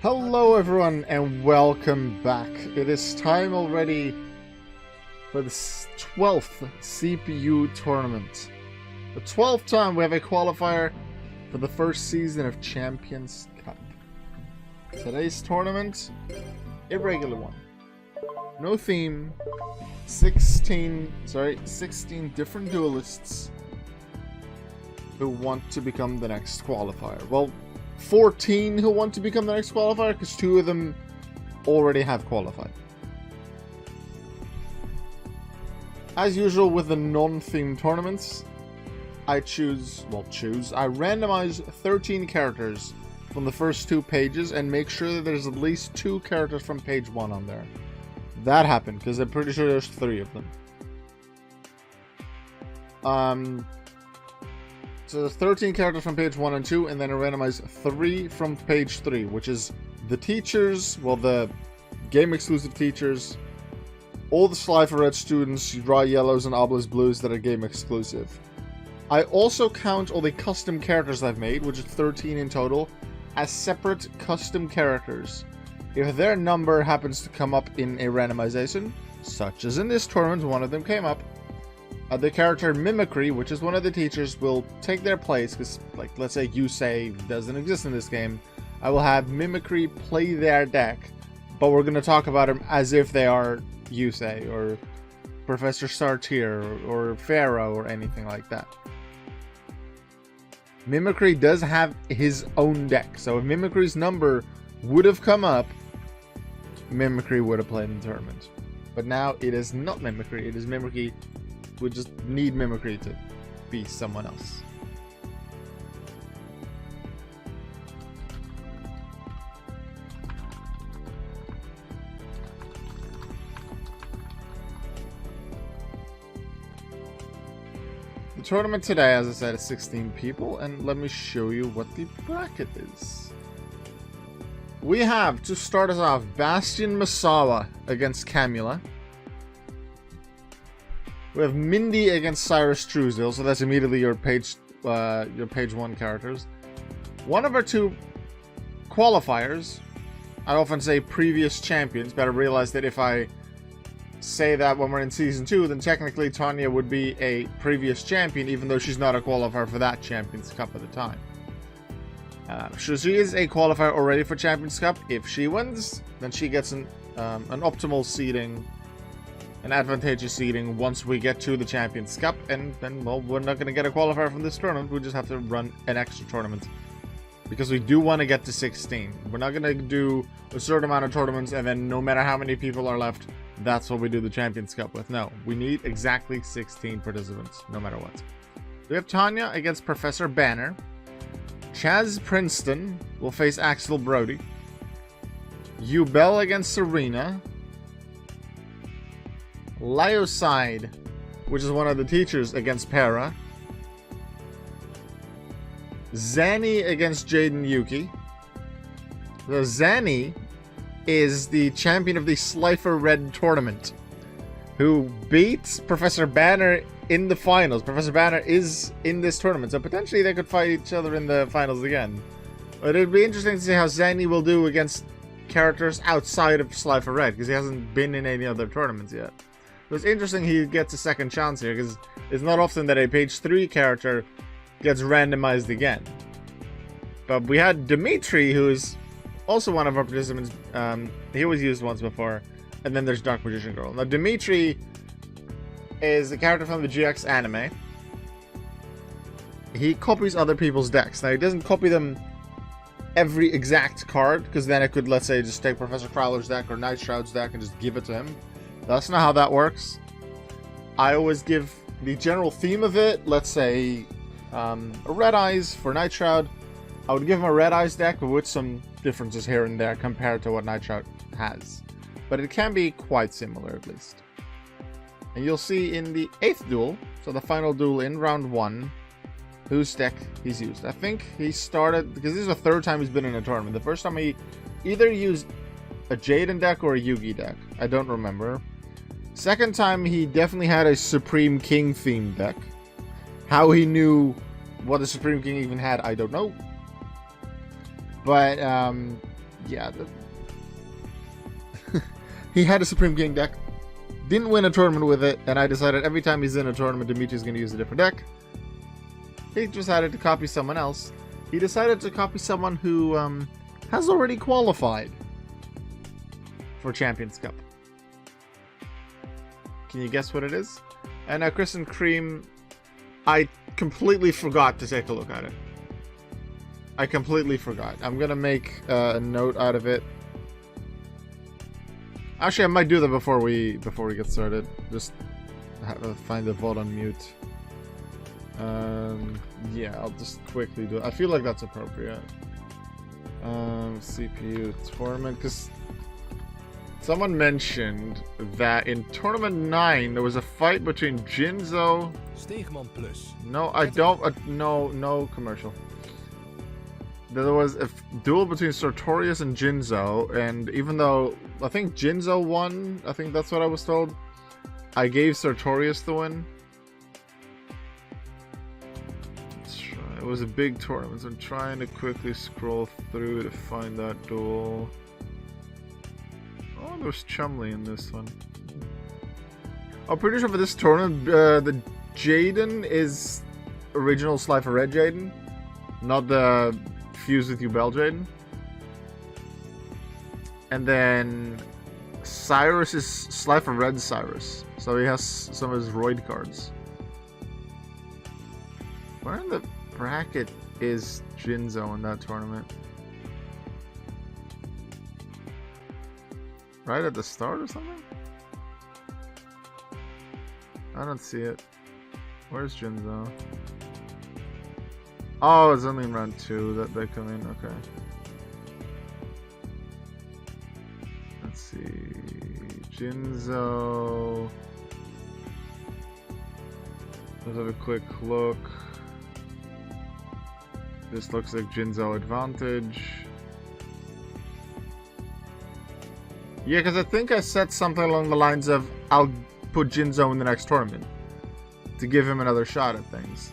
Hello everyone and welcome back. It is time already for the 12th CPU tournament. The 12th time we have a qualifier for the first season of Champions Cup. Today's tournament, irregular one. No theme, 16 different duelists who want to become the next qualifier. Well, 14 who want to become the next qualifier, because 2 of them already have qualified. As usual with the non-themed tournaments, I randomize 13 characters from the first 2 pages and make sure that there's at least 2 characters from page 1 on there. That happened, because I'm pretty sure there's 3 of them. So there's 13 characters from page 1 and 2, and then I randomize 3 from page 3, which is the teachers, well, the game-exclusive teachers, all the Slifer Red students, Raw Yellows, and Obelisk Blues that are game-exclusive. I also count all the custom characters I've made, which is 13 in total, as separate custom characters. If their number happens to come up in a randomization, such as in this tournament, one of them came up, the character Mimicry, which is one of the teachers, will take their place, because, like, let's say Yusei doesn't exist in this game. I will have Mimicry play their deck, but we're going to talk about them as if they are Yusei, or Professor Sartir, or Pharaoh, or anything like that. Mimicry does have his own deck, so if Mimicry's number would have come up, Mimicry would have played in the tournament. But now it is not Mimicry, it is Mimicry. We just need Mimicry to be someone else. The tournament today, as I said, is 16 people, and let me show you what the bracket is. We have, to start us off, Bastion Masawa against Camula. We have Mindy against Cyrus Truesdale, so that's immediately your page 1 characters. One of our 2 qualifiers, I often say previous champions, but I realize that if I say that when we're in Season 2, then technically Tanya would be a previous champion, even though she's not a qualifier for that Champions Cup at the time. So she is a qualifier already for Champions Cup. If she wins, then she gets an optimal seeding, an advantageous seeding once we get to the Champions Cup, and then, well, we're not going to get a qualifier from this tournament. We just have to run an extra tournament, because we do want to get to 16. We're not going to do a certain amount of tournaments, and then no matter how many people are left, that's what we do the Champions Cup with. No, we need exactly 16 participants, no matter what. We have Tanya against Professor Banner. Chaz Princeton will face Axel Brody. Ubel against Serena. Lyoside, which is one of the teachers, against Para. Zanny against Jaden Yuki. So Zanny is the champion of the Slifer Red tournament, who beats Professor Banner in the finals. Professor Banner is in this tournament, so potentially they could fight each other in the finals again. But it'd be interesting to see how Zanny will do against characters outside of Slifer Red, because he hasn't been in any other tournaments yet. It's interesting he gets a second chance here, because it's not often that a page 3 character gets randomized again. But we had Dimitri, who is also one of our participants. He was used once before. And then there's Dark Magician Girl. Now, Dimitri is a character from the GX anime. He copies other people's decks. Now, he doesn't copy them every exact card, because then it could, let's say, just take Professor Crowler's deck or Night Shroud's deck and just give it to him. That's not how that works. I always give the general theme of it. Let's say a Red Eyes for Night Shroud. I would give him a Red Eyes deck with some differences here and there compared to what Night Shroud has. But it can be quite similar, at least. And you'll see in the 8th duel, so the final duel in round 1, whose deck he's used. I think he started, because this is the 3rd time he's been in a tournament. The first time he either used a Jaden deck or a Yugi deck. I don't remember. Second time, he definitely had a Supreme King themed deck. How he knew what the Supreme King even had, I don't know. But, yeah. He had a Supreme King deck. Didn't win a tournament with it, and I decided every time he's in a tournament, Dimitri's going to use a different deck. He decided to copy someone else. He decided to copy someone who has already qualified for Champions Cup. Can you guess what it is? And now Chris and Cream, I completely forgot to take a look at it. I completely forgot. I'm going to make a note out of it. Actually, I might do that before we get started. Just find the VOD on mute. Yeah, I'll just quickly do it. I feel like that's appropriate. CPU tournament, because someone mentioned that in Tournament 9 there was a fight between Jinzo. Steegman Plus. No, I don't. No commercial. There was a duel between Sartorius and Jinzo, and even though I think Jinzo won, I think that's what I was told, I gave Sartorius the win. It was a big tournament, so I'm trying to quickly scroll through to find that duel. Oh, there's Chumley in this one. I'm pretty sure for this tournament, the Jaden is original Slifer Red Jaden, not the Fuse with You Bell Jaden. And then Cyrus is Slifer Red Cyrus, so he has some of his Roid cards. Where in the bracket is Jinzo in that tournament? Right at the start or something? I don't see it. Where's Jinzo? Oh, it's only in round 2 that they come in. Okay. Let's see. Jinzo. Let's have a quick look. This looks like Jinzo advantage. Yeah, because I think I said something along the lines of I'll put Jinzo in the next tournament to give him another shot at things.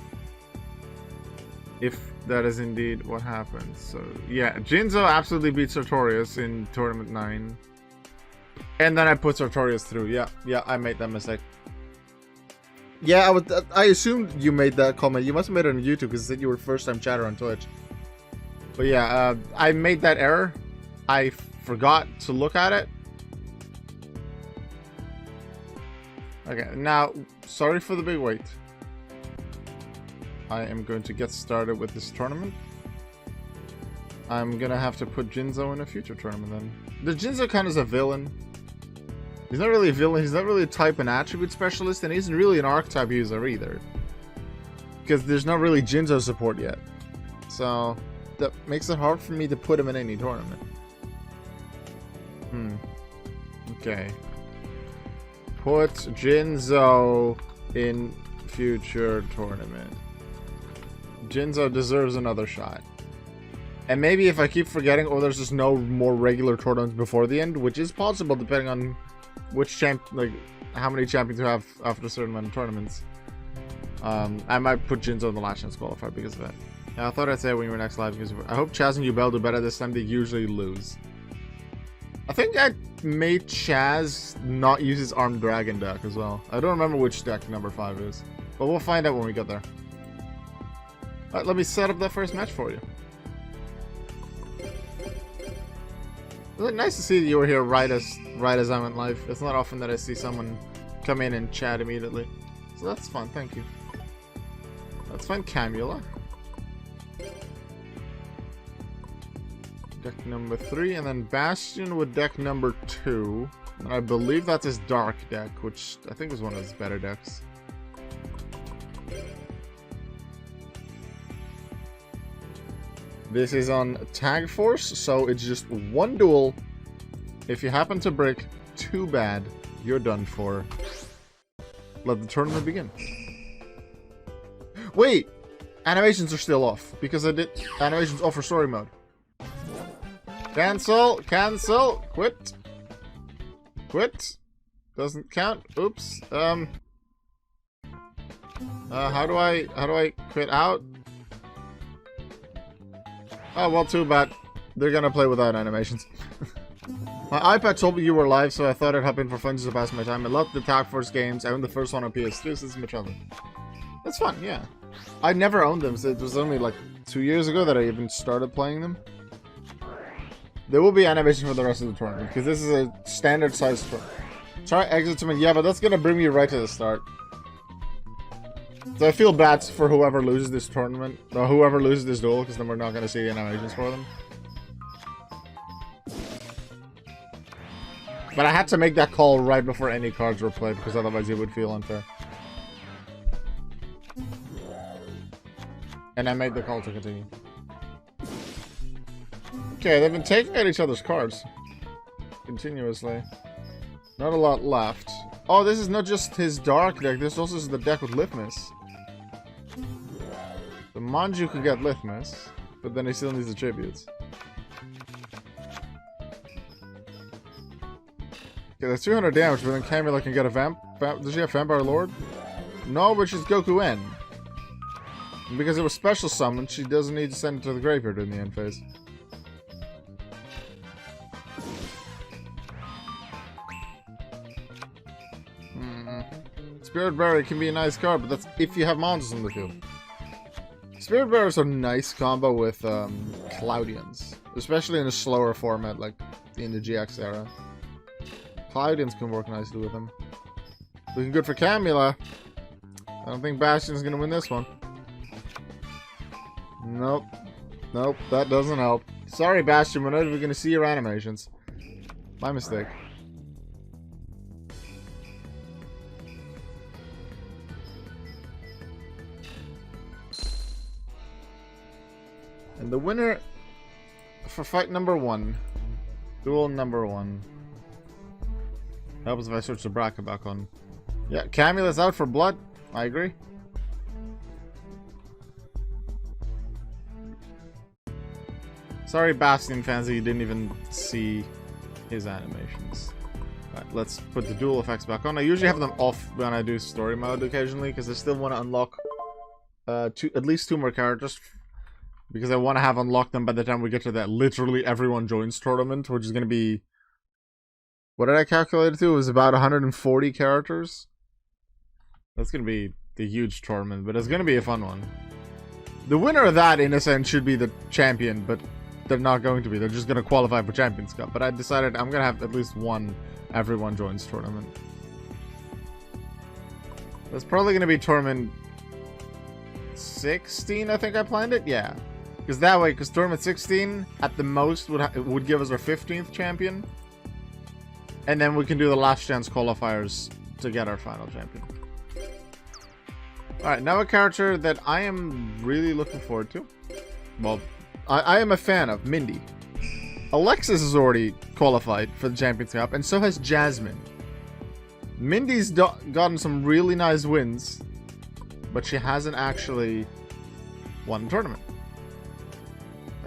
If that is indeed what happens. So, yeah, Jinzo absolutely beat Sartorius in Tournament 9. And then I put Sartorius through. Yeah, I made that mistake. Yeah, I assumed you made that comment. You must have made it on YouTube because it said you were first-time chatter on Twitch. But yeah, I made that error. I forgot to look at it. Okay, now, sorry for the big wait. I am going to get started with this tournament. I'm gonna have to put Jinzo in a future tournament then. The Jinzo kind of is a villain. He's not really a villain, he's not really a type and attribute specialist, and he isn't really an archetype user either. Because there's not really Jinzo support yet. So, that makes it hard for me to put him in any tournament. Okay. Put Jinzo in future tournament. Jinzo deserves another shot. And maybe if I keep forgetting, or there's just no more regular tournaments before the end, which is possible depending on which how many champions you have after a certain amount of tournaments. I might put Jinzo in the last chance qualifier because of that. Yeah, I thought I'd say it when you were next live because I hope Chaz and Ubel do better this time. They usually lose. I think I made Chaz not use his Armed Dragon deck as well. I don't remember which deck number 5 is, but we'll find out when we get there. Alright, let me set up that first match for you. It's nice to see that you were here right as I went live. It's not often that I see someone come in and chat immediately. So that's fun, thank you. Let's find Camula. Deck number 3, and then Bastion with deck number 2. And I believe that's his Dark deck, which I think was one of his better decks. This is on Tag Force, so it's just one duel. If you happen to break, too bad. You're done for. Let the tournament begin. Wait! Animations are still off, because I did animations off for story mode. Cancel! Cancel! Quit! Quit! Doesn't count. Oops. How do I quit out? Oh, well, too bad. They're gonna play without animations. My iPad told me you were live, so I thought I'd hop in for fun just to pass my time. I love the Tag Force games. I owned the first one on PS3 since my childhood. That's fun, yeah. I never owned them, so it was only like 2 years ago that I even started playing them. There will be animation for the rest of the tournament, because this is a standard size tournament. Try exit to me. Yeah, but that's gonna bring me right to the start. So I feel bad for whoever loses this tournament, or whoever loses this duel, because then we're not gonna see the animations for them. But I had to make that call right before any cards were played, because otherwise it would feel unfair. And I made the call to continue. Okay, they've been taking out each other's cards. Continuously. Not a lot left. Oh, this is not just his dark deck, this also is the deck with Lithmis. The Manju can get Lithmis, but then he still needs the tributes. Okay, that's 200 damage, but then Camila can get a does she have Vampire Lord? No, but she's Goku N. And because it was special summoned, she doesn't need to send it to the graveyard in the end phase. Spirit Bearer can be a nice card, but that's if you have monsters in the field. Spirit Bearer is a nice combo with Cloudians, especially in a slower format like in the GX era. Cloudians can work nicely with them. Looking good for Camila. I don't think Bastion's gonna win this one. Nope. Nope, that doesn't help. Sorry, Bastion, we're not even gonna see your animations. My mistake. And the winner for fight number 1. Duel number 1. Helps if I switch the bracket back on. Yeah, Camila's out for blood. I agree. Sorry, Bastion fans, that you didn't even see his animations. Alright, let's put the dual effects back on. I usually have them off when I do story mode occasionally, because I still want to unlock at least 2 more characters. Because I want to have unlocked them by the time we get to that literally everyone joins tournament, which is going to be... What did I calculate it to? It was about 140 characters. That's going to be the huge tournament, but it's going to be a fun one. The winner of that, in a sense, should be the champion, but they're not going to be. They're just going to qualify for Champions Cup. But I decided I'm going to have at least one everyone joins tournament. That's probably going to be tournament 16, I think I planned it? Yeah. Because that way, because tournament 16, at the most, would give us our 15th champion. And then we can do the last chance qualifiers to get our final champion. Alright, now a character that I am really looking forward to. Well, I am a fan of, Mindy. Alexis has already qualified for the Champions Cup, and so has Jasmine. Mindy's gotten some really nice wins, but she hasn't actually won the tournament.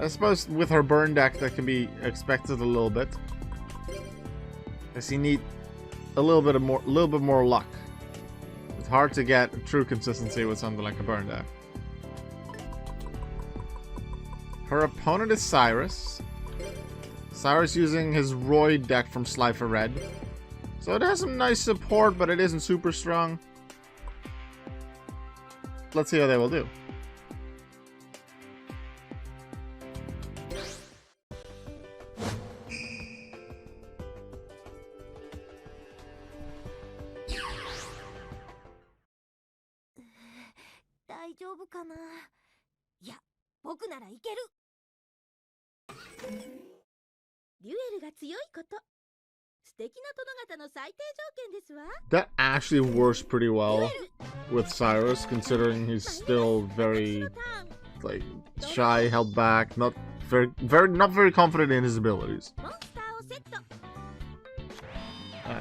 I suppose with her burn deck that can be expected a little bit. Because you need a little bit more luck. It's hard to get true consistency with something like a burn deck. Her opponent is Cyrus. Cyrus using his Roy deck from Slifer Red. So it has some nice support, but it isn't super strong. Let's see how they will do. That actually works pretty well with Cyrus, considering he's still very, like, shy, held back, not very confident in his abilities.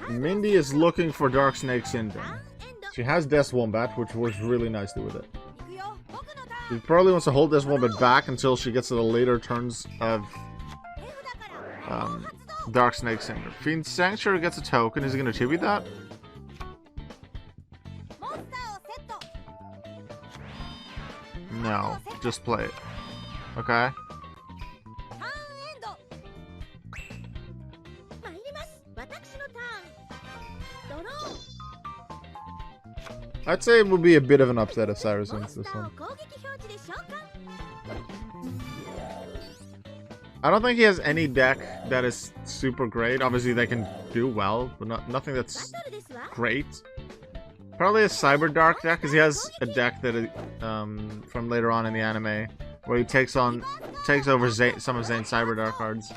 Mindy is looking for Dark Snake Syndrome. She has Death Wombat, which works really nicely with it. She probably wants to hold Death Wombat back until she gets to the later turns of Dark Snake Syndrome. Fiend Sanctuary gets a token. Is he going to tribute that? No, just play it. Okay. I'd say it would be a bit of an upset if Cyrus wins this one. I don't think he has any deck that is super great. Obviously, they can do well, but nothing that's great. Probably a Cyber Dark deck, because he has a deck that from later on in the anime where he takes over some of Zane's Cyber Dark cards.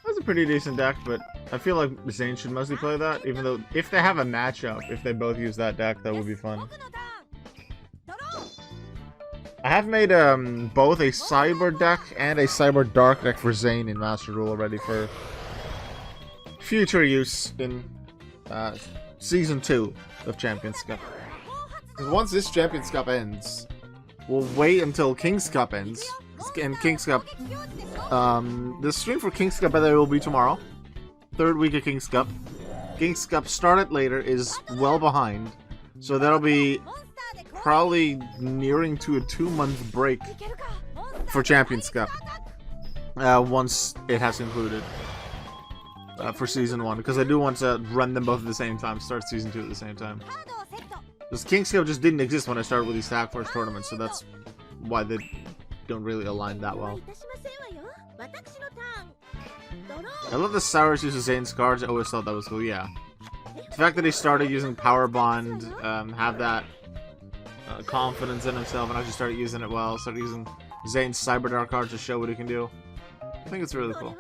That's a pretty decent deck, but I feel like Zane should mostly play that, even though if they have a matchup, if they both use that deck, that would be fun. I have made both a Cyber deck and a Cyber Dark deck for Zane in Master Duel already for future use in Season 2 of Champions Cup. Because once this Champions Cup ends, we'll wait until King's Cup ends. And King's Cup, the stream for King's Cup will be tomorrow. 3rd week of King's Cup. King's Cup started later is well behind. So that'll be probably nearing to a 2-month break for Champions Cup. Once it has concluded. For Season 1. Because I do want to run them both at the same time. Start Season 2 at the same time. Because King's Cup just didn't exist when I started with these Tag Force tournaments. So that's why they don't really align that well. I love the Cyrus uses Zane's cards. I always thought that was cool, yeah. The fact that he started using Power Bond, have that confidence in himself, and actually started using it well, started using Zane's Cyber Dark cards to show what he can do. I think it's really cool.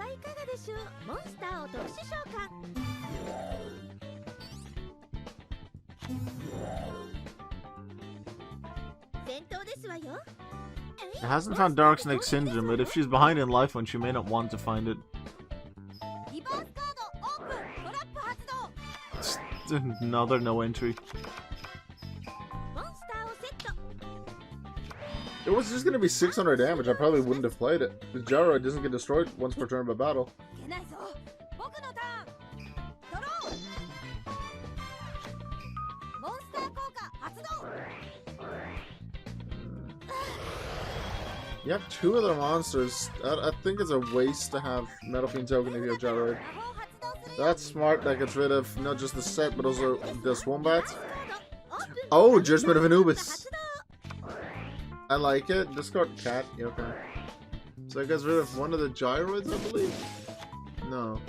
She hasn't found Dark Snake Syndrome, but if she's behind in life, when she may not want to find it. Another no entry. It was just gonna be 600 damage. I probably wouldn't have played it. The Gyroid doesn't get destroyed once per turn by battle. You have 2 other monsters. I think it's a waste to have Metal Fiend token if you have Gyroid. That's smart. That gets rid of not just the set, but also the Swombat. Oh, Judgment of Anubis. I like it. Discard Cat. Yeah, okay. So it gets rid of one of the Gyroids, I believe? No.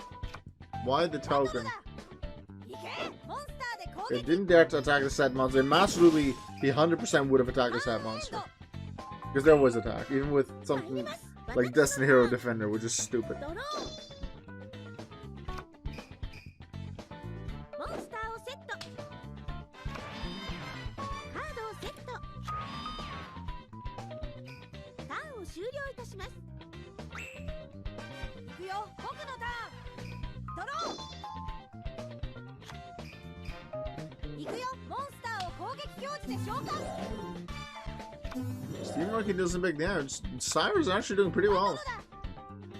Why the token? It didn't dare to attack the set monster. In Master Ruby, he 100% would have attacked the set monster. Because there was attack, even with something like Destiny Hero Defender, which is stupid. Steam Monkey doesn't make damage. Cyrus is actually doing pretty well.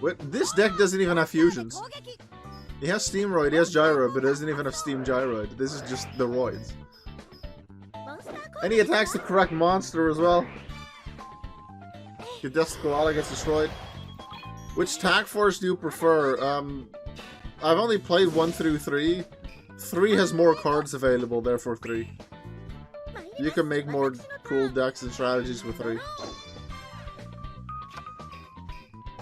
But this deck doesn't even have fusions. He has Steamroid, he has Gyroid, but it doesn't even have Steam Gyroid. This is just the Roids. And he attacks the correct monster as well. Your Death Koala gets destroyed. Which Tag Force do you prefer? I've only played 1 through 3. 3 has more cards available, therefore 3. You can make more cool decks and strategies with 3.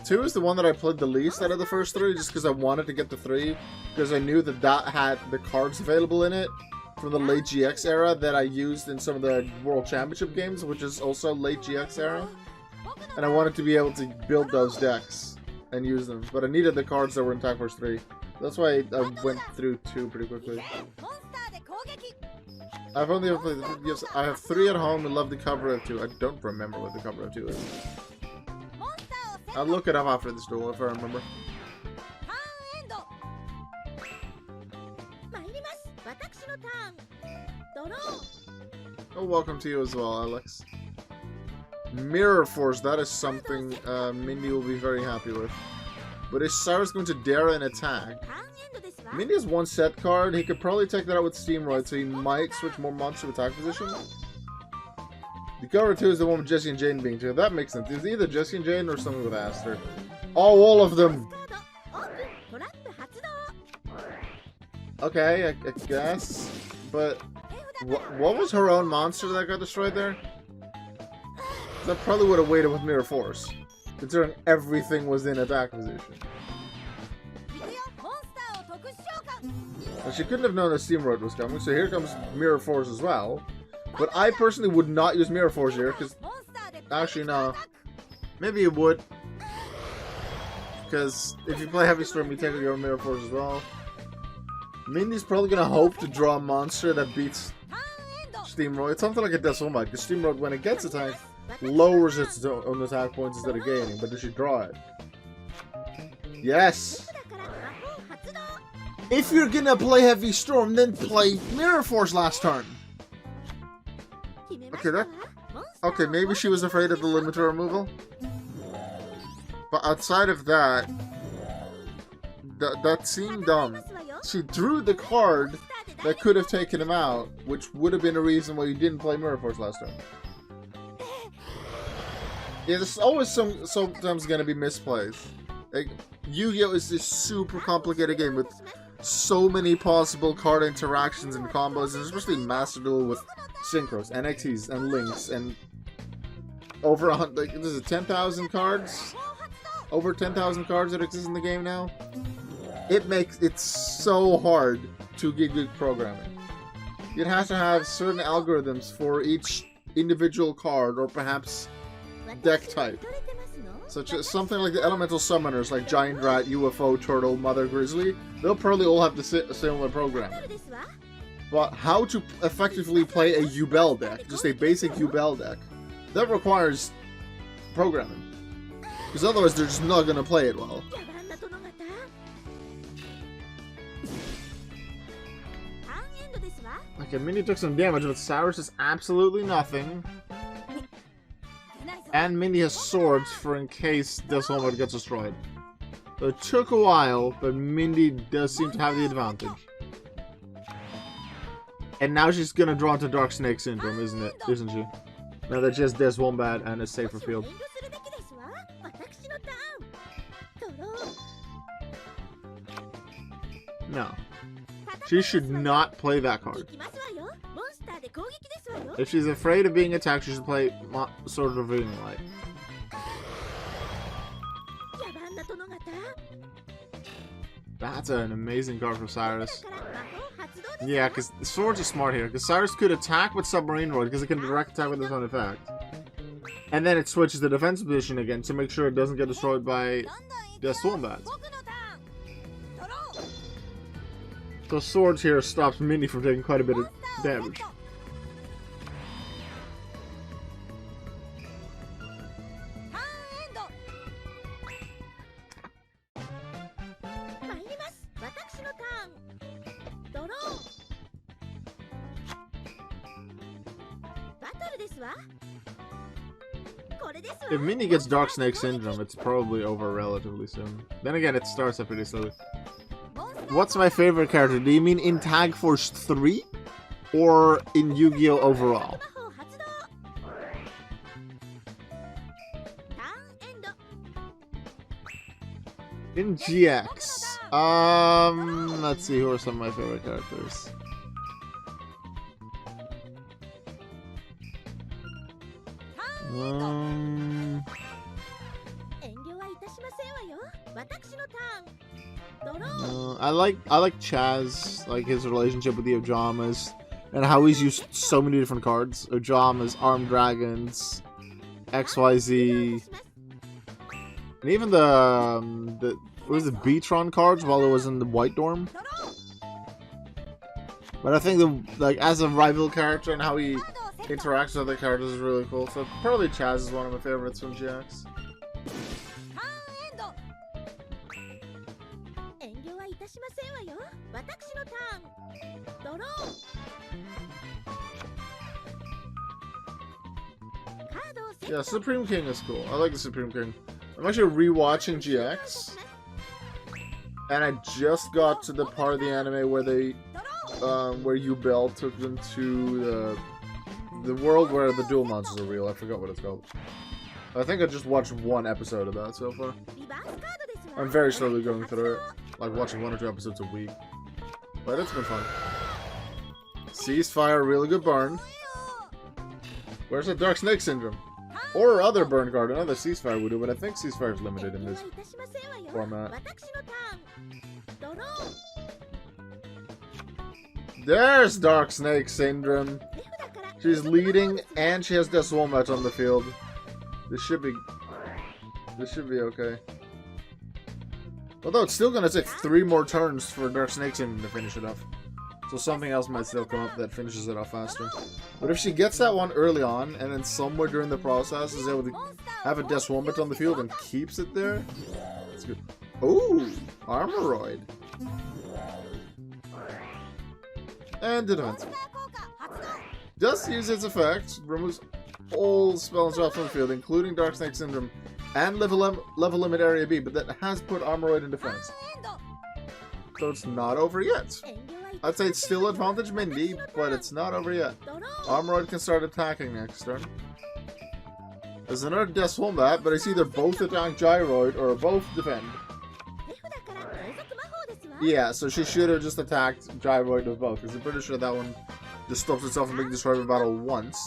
2 is the one that I played the least out of the first 3, just because I wanted to get the 3, because I knew that that had the cards available in it from the late GX era that I used in some of the World Championship games, which is also late GX era. And I wanted to be able to build those decks and use them, but I needed the cards that were in Tag Force 3. That's why I went through 2 pretty quickly. I've only ever played, yes, I have 3 at home and love the cover of 2. I don't remember what the cover of 2 is. I'll look it up after this duel if I remember. Oh, welcome to you as well, Alex. Mirror Force, that is something Mindy will be very happy with. But is Cyrus going to dare an attack? Mindy has 1 set card. He could probably take that out with Steamroid, so he might switch more monster attack position. The cover 2 is the one with Jessie and Jane being 2. That makes sense. It's either Jessie and Jane or something with Aster. Oh, all of them! Okay, I guess. But What was her own monster that got destroyed there? That probably would have waited with Mirror Force, considering everything was in attack position. And she couldn't have known that Steamroid was coming, so here comes Mirror Force as well. But I personally would not use Mirror Force here, because... Actually, no. Maybe you would. Because if you play Heavy Storm, you take your own Mirror Force as well. Mindy's probably going to hope to draw a monster that beats Steamroid. It's something like a Deathwombat, because Steamroid, when it gets attacked, lowers its own attack points instead of gaining. But does she draw it? Yes! If you're gonna play Heavy Storm, then play Mirror Force last turn. Okay, maybe she was afraid of the limiter removal. But outside of that, that seemed dumb. She drew the card that could have taken him out, which would have been a reason why you didn't play Mirror Force last turn. Yeah, there's always sometimes gonna be misplays. Like, Yu-Gi-Oh! Is this super complicated game with so many possible card interactions and combos, and especially Master Duel with Synchros, NXTs, and Links, and over 100, like, this is 10,000 cards? Over 10,000 cards that exist in the game now? It makes it so hard to get good programming. You'd have to have certain algorithms for each individual card, or perhaps deck type. Such as something like the elemental summoners, like Giant Rat, UFO, Turtle, Mother Grizzly. They'll probably all have the similar programming. But how to effectively play a Yubel deck, just a basic Yubel deck, that requires programming. Because otherwise they're just not going to play it well. Okay, Mindy took some damage, but Cyrus is absolutely nothing. And Mindy has swords for in case Deathwombat gets destroyed. So it took a while, but Mindy does seem to have the advantage. And now she's gonna draw into Dark Snake Syndrome, isn't she? Now that she has Deathwombat and a safer field. No. She should not play that card. If she's afraid of being attacked, she should play Sword of Revealing Light. That's an amazing card for Cyrus. Yeah, because Swords are smart here. Because Cyrus could attack with Submarine Roid, because it can direct attack with its own effect. And then it switches the defense position again to make sure it doesn't get destroyed by Deathwombat. So Swords here stops Mindy from taking quite a bit of damage. If Mindy gets Dark Snake Syndrome, it's probably over relatively soon. Then again, it starts up pretty slowly. What's my favorite character? Do you mean in Tag Force 3? Or in Yu-Gi-Oh! Overall? In GX. Let's see, who are some of my favorite characters? I like Chaz, like his relationship with the Ojamas, and how he's used so many different cards. Ojamas, Armed Dragons, XYZ, and even the what was it, Beatron cards while it was in the White Dorm. But I think as a rival character and how he interacts with other characters is really cool. So probably Chaz is one of my favorites from GX. Yeah, Supreme King is cool. I like the Supreme King. I'm actually rewatching GX, and I just got to the part of the anime where they, where Yubel took them to the world where the dual monsters are real. I forgot what it's called. I think I just watched one episode of that so far. I'm very slowly going through it, like watching 1 or 2 episodes a week. But it's been fun. Ceasefire, really good burn. Where's the Dark Snake Syndrome? Or other burn card, another Ceasefire would do, but I think Ceasefire is limited in this format. There's Dark Snake Syndrome. She's leading and she has Death Wombat on the field. This should be okay. Although it's still gonna take 3 more turns for Dark Snake Syndrome to finish it off. So something else might still come up that finishes it off faster. But if she gets that one early on, and then somewhere during the process is able to have a Death Wombat on the field and keeps it there, that's good. Ooh, Armoroid. And the defense. Just use its effect, removes all spells drops from the field, including Dark Snake Syndrome and level limit area B, but that has put Armoroid in defense. So it's not over yet. I'd say it's still advantage Mindy, but it's not over yet. Armoroid can start attacking next turn. There's another Death Wombat, but it's either both attack Gyroid or both defend. Yeah, so she should have just attacked Gyroid with both, because I'm pretty sure that one just stops itself from being destroyed by battle once.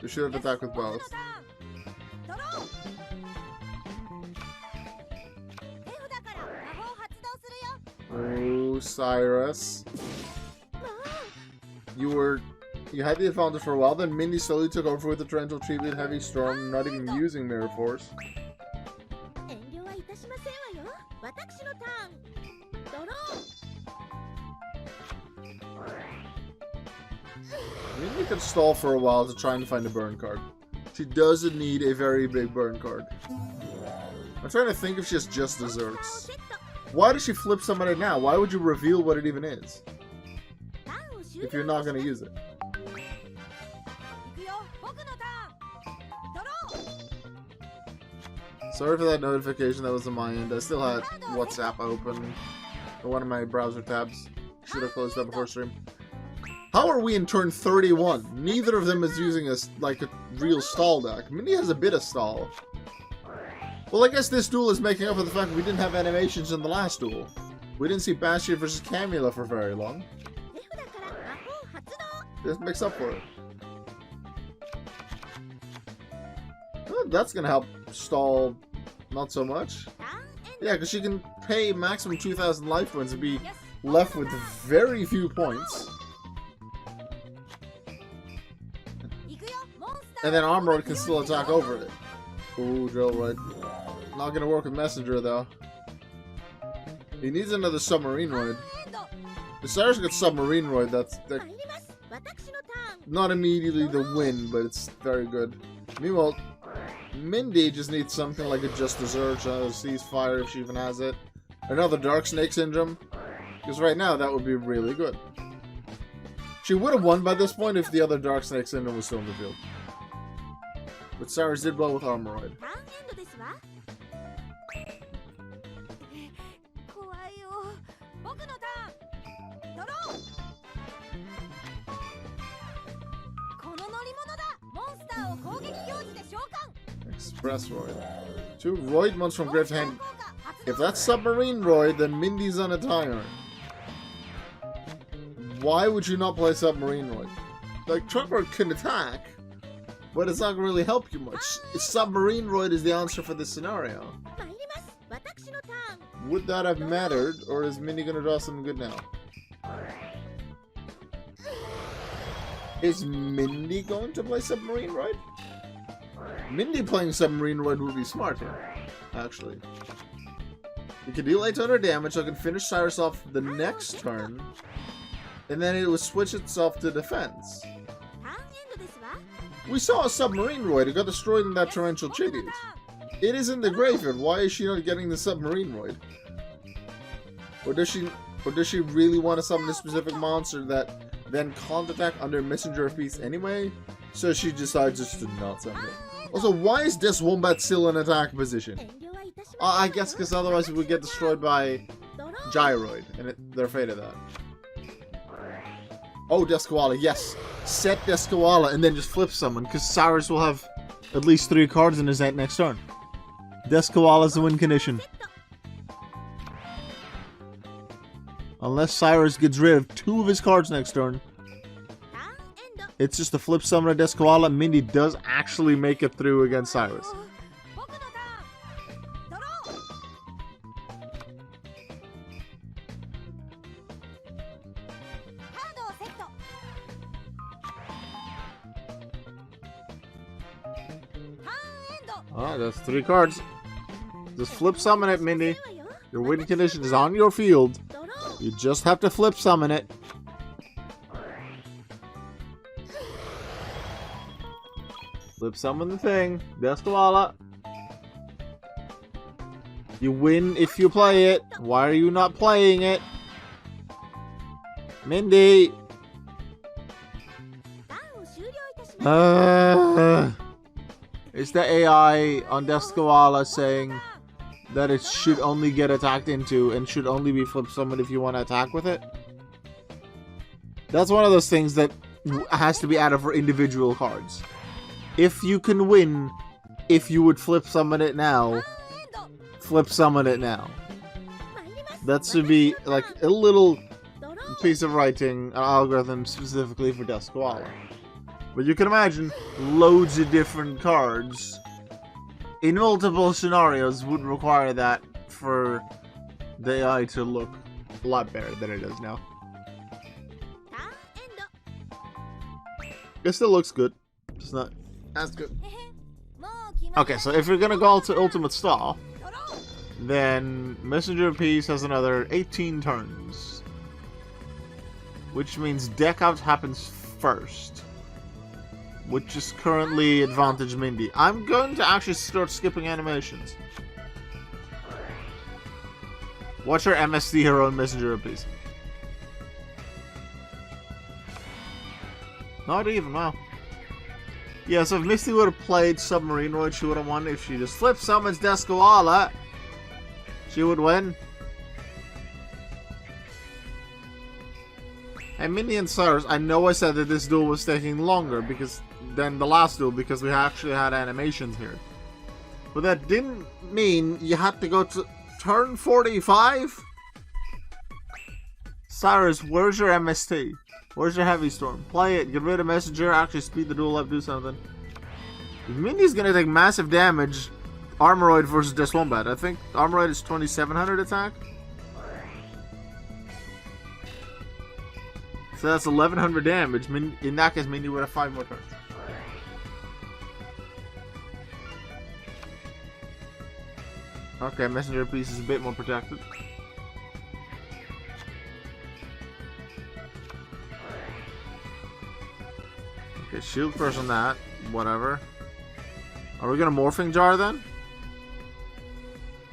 She should have attacked with both. Oh, Cyrus. You had the advantage for a while, then Mindy slowly took over with the Torrential Tribute, Heavy Storm, not even using Mirror Force. Mindy could stall for a while to try and find a burn card. She doesn't need a very big burn card. I'm trying to think if she has just desserts. Why does she flip somebody now? Why would you reveal what it even is? If you're not going to use it. Sorry for that notification, that was on my end. I still had WhatsApp open for one of my browser tabs. Should have closed that before stream. How are we in turn 31? Neither of them is using a real stall deck. Mindy has a bit of stall. Well, I guess this duel is making up for the fact that we didn't have animations in the last duel. We didn't see Bastion versus Camula for very long. This makes up for it. Oh, that's gonna help stall not so much. Yeah, because she can pay maximum 2,000 life points and be left with very few points. And then Armoroid can still attack over it. Ooh, Drillroid. Not gonna work with Messenger though. He needs another Submarine Roid. If Cyrus gets Submarine Roid, that's not immediately the win, but it's very good. Meanwhile, Mindy just needs something like a Just Desert, a Ceasefire if she even has it. Another Dark Snake Syndrome. Because right now that would be really good. She would have won by this point if the other Dark Snake Syndrome was still in the field. But Cyrus did well with Armoroid. Express Roid. 2 Roidmons from Grave to Hand. If that's Submarine Roid, then Mindy's on a timer. Why would you not play Submarine Roid? Like, Truck Roid can attack, but it's not going to really help you much. Submarine Roid is the answer for this scenario. Would that have mattered, or is Mindy going to draw something good now? Is Mindy going to play Submarine Roid? Mindy playing Submarine Roid would be smart here, actually. You can deal 800 damage, so I can finish Cyrus off the next turn, and then it will switch itself to defense. We saw a Submarine Roid, it got destroyed in that Torrential Tribute. It is in the graveyard, why is she not getting the Submarine Roid? Or does she really want to summon a specific monster that then can't attack under Messenger of Peace anyway? So she decides just to not summon it. Also, why is this Wombat still in attack position? I guess because otherwise it would get destroyed by Gyroid, and they're afraid of that. Oh, Deskoala, yes. Set Deskoala and then just flip someone, because Cyrus will have at least 3 cards in his hand next turn. Deskoala's the win condition. Unless Cyrus gets rid of 2 of his cards next turn. It's just a flip summon of Deskoala. Mindy does actually make it through against Cyrus. Alright, that's 3 cards. Just flip summon it, Mindy. Your win condition is on your field. You just have to flip summon it. Flip summon the thing. Deskoala. You win if you play it. Why are you not playing it? Mindy. Is the AI on Deskoala saying that it should only get attacked into and should only be flip summoned if you want to attack with it? That's one of those things that has to be added for individual cards. If you can win, if you would flip summon it now, flip summon it now. That should be like a little piece of writing, an algorithm specifically for Deskoala. But you can imagine loads of different cards in multiple scenarios would require that for the AI to look a lot better than it does now. It still looks good. It's not as good. Okay, so if you're gonna go to Ultimate Stall, then Messenger of Peace has another 18 turns. Which means deck out happens first. Which is currently advantage Mindy. I'm going to actually start skipping animations. Watch our MSD hero and Messenger of Peace. Not even, wow. Yeah, so if Misty would have played Submarine Roid, she would have won. If she just flip summons Deskoala, she would win. And Mindy and Cyrus, I know I said that this duel was taking longer than the last duel because we actually had animations here. But that didn't mean you had to go to turn 45? Cyrus, where's your MST? Where's your Heavy Storm? Play it, get rid of Messenger, actually speed the duel up, do something. If Mindy's gonna take massive damage, Armoroid versus Deswombat. I think Armoroid is 2700 attack. So that's 1100 damage. In that case, Mindy would have 5 more turns. Okay, Messenger Piece is a bit more protected. Okay, shield first on that. Whatever. Are we gonna Morphing Jar then?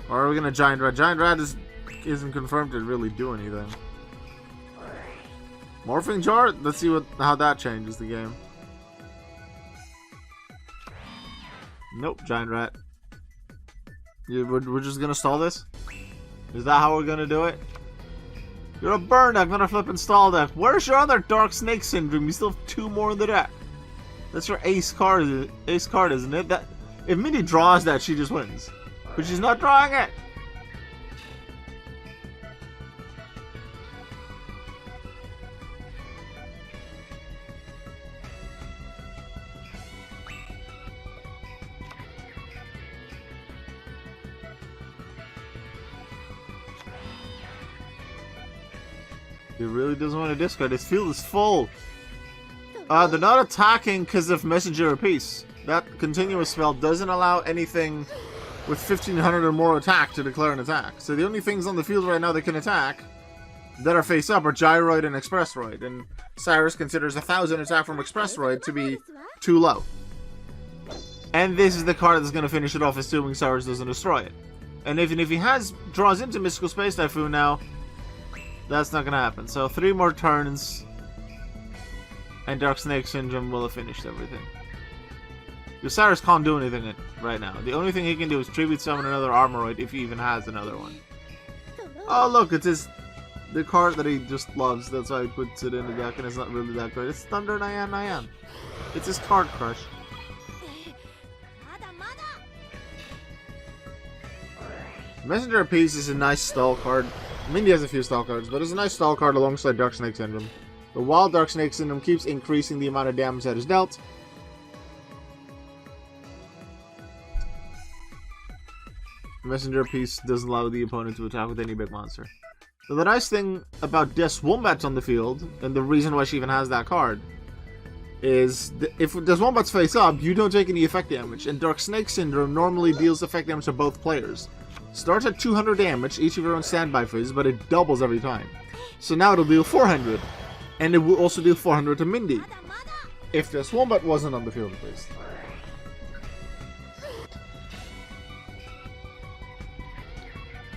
Or are we gonna Giant Rat? Giant Rat isn't confirmed to really do anything. Morphing Jar? Let's see how that changes the game. Nope, Giant Rat. We're just gonna stall this? Is that how we're gonna do it? You're a burn deck, not a flip and stall deck. Where's your other Dark Snake Syndrome? You still have 2 more in the deck. That's your ace card, isn't it? That if Mindy draws that, she just wins. But she's not drawing it. He really doesn't want to discard. His field is full. They're not attacking because of Messenger of Peace. That continuous spell doesn't allow anything with 1500 or more attack to declare an attack. So the only things on the field right now that can attack that are face up are Gyroid and Expressroid. And Cyrus considers 1000 attack from Expressroid to be too low. And this is the card that's going to finish it off, assuming Cyrus doesn't destroy it. And even if he draws into Mystical Space Typhoon now, that's not going to happen. So 3 more turns, and Dark Snake Syndrome will have finished everything. Cyrus can't do anything right now. The only thing he can do is Tribute Summon another Armoroid, if he even has another one. Oh look, it's the card that he just loves. That's why he puts it in the deck, and it's not really that good. It's Thunder Nyan. It's his card crush. Messenger of Peace is a nice stall card. Mindy has a few style cards, but it's a nice style card alongside Dark Snake Syndrome. The wild Dark Snake Syndrome keeps increasing the amount of damage that is dealt. Messenger piece doesn't allow the opponent to attack with any big monster. So the nice thing about Des Wombats on the field, and the reason why she even has that card, is if Des Wombats face up, you don't take any effect damage, and Dark Snake Syndrome normally deals effect damage to both players. Starts at 200 damage, each of your own standby phases, but it doubles every time. So now it'll deal 400, and it will also deal 400 to Mindy. If Des Wombat wasn't on the field at least.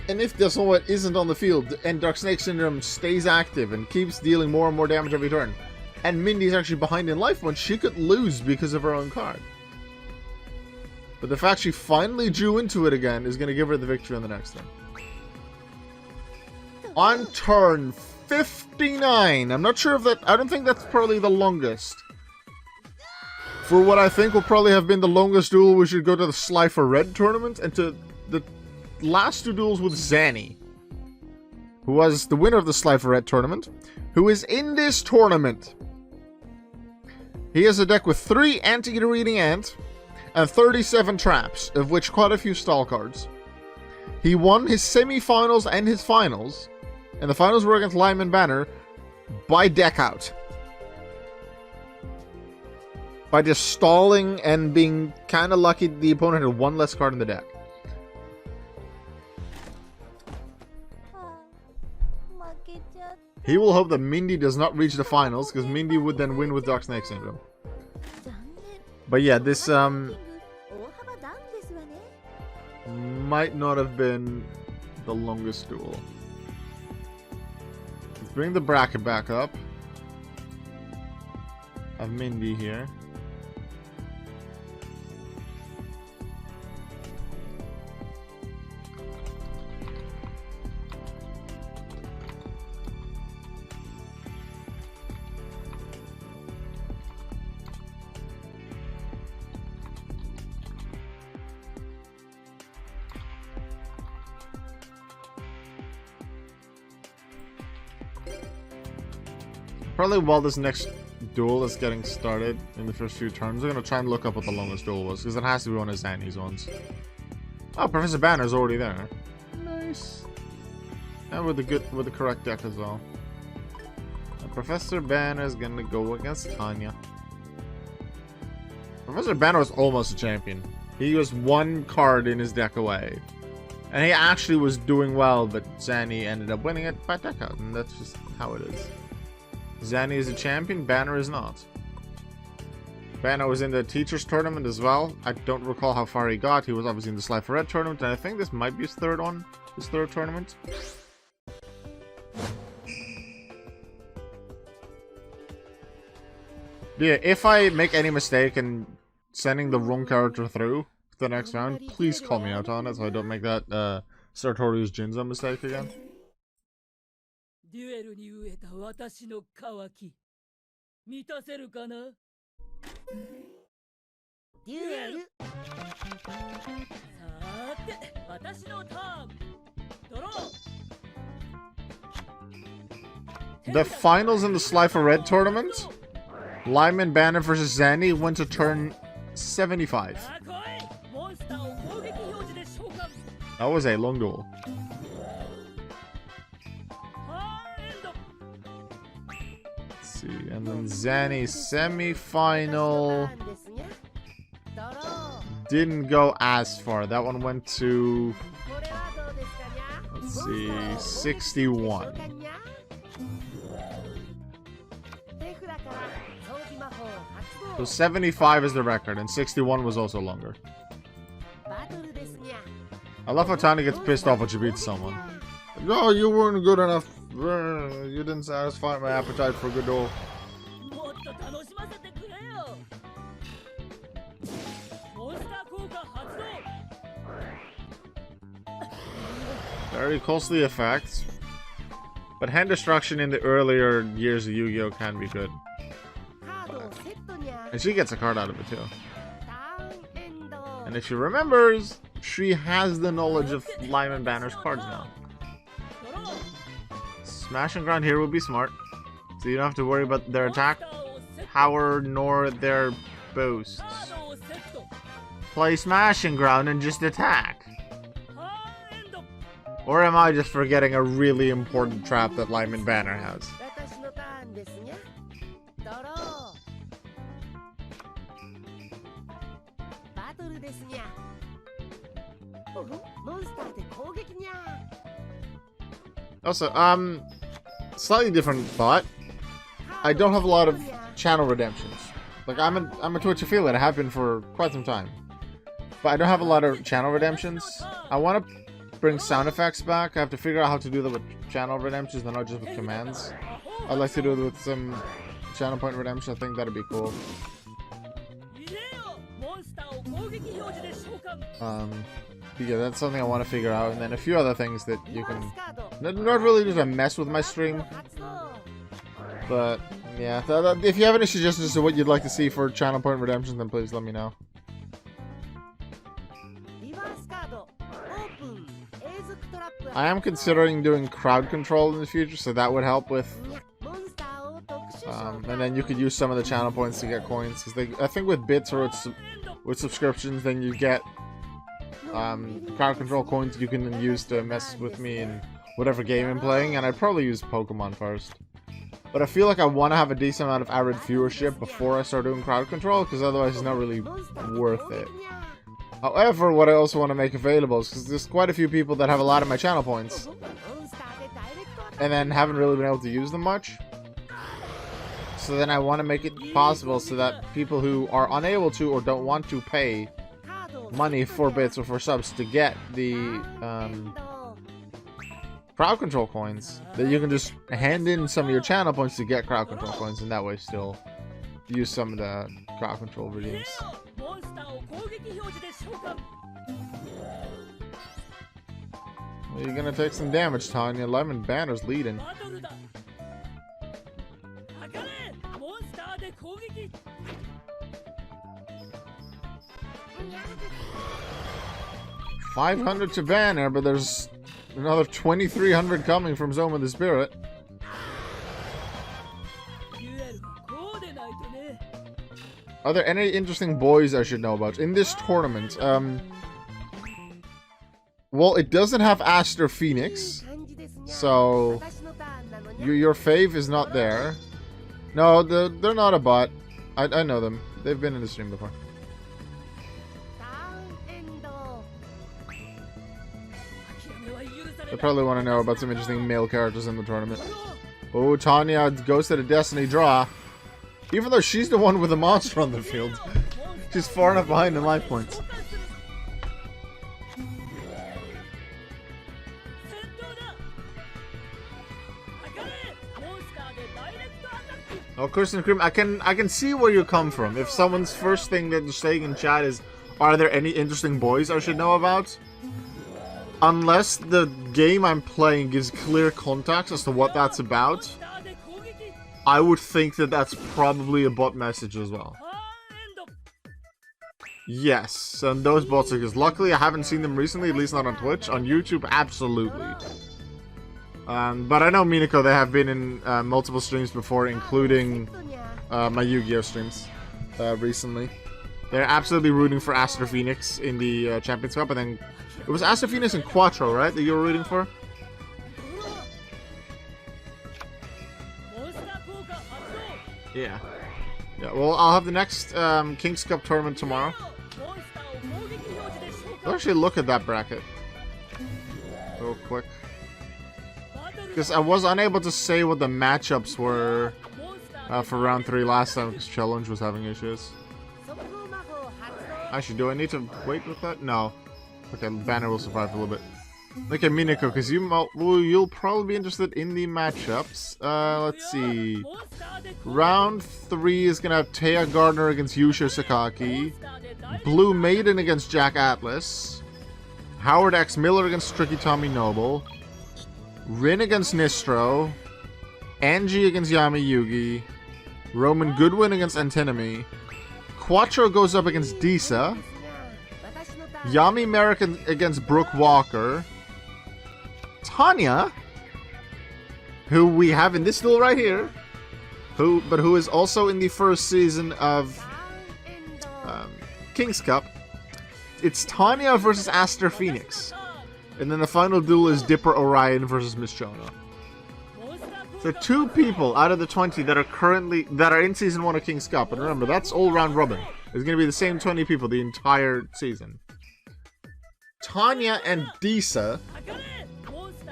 And if Des Wombat isn't on the field, and Dark Snake Syndrome stays active and keeps dealing more and more damage every turn, and Mindy's actually behind in life points, she could lose because of her own card. But the fact she finally drew into it again is going to give her the victory on the next turn. On turn 59. I'm not sure if that... I don't think that's probably the longest. For what I think will probably have been the longest duel, we should go to the Slifer Red tournament and to the last two duels with Zanny, who was the winner of the Slifer Red tournament, who is in this tournament. He has a deck with 3 Anteater Eating Ant and 37 traps, of which quite a few stall cards. He won his semi-finals and his finals, and the finals were against Lyman Banner, by deck out. By just stalling and being kind of lucky the opponent had one less card in the deck. He will hope that Mindy does not reach the finals, because Mindy would then win with Dark Snake Syndrome. But yeah, this might not have been the longest duel. Let's bring the bracket back up. I have Mindy here. Probably while this next duel is getting started in the first few turns, we're going to try and look up what the longest duel was, because it has to be one of Zanny's ones. Oh, Professor Banner's already there. Nice. And with the correct deck as well. And Professor Banner's going to go against Tanya. Professor Banner was almost a champion. He was one card in his deck away. And he actually was doing well, but Zanny ended up winning it by deck out, and that's just how it is. Zanny is a champion, Banner is not. Banner was in the Teachers Tournament as well. I don't recall how far he got. He was obviously in the Slifer Red Tournament, and I think this might be his third tournament. Yeah, if I make any mistake in sending the wrong character through the next round, please call me out on it so I don't make that Sartorius Jinzo mistake again. The finals in the Slifer Red tournament, Lyman Banner versus Zanny, went to turn 75. That was a long duel. Let's see, and then Zanny's semi-final didn't go as far. That one went to, let's see, 61. So 75 is the record, and 61 was also longer. I love how Tanya gets pissed off when she beats someone. No, you weren't good enough. You didn't satisfy my appetite for Godot. Very costly effect. But hand destruction in the earlier years of Yu-Gi-Oh! Can be good. And she gets a card out of it too. And if she remembers, she has the knowledge of Lyman Banner's cards now. Smash and ground here would be smart. So you don't have to worry about their attack power nor their boosts. Play Smash and ground and just attack. Or am I just forgetting a really important trap that Lyman Banner has? Also, slightly different thought. I don't have a lot of channel redemptions. Like, I'm a Twitch affiliate. I have been for quite some time. But I don't have a lot of channel redemptions. I want to bring sound effects back. I have to figure out how to do that with channel redemptions, and not just with commands. I'd like to do it with some channel point redemption. I think that'd be cool. But yeah, that's something I want to figure out, and then a few other things that you can not really just a mess with my stream, but yeah. If you have any suggestions to what you'd like to see for channel point redemption, then please let me know. I am considering doing crowd control in the future, so that would help with. And then you could use some of the channel points to get coins, because I think with bits or with subscriptions, then you get crowd control coins you can then use to mess with me in whatever game I'm playing, and I'd probably use Pokemon first. But I feel like I want to have a decent amount of average viewership before I start doing crowd control, because otherwise it's not really worth it. However, what I also want to make available is because there's quite a few people that have a lot of my channel points and then haven't really been able to use them much. So then I want to make it possible so that people who are unable to or don't want to pay money for bits or for subs to get the crowd control coins, that you can just hand in some of your channel points to get crowd control coins, and that way still use some of the crowd control redeems. Well, you're gonna take some damage, Tanya. Lyman Banner's leading. 500 to Banner, but there's another 2,300 coming from Zoma the Spirit. Are there any interesting boys I should know about in this tournament? Well, it doesn't have Aster Phoenix, so your fave is not there. No, they're not a bot. I know them. They've been in the stream before. They probably want to know about some interesting male characters in the tournament. Oh, Tanya goes to the Destiny draw. Even though she's the one with the monster on the field. She's far enough behind in life points. Oh, Kristen Cream, I can see where you come from. If someone's first thing that they're saying in chat is, are there any interesting boys I should know about? Unless the game I'm playing gives clear context as to what that's about, I would think that that's probably a bot message as well. Yes, and those bots are because luckily I haven't seen them recently, at least not on Twitch. On YouTube, absolutely. But I know Minako, they have been in multiple streams before, including my Yu-Gi-Oh streams recently. They're absolutely rooting for Aster Phoenix in the Champions Cup, and then it was Aster Phoenix and Quattro, right, that you were rooting for? Yeah. Yeah, well, I'll have the next King's Cup tournament tomorrow. Let's actually look at that bracket real quick. Because I was unable to say what the matchups were for round 3 last time because Challenge was having issues. Actually, do I need to wait with that? No. Okay, Banner will survive a little bit. Okay, Minako, because you'll probably be interested in the matchups. Let's see. Round 3 is gonna have Taya Gardner against Yusha Sakaki, Blue Maiden against Jack Atlas, Howard X Miller against Tricky Tommy Noble, Rin against Nistro, Angie against Yami Yugi, Roman Goodwin against Antinomy, Quattro goes up against Disa, Yami Merrick against Brooke Walker, Tanya who we have in this duel right here, who is also in the first season of King's Cup. It's Tanya versus Aster Phoenix. And then the final duel is Dipper Orion versus Miss Jonah. So 2 people out of the 20 that are in season 1 of King's Cup. And remember, that's all round robin. It's going to be the same 20 people the entire season. Tanya and Disa,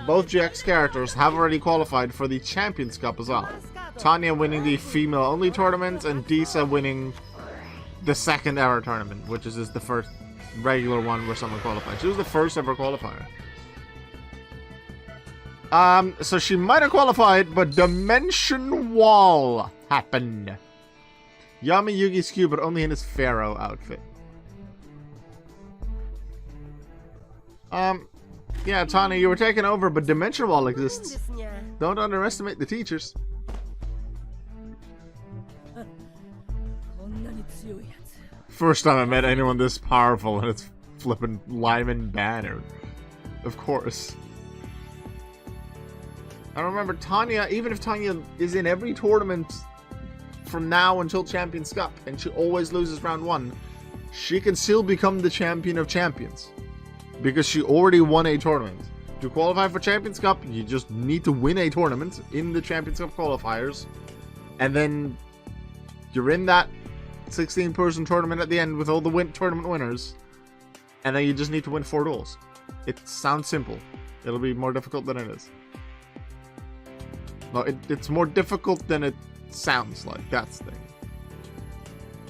both GX characters, have already qualified for the Champions Cup as well. Tanya winning the female-only tournament, and Disa winning the second ever tournament, which is just the first regular one where someone qualified. She was the first ever qualifier. So she might have qualified, but Dimension Wall happened. Yami Yugi's Q, but only in his Pharaoh outfit. Yeah, Tanya, you were taken over, but Dimension Wall exists. Don't underestimate the teachers. First time I met anyone this powerful, and it's flippin' Lyman Banner. Of course. I remember Tanya, even if Tanya is in every tournament from now until Champions Cup, and she always loses round 1, she can still become the champion of champions. Because she already won a tournament. To qualify for Champions Cup, you just need to win a tournament in the Champions Cup qualifiers. And then you're in that 16-person tournament at the end with all the tournament winners. And then you just need to win 4 duels. It sounds simple. It'll be more difficult than it is. No, it's more difficult than it sounds like. That's the thing.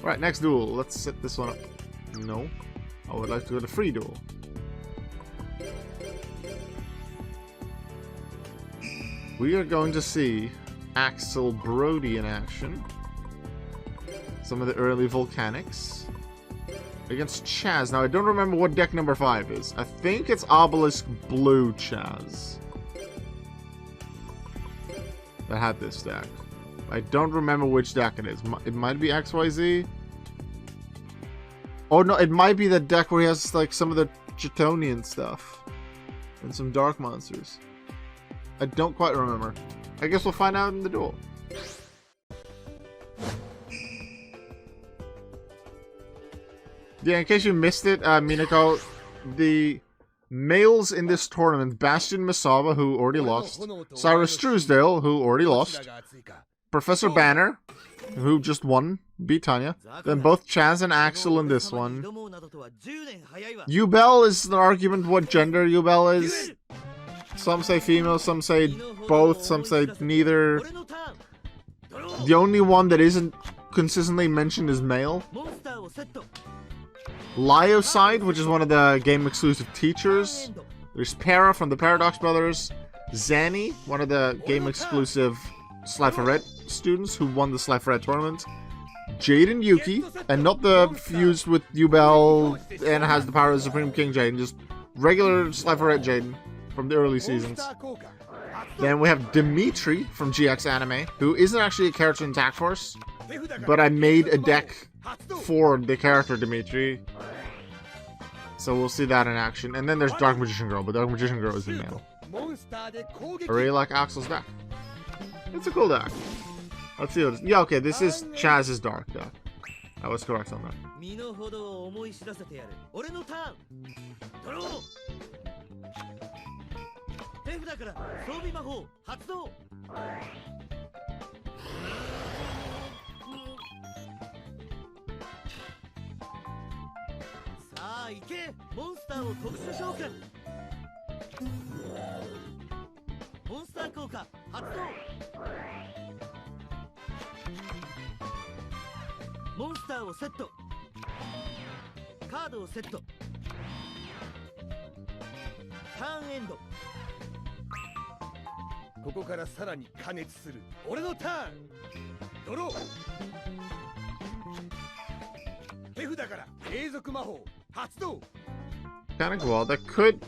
Alright, next duel. Let's set this one up. No. I would like to go to free duel. We are going to see Axel Brody in action. Some of the early Volcanics. Against Chaz. Now, I don't remember what deck number 5 is. I think it's Obelisk Blue Chaz that had this deck. I don't remember which deck it is. It might be XYZ. Oh no, it might be the deck where he has like some of the Chitonian stuff. And some dark monsters. I don't quite remember. I guess we'll find out in the duel. Yeah, in case you missed it, Minako, the males in this tournament, Bastion Masaba, who already lost, Cyrus Truesdale, who already lost, Professor Banner, who just won, beat Tanya, then both Chaz and Axel in this one. Yubel is an argument what gender Yubel is. Some say female, some say both, some say neither. The only one that isn't consistently mentioned is male. Lioside, which is one of the game-exclusive teachers. There's Para from the Paradox Brothers. Zanny, one of the game-exclusive Sliferette students who won the Sliferette tournament. Jaden Yuki, and not the fused with Yubel and has the power of Supreme King Jaden, just regular Sliferette Jaden from the early seasons. Then we have Dimitri from GX Anime, who isn't actually a character in Attack Force, but I made a deck for the character Dimitri. So we'll see that in action. And then there's Dark Magician Girl, but Dark Magician Girl is the male. I really like Axel's deck. It's a cool deck. Let's see what it is. Yeah, okay, this is Chaz's Dark deck. I was correct on that. Kind of cool. That could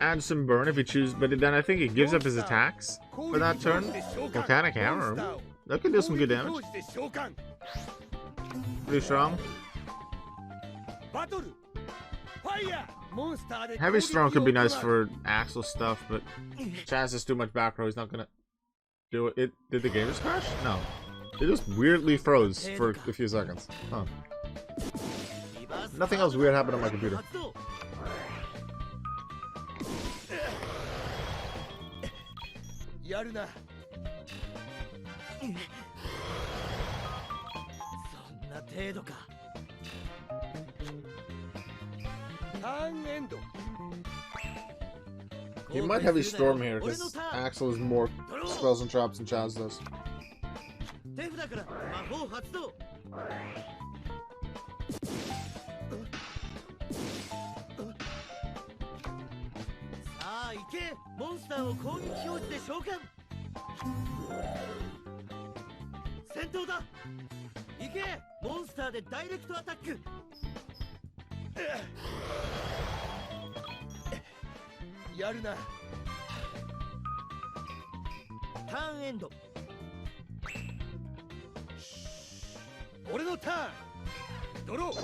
add some burn if you choose, but then I think it gives up his attacks for that turn. Volcanic Hammer. That could do some good damage. Pretty strong. Heavy Storm could be nice for Axel stuff, but Chaz is too much back row. He's not gonna Did the game just crash? No. It just weirdly froze for a few seconds. Huh. Nothing else weird happened on my computer. You might heavy storm here because Axel has more spells and traps than Chaz does. Turn end. 俺のターン。ドロー。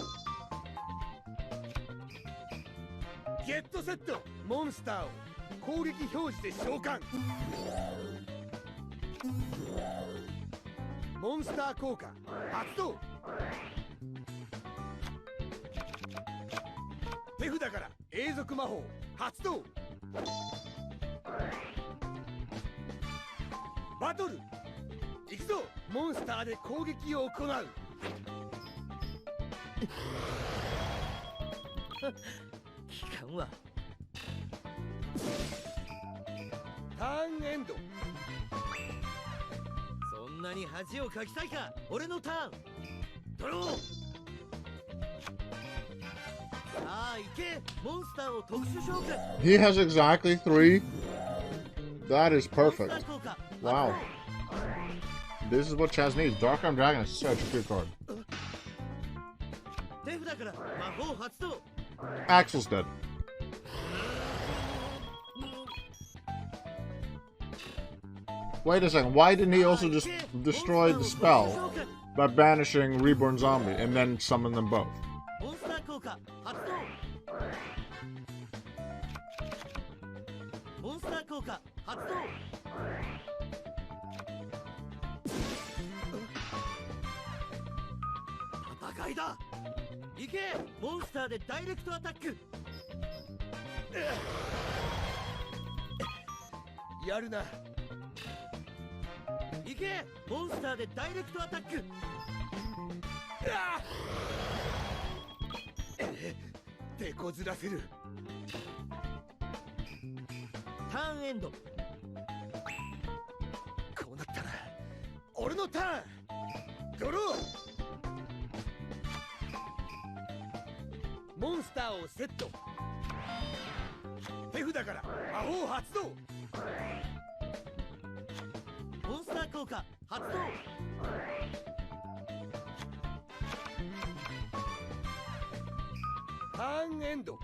ゲットセット。モンスターを攻撃表示で召喚。モンスター効果発動。手札から永続魔法発動。バトル行くぞ。モンスターで攻撃を行う。期間はターンエンド。そんなに恥をかきたいか。俺のターン。ドロー。さあ行け。モンスターを特殊召喚。 He has exactly 3. That is perfect. Wow. This is what Chaz needs. Dark-Armed Dragon is such a good card. Axel's dead. Wait a second. Why didn't he also just destroy the spell by banishing Reborn Zombie and then summon them both? Turn end. こうなったら俺のターン。ドロー。モンスターをセット。手札から魔法発動。モンスター効果発動。ターンエンド。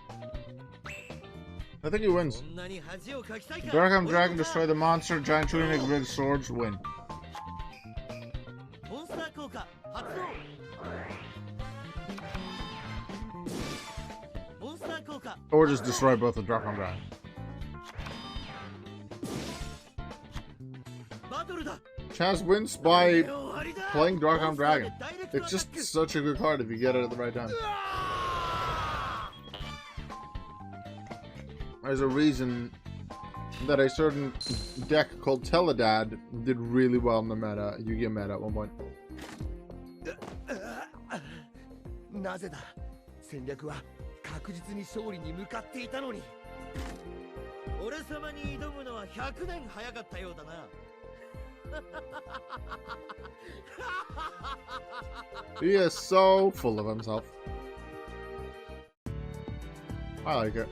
I think he wins. Dark-Armed Dragon, destroy the monster, Giant Tunic, Red Swords, win. Or just destroy both the Dark-Armed Dragon. Chaz wins by playing Dark-Armed Dragon. It's just such a good card if you get it at the right time. There's a reason that a certain deck called Teledad did really well in the meta, Yu-Gi-Oh! Meta at one point. なぜだ。戦略は確実に勝利に向かっていたのに。俺様に挑むのは100年早かったようだな。He is so full of himself. I like it.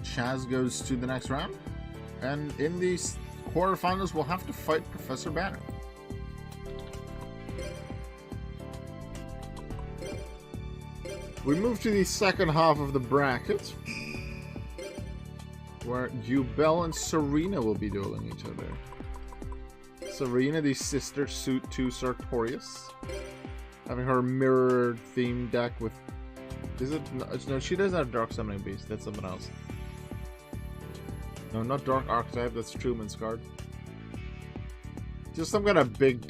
Chaz goes to the next round, and in these quarterfinals, we'll have to fight Professor Banner. We move to the second half of the bracket, where Jubel and Serena will be dueling each other. Serena, the sister suit to Sartorius, having her mirror themed deck with Is it? No, she doesn't have Dark Summoning Beast. That's something else. No, not Dark Archetype. That's Truman's card. Just some kind of big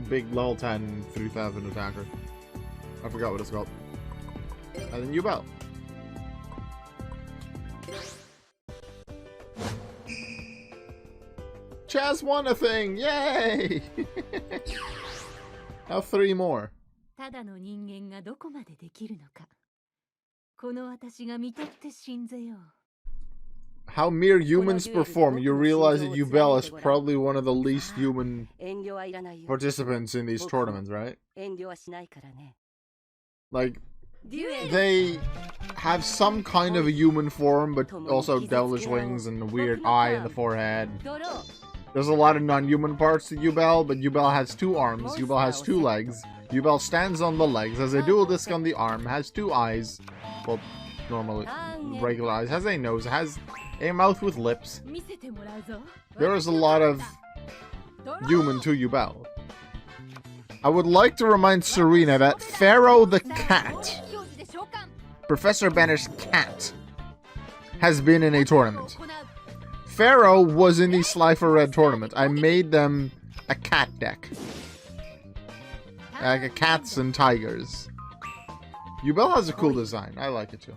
big level 10 3000 attacker. I forgot what it's called. And then Yubel. Chaz won a thing! Yay! Now 3 more. ただの人間がどこまでできるのか。この私が見とって信ぜよう。 How mere humans perform, you realize that Yubel is probably one of the least human participants in these tournaments, right? Like, they have some kind of a human form, but also devilish wings and a weird eye in the forehead. There's a lot of non-human parts to Yubel, but Yubel has 2 arms, Yubel has 2 legs, Yubel stands on the legs, has a dual disc on the arm, has 2 eyes, well, normally, regular eyes, has a nose, has a mouth with lips. There is a lot of human to Yubel. I would like to remind Serena that Pharaoh the cat, Professor Banner's cat, has been in a tournament. Pharaoh was in the Slifer Red tournament. I made them a cat deck. Like a cats and tigers. Yubel has a cool design. I like it too.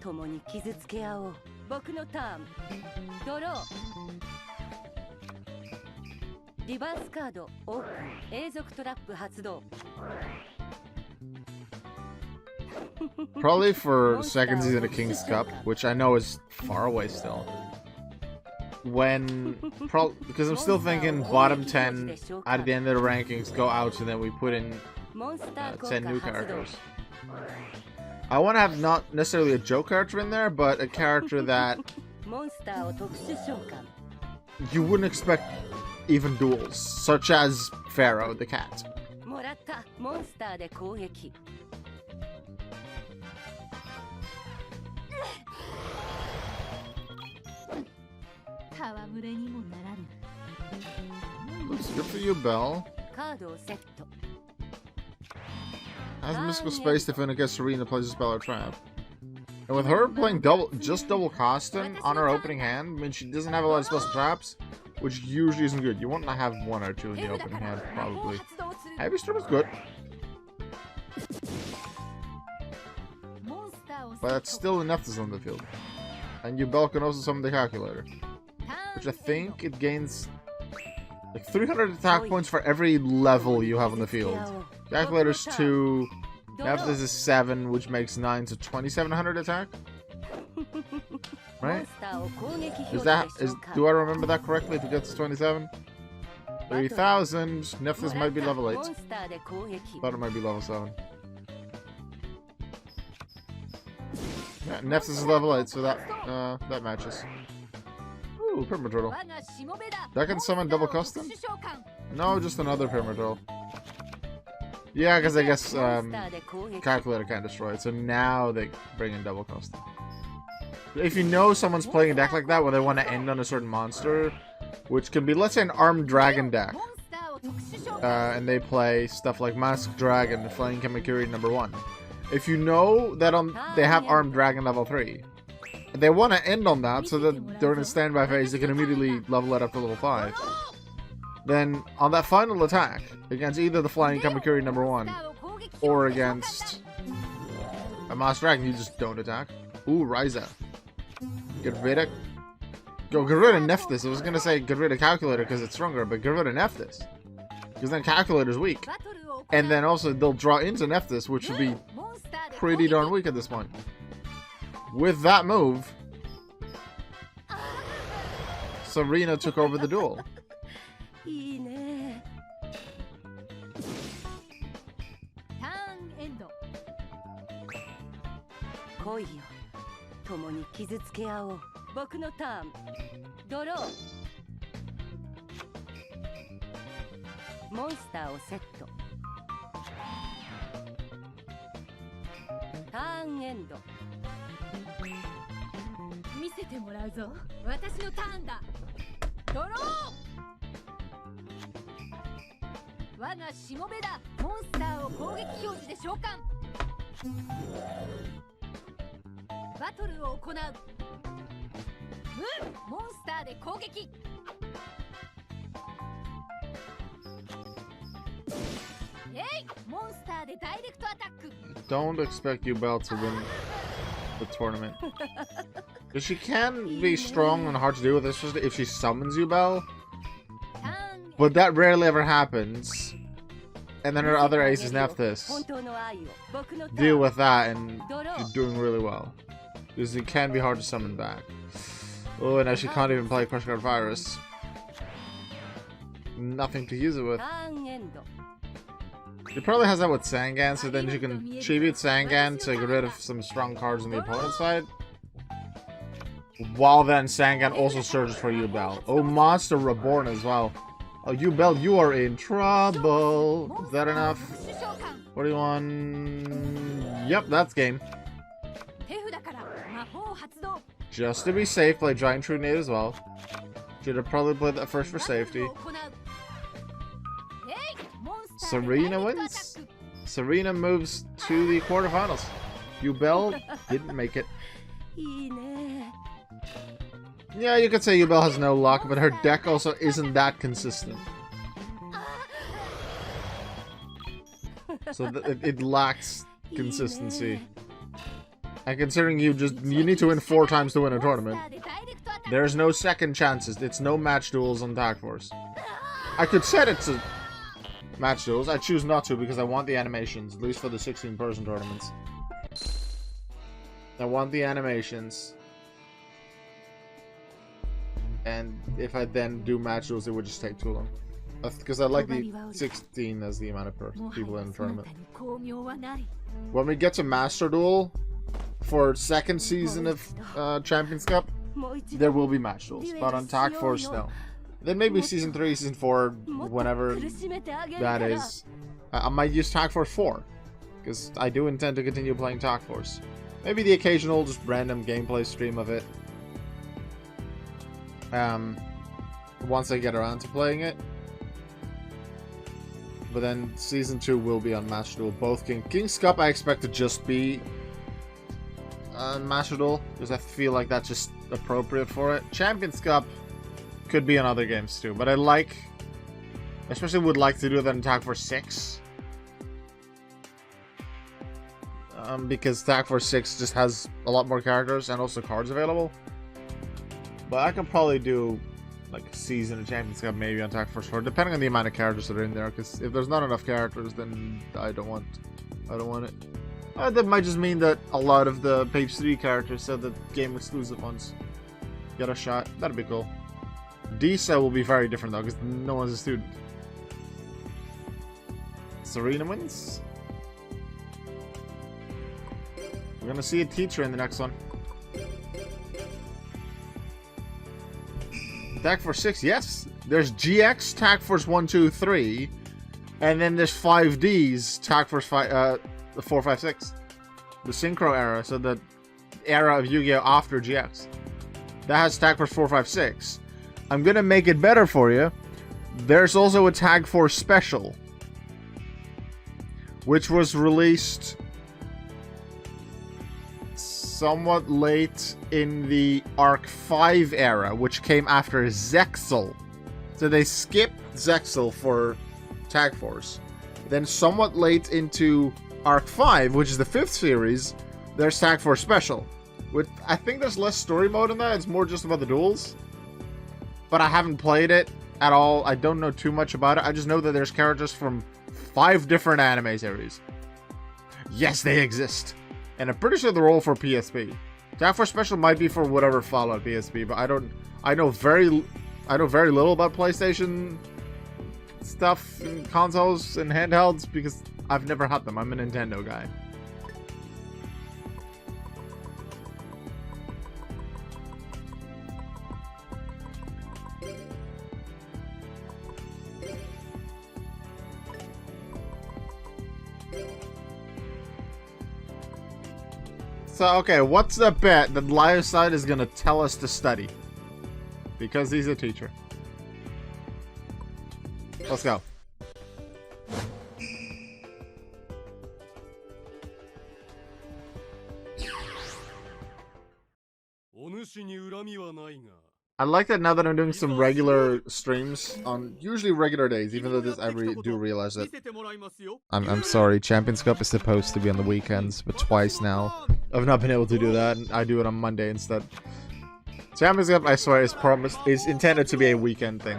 Probably for second season of King's Cup, which I know is far away still. Because I'm still thinking bottom 10 at the end of the rankings go out, and then we put in 10 new characters. I want to have not necessarily a joke character in there, but a character that you wouldn't expect even duels, such as Pharaoh the cat. Looks good for you, Belle. Has Mystical Space Defender against Serena plays a spell or trap. And with her playing just double Costin on her opening hand, I mean, she doesn't have a lot of spells and traps, which usually isn't good. You want to have 1 or 2 in the opening hand, probably. Heavy Storm is good. But that's still enough to summon the field. And Yubel can also summon the Calculator, which I think it gains like 300 attack points for every level you have on the field. Calculator's 2, Nephthys is 7, which makes 9, so 2700 attack? Right? Do I remember that correctly if it gets to 27? 3000, Nephthys might be level 8. Thought it might be level 7. Yeah, Nephthys is level 8, so that matches. Ooh, Permaturtle. That can summon double custom? No, just another Permaturtle. Yeah, because I guess Calculator can't destroy it, so now they bring in double custom. If you know someone's playing a deck like that where they want to end on a certain monster, which can be, let's say, an Armed Dragon deck, and they play stuff like Masked Dragon, Flying Kamakiri #1. If you know that they have Armed Dragon level 3, they want to end on that so that during the standby phase they can immediately level it up to level 5. Then, on that final attack, against either the Flying Kamakiri #1 or against a Masked Dragon, you just don't attack. Ooh, Ryza. Get rid of Nephthys. I was gonna say get rid of Calculator because it's stronger, but get rid of Nephthys. Because then Calculator's weak. And then also they'll draw into Nephthys, which would be pretty darn weak at this point. With that move, Serena took over the duel. バトルを行う。モンスターで攻撃。モンスターでダイレクトアタック。 Don't expect Yubel to win the tournament. Because she can be strong and hard to deal with, especially if she summons Yubel. But that rarely ever happens. And then her other aces Nephthys deal with that and she's doing really well. Because it can be hard to summon back. Oh, and now she can't even play Crush Guard Virus. Nothing to use it with. She probably has that with Sangan, so then she can tribute Sangan to get rid of some strong cards on the opponent's side. While then Sangan also searches for Yubel. Oh, Monster Reborn as well. Oh, Yubel, you are in trouble. Is that enough? What do you want? Yep, that's game. Just to be safe, play Giant True Nate as well. Should have probably played that first for safety. Serena wins. Serena moves to the quarterfinals. Yubel didn't make it. Yeah, you could say Yubel has no luck, but her deck also isn't that consistent. So it lacks consistency. And considering you need to win 4 times to win a tournament, there's no second chances. It's no match duels on Tag Force. I could set it to match duels. I choose not to because I want the animations, at least for the 16-person tournaments. I want the animations. And if I then do match duels, it would just take too long. Because I like the 16 as the amount of people in the tournament. When we get to Master Duel for 2nd season of Champions Cup, there will be match duels. But on Tag Force, no. Then maybe Season 3, Season 4, whenever that is. I might use Tag Force 4. Because I do intend to continue playing Tag Force. Maybe the occasional just random gameplay stream of it. Once I get around to playing it. But then Season 2 will be on Master Duel. Both King's Cup I expect to just be Master Duel. Because I feel like that's just appropriate for it. Champions Cup could be on other games too. But I like... especially would like to do that in Tag Force 6. Because Tag Force 6 just has a lot more characters and also cards available. But I could probably do like a season of Champions Cup maybe on Tag Force 4, depending on the amount of characters that are in there. Because if there's not enough characters, then I don't want it. That might just mean that a lot of the page 3 characters, so the game exclusive ones, get a shot. That'd be cool. Disa will be very different though, because no one's a student. Serena wins. We're gonna see a teacher in the next one. Tag Force 6, yes. There's GX, Tag Force 1, 2, 3, and then there's 5Ds, Tag Force 5, 4, 5, 6. The Synchro era, so the era of Yu-Gi-Oh! After GX. That has Tag Force 4, 5, 6. I'm gonna make it better for you. There's also a Tag Force Special, which was released somewhat late in the Arc 5 era, which came after Zexal. So they skipped Zexal for Tag Force. Then somewhat late into Arc 5, which is the 5th series, there's Tag Force Special. I think there's less story mode in that, it's more just about the duels. But I haven't played it at all, I don't know too much about it, I just know that there's characters from 5 different anime series. Yes, they exist. And I'm pretty sure they're all for PSP. Tag Force Special might be for whatever Fallout PSP, but I know very little about PlayStation stuff and consoles and handhelds because I've never had them. I'm a Nintendo guy. So, okay, what's the bet that Lyoside is going to tell us to study? Because he's a teacher. Let's go. I like that now that I'm doing some regular streams on usually regular days, even though this I do realize that I'm sorry, Champions Cup is supposed to be on the weekends, but twice now I've not been able to do that, and I do it on Monday instead. Champions Cup, I swear, is intended to be a weekend thing,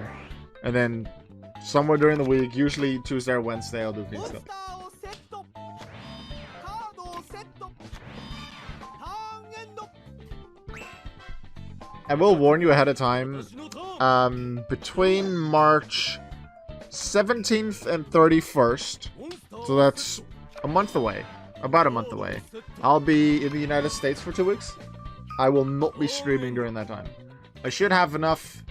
and then somewhere during the week, usually Tuesday or Wednesday, I'll do King's Cup. I will warn you ahead of time, between March 17th and 31st, so that's a month away, about a month away, I'll be in the United States for 2 weeks. I will not be streaming during that time. I should have enough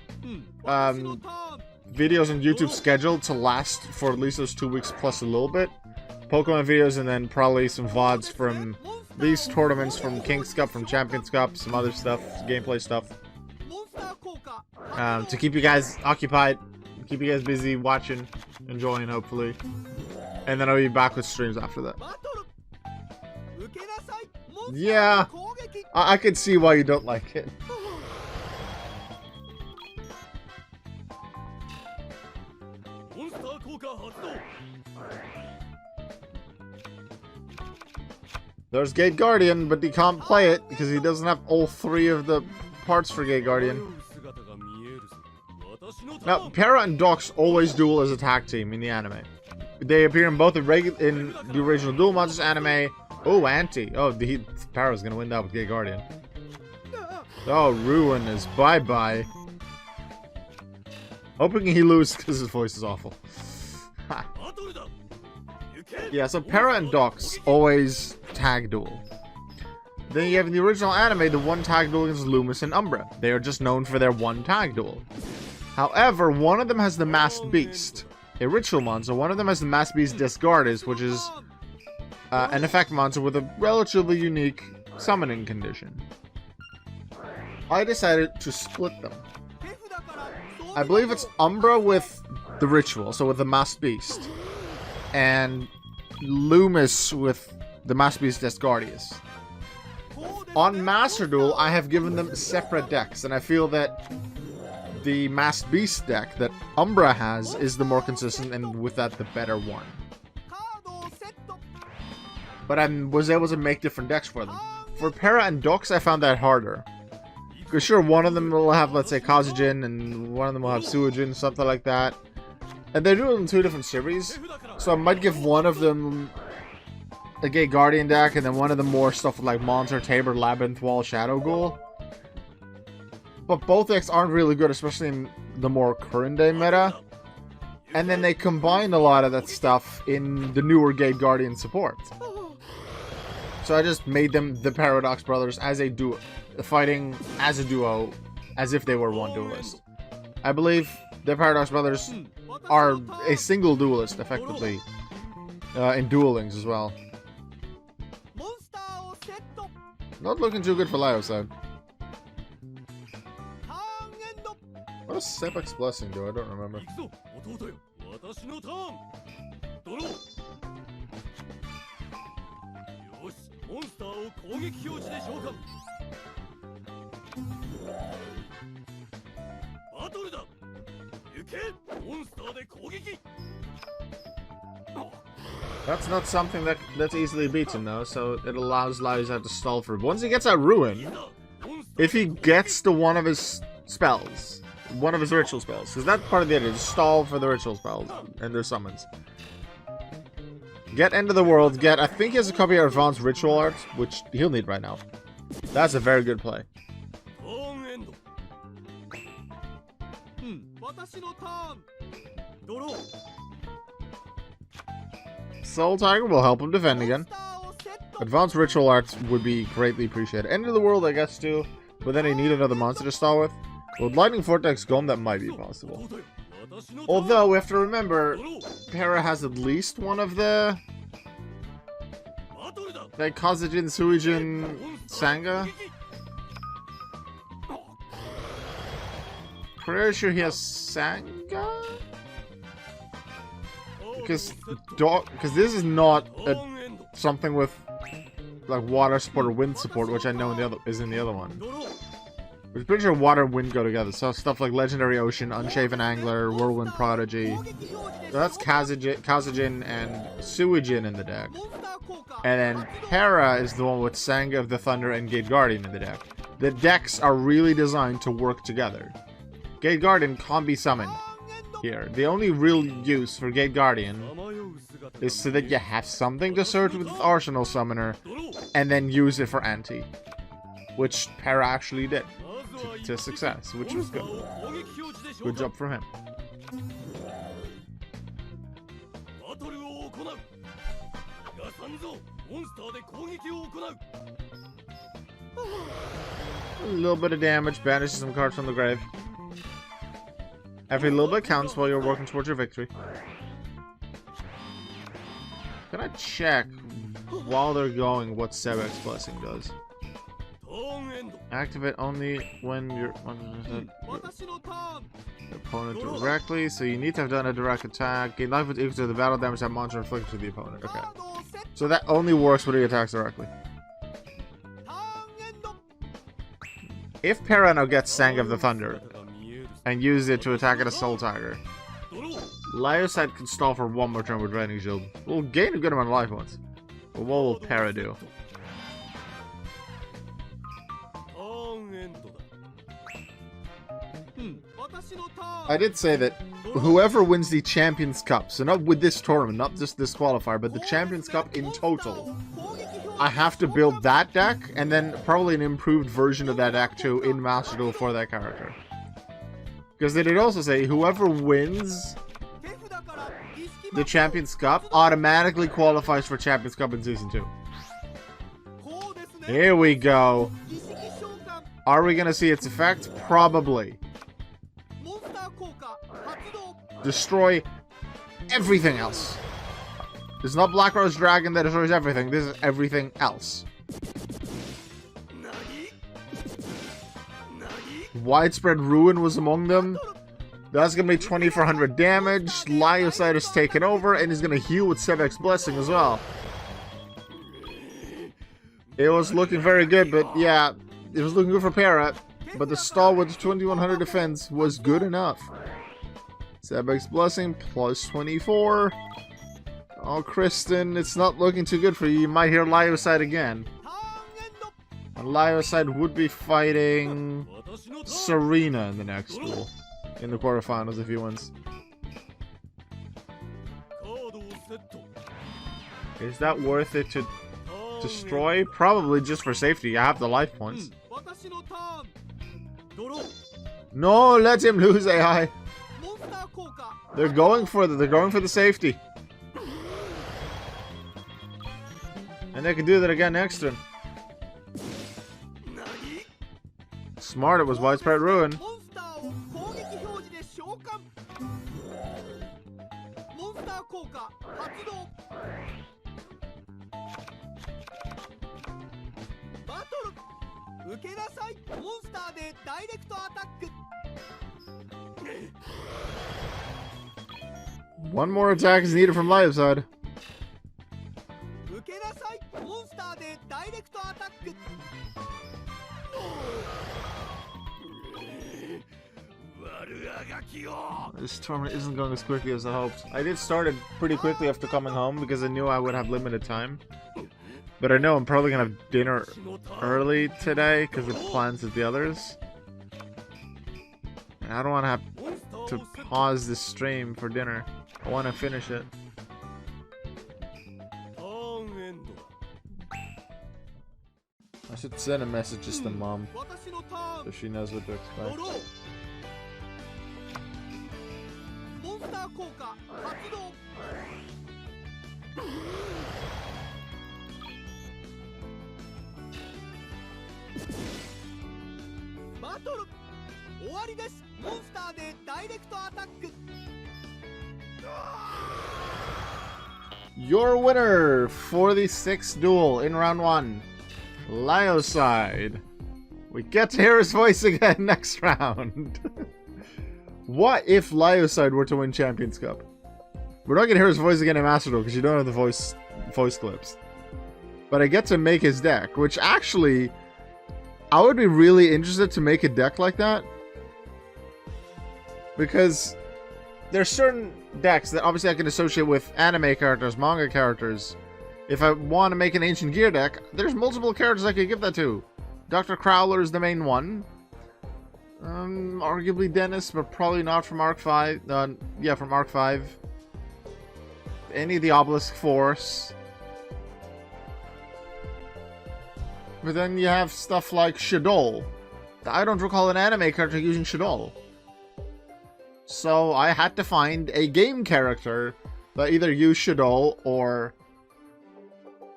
videos on YouTube scheduled to last for at least those 2 weeks plus a little bit. Pokemon videos and then probably some VODs from these tournaments, from King's Cup, from Champions Cup, some other stuff, gameplay stuff. To keep you guys occupied, keep you guys busy watching, enjoying, hopefully. And then I'll be back with streams after that. Yeah, I can see why you don't like it. There's Gate Guardian, but he can't play it because he doesn't have all 3 of the parts for Gate Guardian. Now, Para and Dox always duel as a tag team in the anime. They appear in both in the original Duel Monsters anime. Oh, Anti. Oh, Para's gonna win that with Gate Guardian. Oh, Ruin is bye-bye. Hoping he loses because his voice is awful. Yeah, so Para and Dox always tag duel. Then you have in the original anime the one tag duel against Loomis and Umbra. They are just known for their one tag duel. However, one of them has the Masked Beast, a ritual monster. One of them has the Masked Beast Desgardis, which is an effect monster with a relatively unique summoning condition. I decided to split them. I believe it's Umbra with the ritual, so with the Masked Beast, and Loomis with the Masked Beast Desgardius. On Master Duel, I have given them separate decks, and I feel that the Masked Beast deck that Umbra has is the more consistent, and with that, the better one. But I was able to make different decks for them. For Para and Dox, I found that harder. Because sure, one of them will have, let's say, Kazujin, and one of them will have Suijin, something like that. And they're doing it in 2 different series, so I might give one of them a Gate Guardian deck, and then one of them more stuff like Monster, Tabor, Labyrinth Wall, Shadow Ghoul. But both decks aren't really good, especially in the more current day meta. And then they combine a lot of that stuff in the newer Gate Guardian support. So I just made them the Paradox Brothers as a duo, fighting as a duo, as if they were one duelist. I believe the Paradox Brothers are a single duelist, effectively, in Duel Links as well. Not looking too good for Lio's side. What does Sepak's Blessing do? I don't remember. That's not something that's easily beaten though, so it allows Laiza to stall for. Once he gets that Ruin, if he gets to one of his spells, one of his ritual spells, because that's part of the idea, to stall for the ritual spells and their summons. Get End of the World, I think he has a copy of Advanced Ritual Art, which he'll need right now. That's a very good play. Soul Tiger will help him defend again. Advanced Ritual Arts would be greatly appreciated. End of the World, I guess, too. But then he need another monster to stall with. With Lightning Vortex Gone, that might be possible. Although, we have to remember, Para has at least one of the... like, Kazujin, Suijin, Sanga. Pretty sure he has Sanga? Because this is not something with like water support or wind support, which I know is in the other one. I'm pretty sure water and wind go together. So stuff like Legendary Ocean, Unshaven Angler, Whirlwind Prodigy. So that's Kazajin and Suijin in the deck. And then Para is the one with Sanga of the Thunder and Gate Guardian in the deck. The decks are really designed to work together. Gate Guardian can't be summoned here. The only real use for Gate Guardian is so that you have something to search with Arsenal Summoner and then use it for anti. Which Para actually did to success, which was good. Good job from him. A little bit of damage, banishes some cards from the grave. Every little bit counts while you're working towards your victory. Can I check while they're going what Sebek's Blessing does? Activate only when your opponent directly, so you need to have done a direct attack. Gain life with equal to the battle damage that monster inflicts to the opponent. Okay. So that only works when he attacks directly. If Para now gets Sang of the Thunder and uses it to attack at a Soul Tiger, Lyosite can stall for one more turn with Draining Shield. We'll gain a good amount of life points. But what will Para do? I did say that whoever wins the Champions Cup, so not with this tournament, not just this qualifier, but the Champions Cup in total, I have to build that deck, and then probably an improved version of that deck too in Master Duel for that character. Because they did also say whoever wins the Champions Cup automatically qualifies for Champions Cup in Season 2. Here we go. Are we going to see its effect? Probably. Destroy everything else. This is not Black Rose Dragon that destroys everything. This is everything else. Widespread Ruin was among them. That's going to be 2400 damage. Lyosite is taken over and is going to heal with Sebek's Blessing as well. It was looking very good, but yeah, it was looking good for Para. But the stall with 2100 defense was good enough. Sebek's Blessing plus 24. Oh, Kristen, it's not looking too good for you. You might hear Lyosite again. And Lyosite would be fighting Serena in the next duel. In the quarterfinals if he wins. Is that worth it to destroy? Probably just for safety. I have the life points. No, let him lose AI. They're going for the safety. And they can do that again next turn. Smart, it was Widespread Ruin. One more attack is needed from Lyosite. This tournament isn't going as quickly as I hoped. I did start it pretty quickly after coming home because I knew I would have limited time. But I know I'm probably going to have dinner early today because of plans with the others. And I don't want to have to pause the stream for dinner. I want to finish it. I should send a message just to Mom so she knows what to expect. Your winner for the 6th duel in round 1, Lyosite. We get to hear his voice again next round. What if Lyosite were to win Champions Cup? We're not going to hear his voice again in Master Duel because you don't have the voice clips. But I get to make his deck, which actually I would be really interested to make a deck like that. Because there's certain decks that obviously I can associate with anime characters, manga characters. If I want to make an Ancient Gear deck, there's multiple characters I could give that to. Dr. Crowler is the main one. Arguably Dennis, but probably not from Arc 5. Yeah, from Arc 5. Any of the Obelisk Force. But then you have stuff like Shadol. I don't recall an anime character using Shadol. So I had to find a game character that either used Shadol or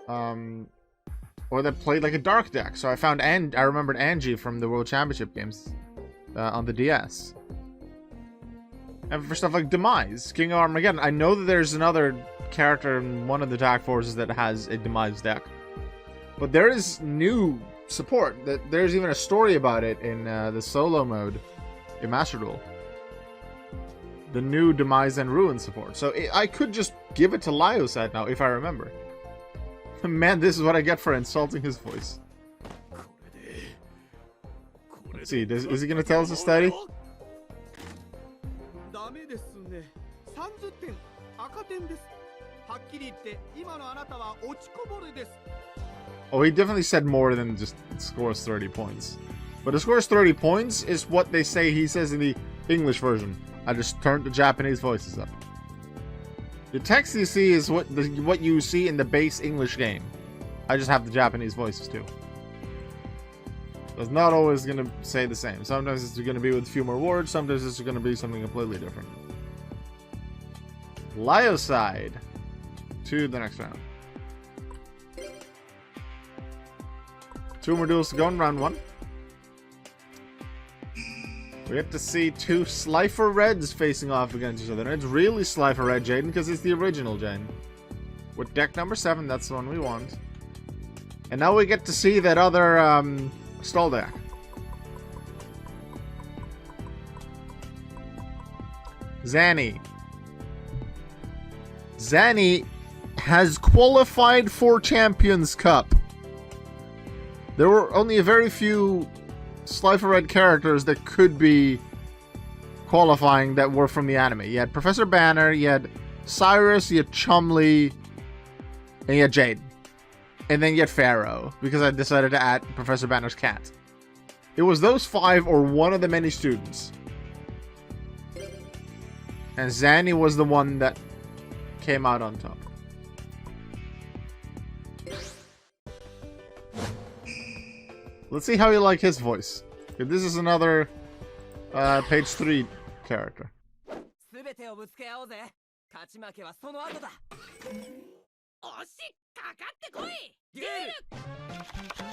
that played like a dark deck. So I found I remembered Angie from the World Championship games on the DS. And for stuff like Demise, King of Armageddon, I know that there's another character in one of the attack forces that has a Demise deck. But there is new support. There's even a story about it in the solo mode in Master Duel. The new Demise and Ruin support. So I could just give it to Lyosad now if I remember. Man, this is what I get for insulting his voice. Let's see, is he going to tell us a study? Oh, he definitely said more than just scores 30 points. But it scores 30 points is what they say he says in the English version. I just turned the Japanese voices up. The text you see is what you see in the base English game. I just have the Japanese voices too. So it's not always going to say the same. Sometimes it's going to be with a few more words. Sometimes it's going to be something completely different. Lyoside to the next round. 2 more duels to go in round 1. We get to see 2 Slifer Reds facing off against each other. And it's really Slifer Red Jaden because it's the original Jaden. With deck number 7, that's the one we want. And now we get to see that other stall deck. Zanny. Zanny has qualified for Champions Cup. There were only a very few Slifer Red characters that could be qualifying that were from the anime. You had Professor Banner, you had Cyrus, you had Chumley, and you had Jade. And then you had Pharaoh, because I decided to add Professor Banner's cat. It was those 5 or one of the many students. And Zanny was the one that came out on top. Let's see how you like his voice. This is another page 3 character.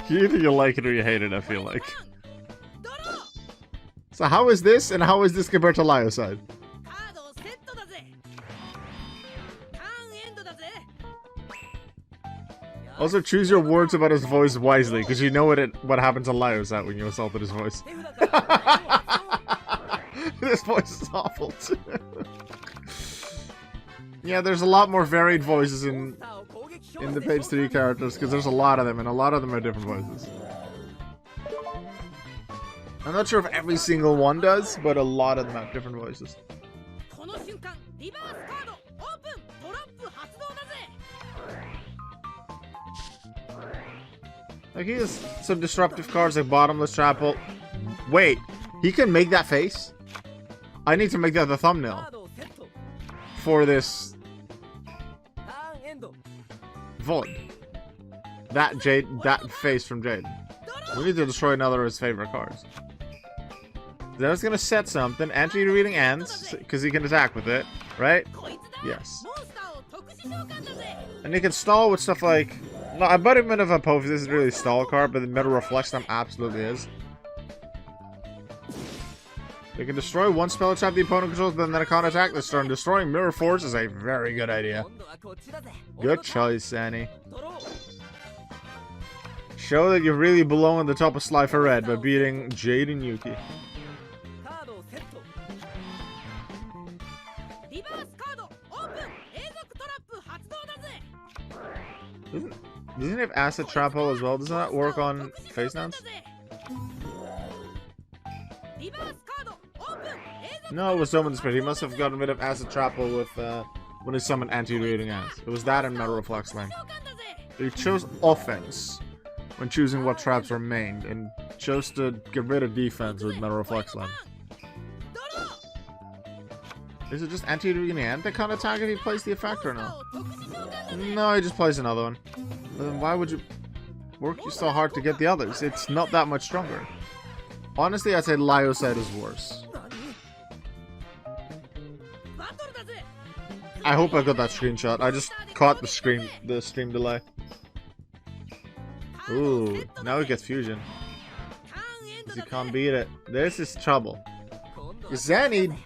You either you like it or you hate it, I feel like. So how is this and how is this compared to Lyoside? Also, choose your words about his voice wisely, because you know what happened to Lyoside when you assaulted his voice. This voice is awful, too. Yeah, there's a lot more varied voices in the page 3 characters, because there's a lot of them, and a lot of them are different voices. I'm not sure if every single one does, but a lot of them have different voices. Like, he has some disruptive cards like Bottomless Chapel. Wait, he can make that face? I need to make that the thumbnail for this VOD. That Jade, that face from Jade. We need to destroy another of his favorite cards. Then it's gonna set something. Anti-reading ants, because he can attack with it, right? Yes. And he can stall with stuff like... No, I bet even if Apophis isn't really a stall card, but the Metal Reflex them absolutely is. They can destroy one spell trap the opponent controls, but then a counter attack this turn. Destroying Mirror Force is a very good idea. Good choice, Annie. Show that you really belong on the top of Slifer Red by beating Jade and Yuki. Doesn't it have Acid Trap Hole as well? Doesn't that work on Face Dance? No, it was Zoma the Spirit. He must have gotten rid of Acid Trapple with when he summoned Anti-Radiating Eyes. It was that and Metal Reflex Line. He chose offense when choosing what traps remained, and chose to get rid of defense with Metal Reflex Line. Is it just Anti-Radiating Hand that can't attack if he plays the effect or no? No, he just plays another one. Then why would you work so hard to get the others? It's not that much stronger. Honestly, I'd say Lyocide is worse. I hope I got that screenshot. I just caught the stream delay. Ooh, now he gets fusion. He can't beat it. This is trouble. Zanny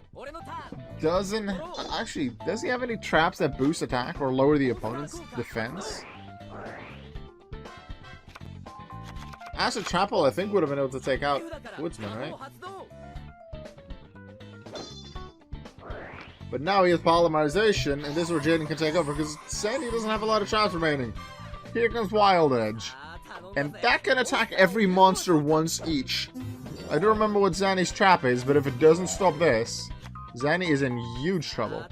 doesn't... Actually, does he have any traps that boost attack or lower the opponent's defense? Acid Trapple, I think, would have been able to take out Woodsman, right? But now he has Polymerization, and this is where Jaden can take over, because Sandy doesn't have a lot of traps remaining. Here comes Wild Edge. And that can attack every monster once each. I don't remember what Zanny's trap is, but if it doesn't stop this, Zanny is in huge trouble.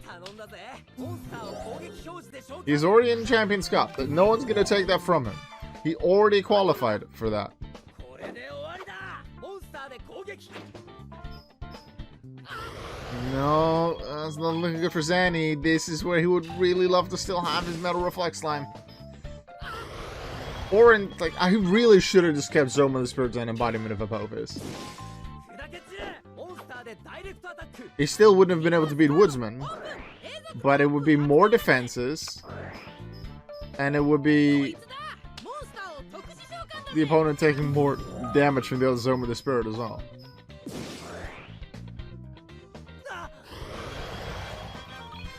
He's already in Champions Cup, but no one's going to take that from him. He already qualified for that. No, that's not looking good for Zanny. This is where he would really love to still have his Metal Reflex Slime. Or in, like, I really should have just kept Zoma the Spirit's an embodiment of Apophis. He still wouldn't have been able to beat Woodsman, but it would be more defenses, and it would be the opponent taking more damage from the other Zoma the Spirit as well.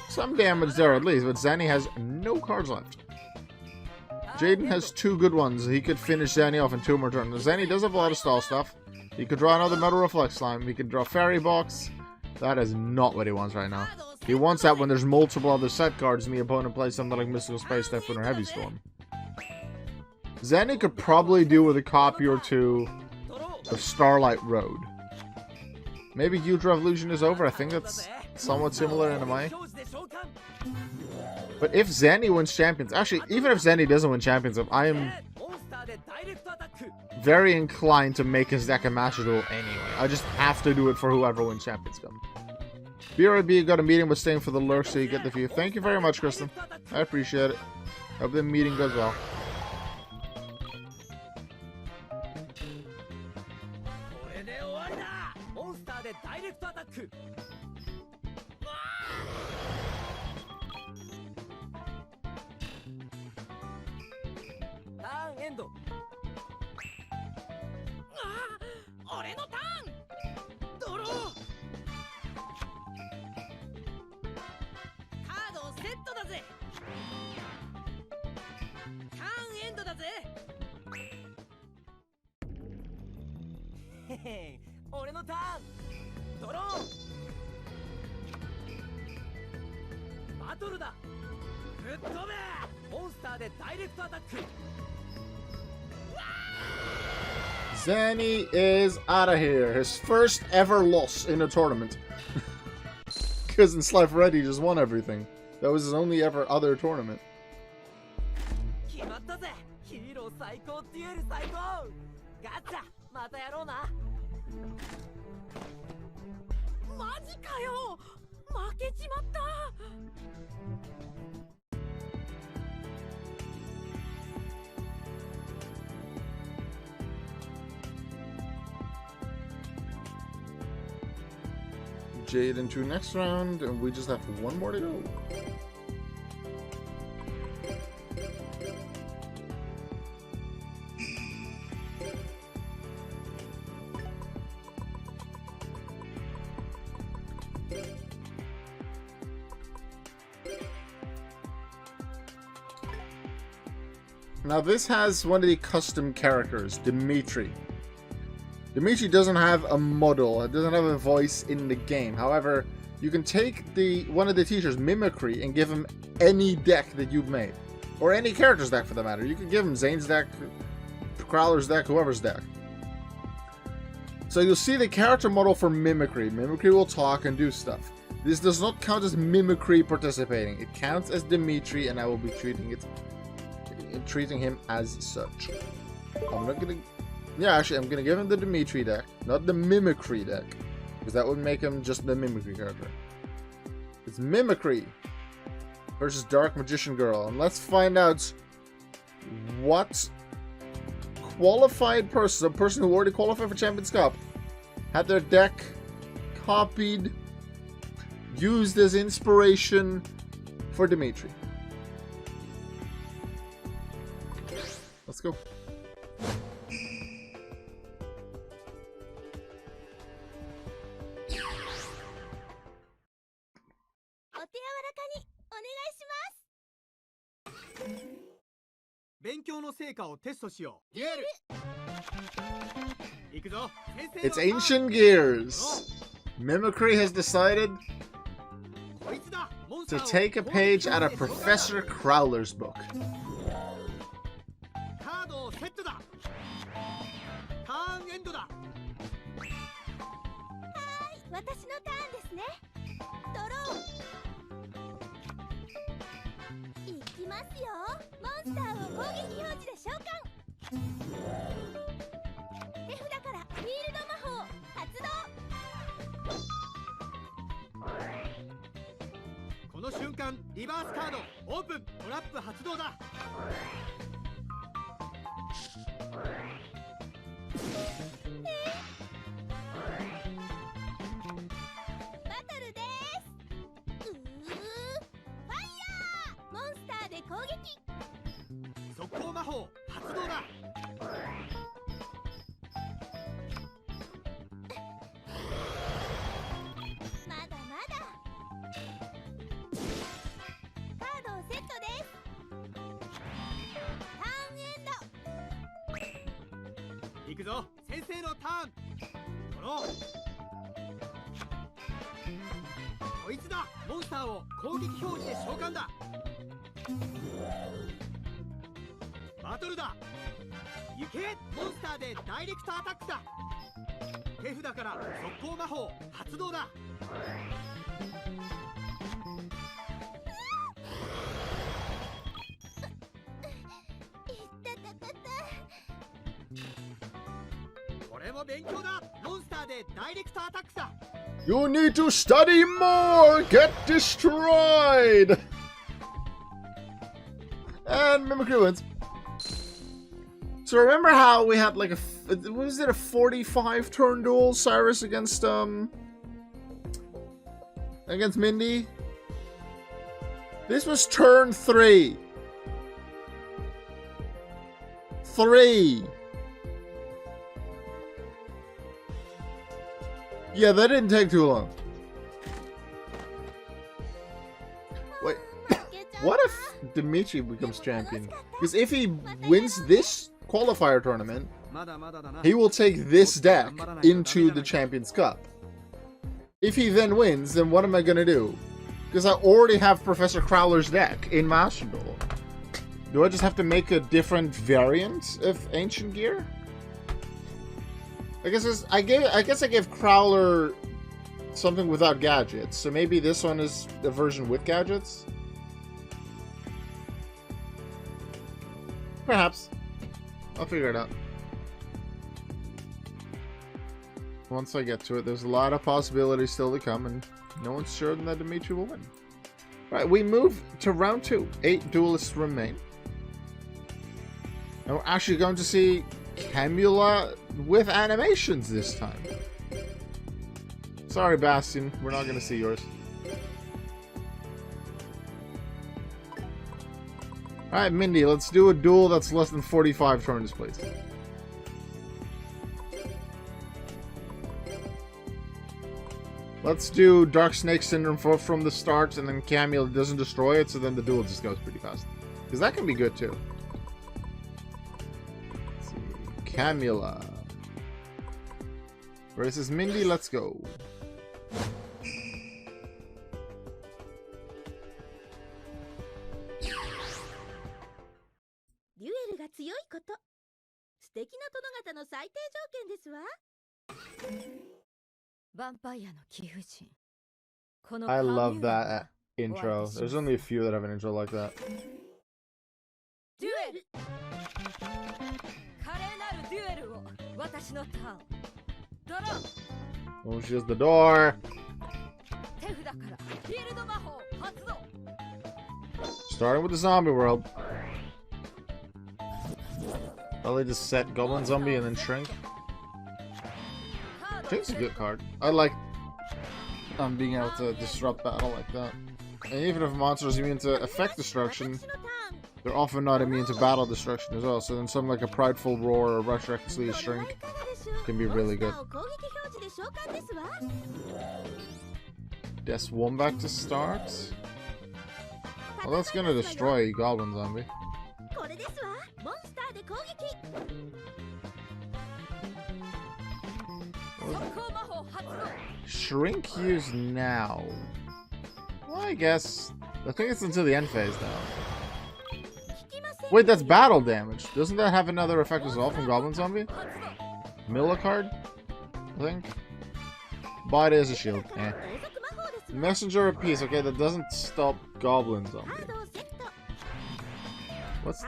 Some damage there at least, but Zanny has no cards left. Jaden has two good ones. He could finish Zanny off in 2 more turns. Zanny does have a lot of stall stuff. He could draw another Metal Reflex Slime. He could draw Fairy Box. That is not what he wants right now. He wants that when there's multiple other set cards and the opponent plays something like Mystical Space Typhoon or Heavy Storm. Zanny could probably do with a copy or two of Starlight Road. Maybe Huge Revolution is over. I think that's somewhat similar in a way. But if Zanny wins Champions... Actually, even if Zanny doesn't win Champions, I am very inclined to make his deck a Master Duel anyway. I just have to do it for whoever wins Champions Cup. BRB got a meeting with staying for the lurk, so you get the view. Thank you very much, Kristen. I appreciate it. Hope the meeting goes well. Zanny is out of here. His first ever loss in a tournament. Because in Slife Red he just won everything. That was his only ever other tournament. Jade into next round, and we just have one more to go. Now this has one of the custom characters, Dimitri. Dimitri doesn't have a model, it doesn't have a voice in the game. However, you can take one of the teachers, Mimicry, and give him any deck that you've made. Or any character's deck for that matter. You can give him Zane's deck, Crowler's deck, whoever's deck. So you'll see the character model for Mimicry. Mimicry will talk and do stuff. This does not count as Mimicry participating. It counts as Dimitri, and I will be treating him as such. I'm not gonna... Yeah, actually, I'm gonna give him the Dimitri deck, not the Mimicry deck. Because that would make him just the Mimicry character. It's Mimicry versus Dark Magician Girl. And let's find out what qualified person, a person who already qualified for Champions Cup, had their deck copied, used as inspiration for Dimitri. Let's go. It's Ancient Gears. Mimicry has decided to take a page out of Professor Crowler's book. You need to study more! Get destroyed! And Mimicry wins. So remember how we had like was it a 45 turn duel, Cyrus against Mindy? This was turn 3. 3. Yeah, that didn't take too long. Wait, what if Dimitri becomes champion? Because if he wins this qualifier tournament, he will take this deck into the Champions Cup. If he then wins, then what am I gonna do? Because I already have Professor Crowler's deck in Master Duel. Do I just have to make a different variant of Ancient Gear? I guess I gave Crowler something without gadgets, so maybe this one is the version with gadgets? Perhaps. I'll figure it out. Once I get to it, there's a lot of possibilities still to come, and no one's sure that Dimitri will win. Right, we move to round 2. 8 duelists remain. And we're actually going to see Camula with animations this time. Sorry, Bastion, we're not going to see yours. Alright, Mindy, let's do a duel that's less than 45 turns, please. Let's do Dark Snake Syndrome from the start, and then Camula doesn't destroy it, so then the duel just goes pretty fast. Because that can be good, too. Let's see. Camula versus Mindy, let's go. デュエルが強いこと。素敵な殿方の最低条件ですわ。I love that intro. There's only a few that have an intro like that. Oh, she has the door. Starting with the zombie world. Probably just set Goblin Zombie and then Shrink. Shrink's a good card. I like being able to disrupt battle like that. And even if a monster is immune to effect destruction, they're often not immune to battle destruction as well. So then something like a Prideful Roar or Rush Recklessly Shrink can be really good. Des Wombat to start. Well, that's gonna destroy Goblin Zombie. Shrink used now. Well, I guess. I think it's until the end phase now. Wait, that's battle damage. Doesn't that have another effect as well from Goblin Zombie? Mill a card? I think. Buy it as a shield. Eh. Messenger of Peace. Okay, that doesn't stop Goblin Zombie. What's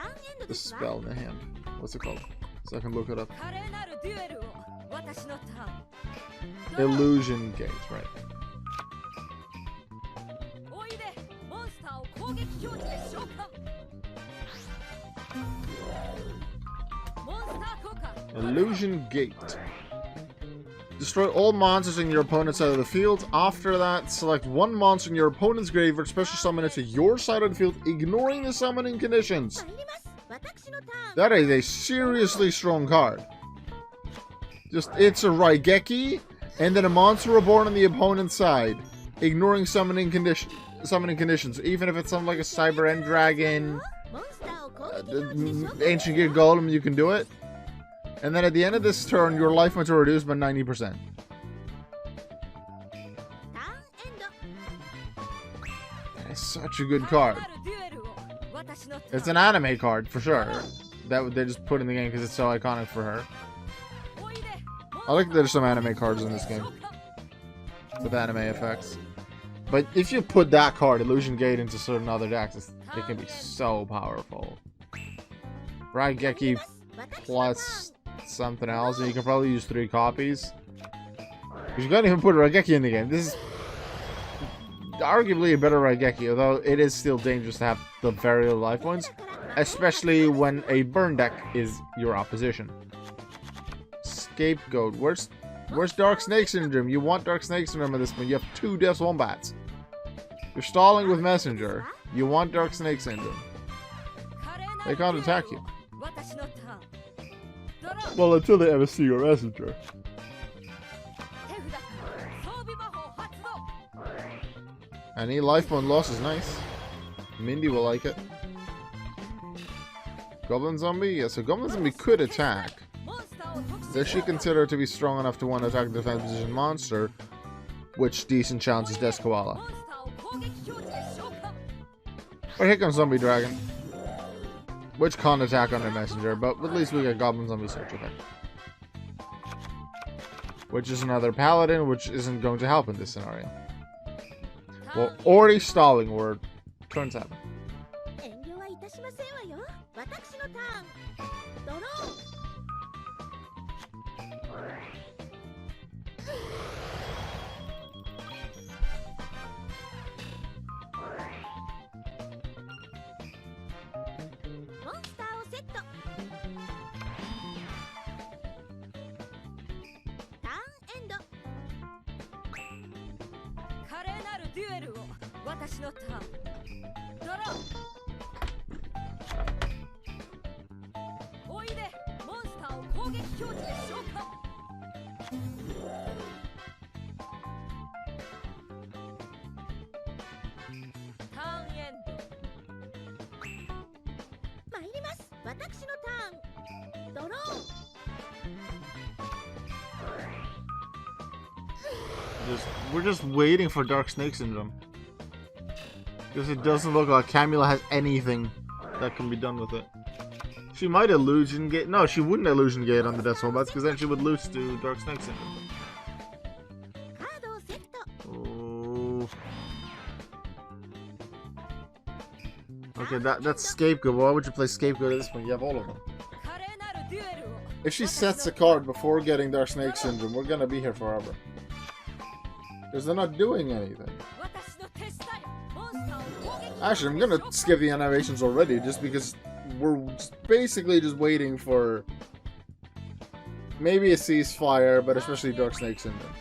the spell in the hand? What's it called? So I can look it up. Illusion Gate, right. Illusion Gate. Destroy all monsters in your opponent's side of the field. After that, select one monster in your opponent's graveyard, special summon it to your side of the field, ignoring the summoning conditions. That is a seriously strong card. It's a Raigeki, and then a monster reborn on the opponent's side, ignoring summoning conditions. Even if it's something like a Cyber End Dragon, Ancient Gear Golem, you can do it. And then at the end of this turn, your life points are reduced by 90%. It's such a good card. It's an anime card, for sure. That they just put in the game because it's so iconic for her. I like that there's some anime cards in this game. With anime effects. But if you put that card, Illusion Gate, into certain other decks, it can be so powerful. Raigeki plus something else, and you can probably use 3 copies. Because you can't even put Raigeki in the game. This is arguably a better Raigeki, although it is still dangerous to have the very little life points. Especially when a burn deck is your opposition. Scapegoat. Where's Dark Snake Syndrome? You want Dark Snake Syndrome at this point. You have 2 Des Wombats. You're stalling with Messenger. You want Dark Snake Syndrome. They can't attack you. Well, until they ever see your Messenger. Any life point loss is nice. Mindy will like it. Goblin Zombie? Yeah, so Goblin Zombie could attack. Does she consider to be strong enough to want to attack the defense position monster? Which decent chance is Des Koala. But here comes Zombie Dragon. Which can't attack under Messenger, but at least we get Goblin Zombie Search effect. Which is another Paladin, which isn't going to help in this scenario. Well, already stalling, we're turn 7. We're just waiting for Dark Snake Syndrome. Because it doesn't look like Camula has anything that can be done with it. She might Illusion Gate. No, she wouldn't Illusion Gate on the Des Wombats because then she would lose to Dark Snake Syndrome. Okay, that's Scapegoat. Why would you play Scapegoat at this point? You have all of them. If she sets a card before getting Dark Snake Syndrome, we're gonna be here forever. Because they're not doing anything. Actually, I'm gonna skip the animations already, just because we're basically just waiting for maybe a ceasefire, but especially Dark Snake Syndrome.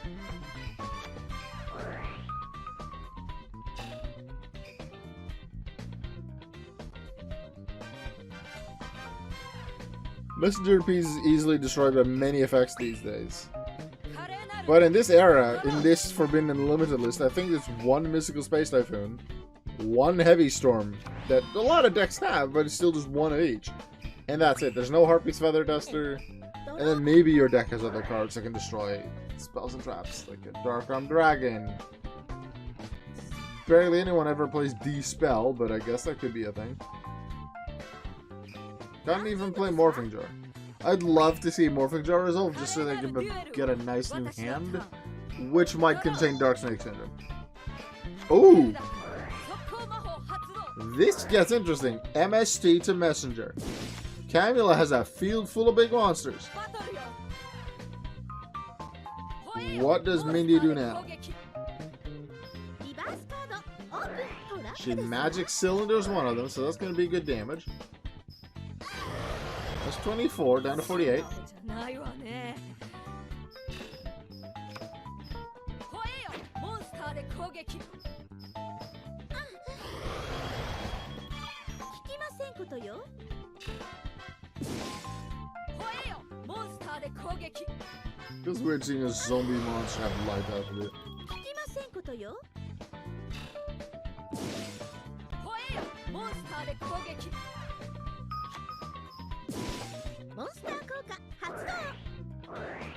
Messenger Piece is easily destroyed by many effects these days. But in this era, in this Forbidden and Limited list, I think it's one Mystical Space Typhoon, one Heavy Storm, that a lot of decks have, but it's still just one of each. And that's it. There's no Harpy's Feather Duster, and then maybe your deck has other cards that can destroy spells and traps, like a Dark Arm Dragon. Barely anyone ever plays D-Spell, but I guess that could be a thing. Can't even play Morphing Jar. I'd love to see Morphing Jar resolve just so they can get a nice new hand, which might contain Dark Snake Syndrome. Ooh! This gets interesting. MST to Messenger. Camula has a field full of big monsters. What does Mindy do now? She Magic Cylinders one of them, so that's going to be good damage. That's 24, down to 48. Feels weird seeing a zombie monster have light out of it.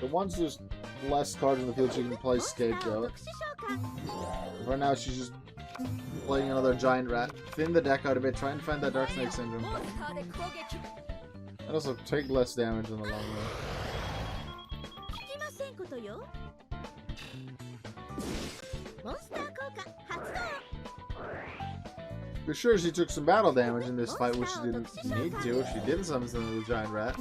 The one's just less cards in the field, she can play Scapegoat. For now, she's just playing another Giant Rat. Thin the deck out a bit, trying to find that Dark Snake Syndrome. And also take less damage in the long run. For sure, she took some battle damage in this fight, which she didn't need to if she didn't summon something with a Giant Rat.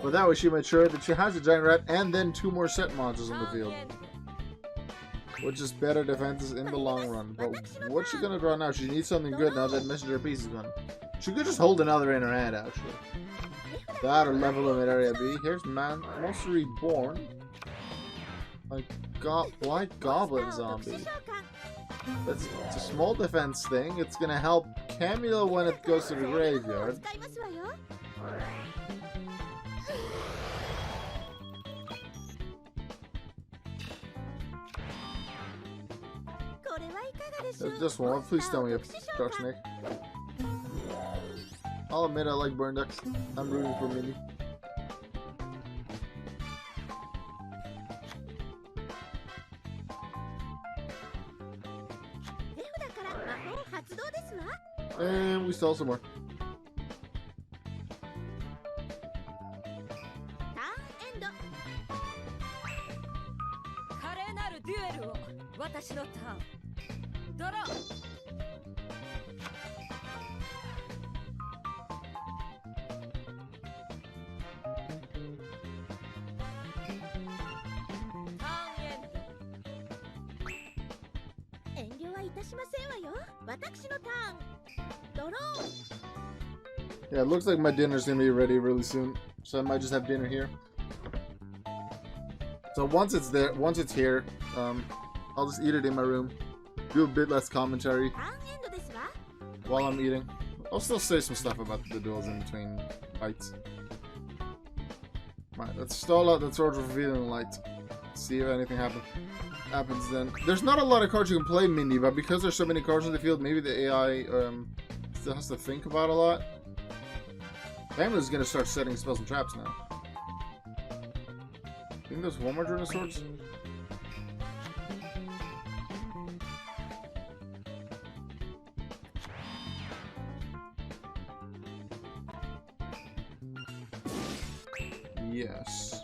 But that way she made sure that she has a Giant Rat and then 2 more set monsters on the field. Which is better defenses in the long run. But what's she gonna draw now? She needs something good now that Messenger Piece is gone. She could just hold another in her hand, actually. That or level limit area B. Here's Monster Reborn. White Goblin Zombie. It's a small defense thing. It's gonna help Camula when it goes to the graveyard. Just one. Please tell me if Dark Snake. I'll admit I like burn decks. I'm rooting for Mindy. And we stole some more. Yeah, it looks like my dinner's gonna be ready really soon, so I might just have dinner here. So once it's here, I'll just eat it in my room, do a bit less commentary while I'm eating. I'll still say some stuff about the duels in between fights. Right, let's stall out that Sword of Revealing Light. See if anything happens then. There's not a lot of cards you can play, Mindy, but because there's so many cards in the field, maybe the AI still has to think about a lot. Camula's gonna start setting spells and traps now. I think there's one more Journey of Swords. Yes.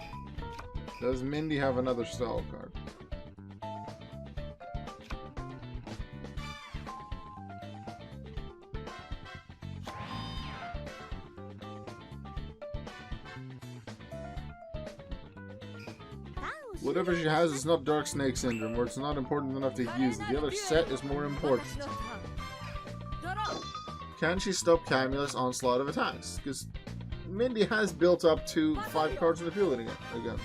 Does Mindy have another stall card? Whatever she has is not Dark Snake Syndrome, or it's not important enough to use it. The other set is more important. Can she stop Camula's onslaught of attacks? Because Mindy has built up to 5 cards in the field again.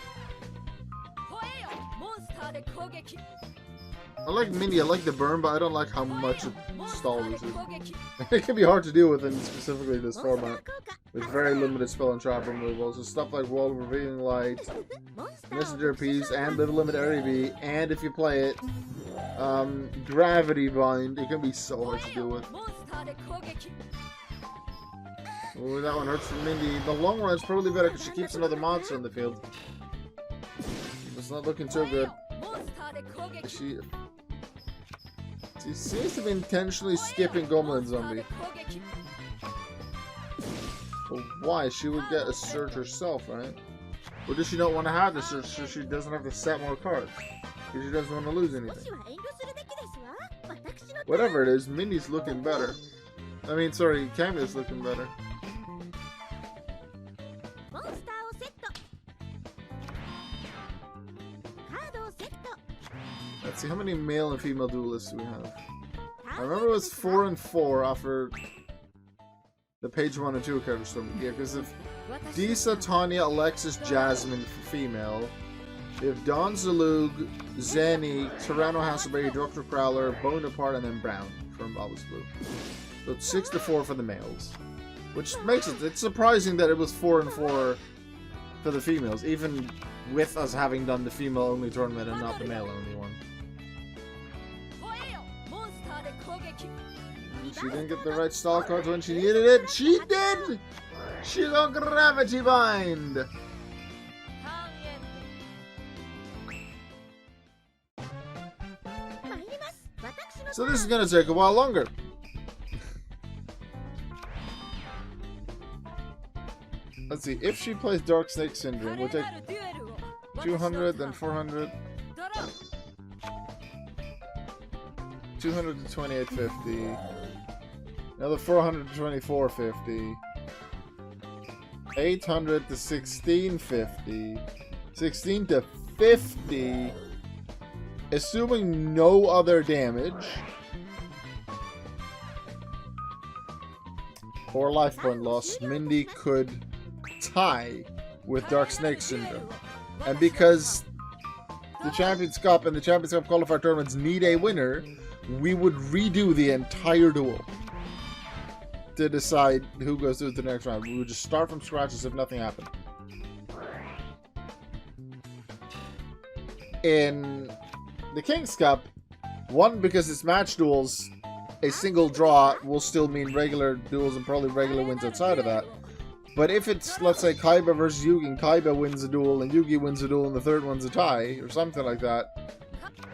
I like Mindy, I like the burn, but I don't like how much it stalls it. It can be hard to deal with in specifically this format, with very limited spell and trap removal. So stuff like Wall of Revealing Light, Messenger Piece, and Live Limit Area B, and if you play it, Gravity Bind. It can be so hard to deal with. Ooh, that one hurts for Mindy. In the long run, it's probably better because she keeps another monster in the field. It's not looking so good. She seems to be intentionally skipping Goblin Zombie. But why? She would get a Surge herself, right? Or does she not want to have the Surge so she doesn't have to set more cards? Because she doesn't want to lose anything. Whatever it is, Mindy's looking better. I mean, sorry, Camula's looking better. Let's see, how many male and female duelists do we have? I remember it was 4 and 4 after the page 1 and 2 characters from here, because if Disa, Tanya, Alexis, Jasmine for female, we have Dawn Zalug, Zenny, Tyranno Hasselberry, Dr. Crowler, Bonaparte, and then Brown from Always Blue. So it's 6 to 4 for the males. Which makes it's surprising that it was 4 and 4 for the females, even with us having done the female only tournament and not the male only one. She didn't get the right stall cards when she needed it. She did! She got Gravity Bind! So this is gonna take a while longer. Let's see, if she plays Dark Snake Syndrome, we'll take 200, then 400. 200 to 2850. Another 400 to 2450. 800 to 1650. 16 to 50. Assuming no other damage. Or life point loss, Mindy could tie with Dark Snake Syndrome. And because the Champions Cup and the Champions Cup qualifier tournaments need a winner, we would redo the entire duel to decide who goes through to the next round. We would just start from scratch as if nothing happened. In the King's Cup, one, because it's match duels, a single draw will still mean regular duels and probably regular wins outside of that. But if it's, let's say, Kaiba versus Yugi, and Kaiba wins a duel, and Yugi wins a duel, and the third one's a tie, or something like that,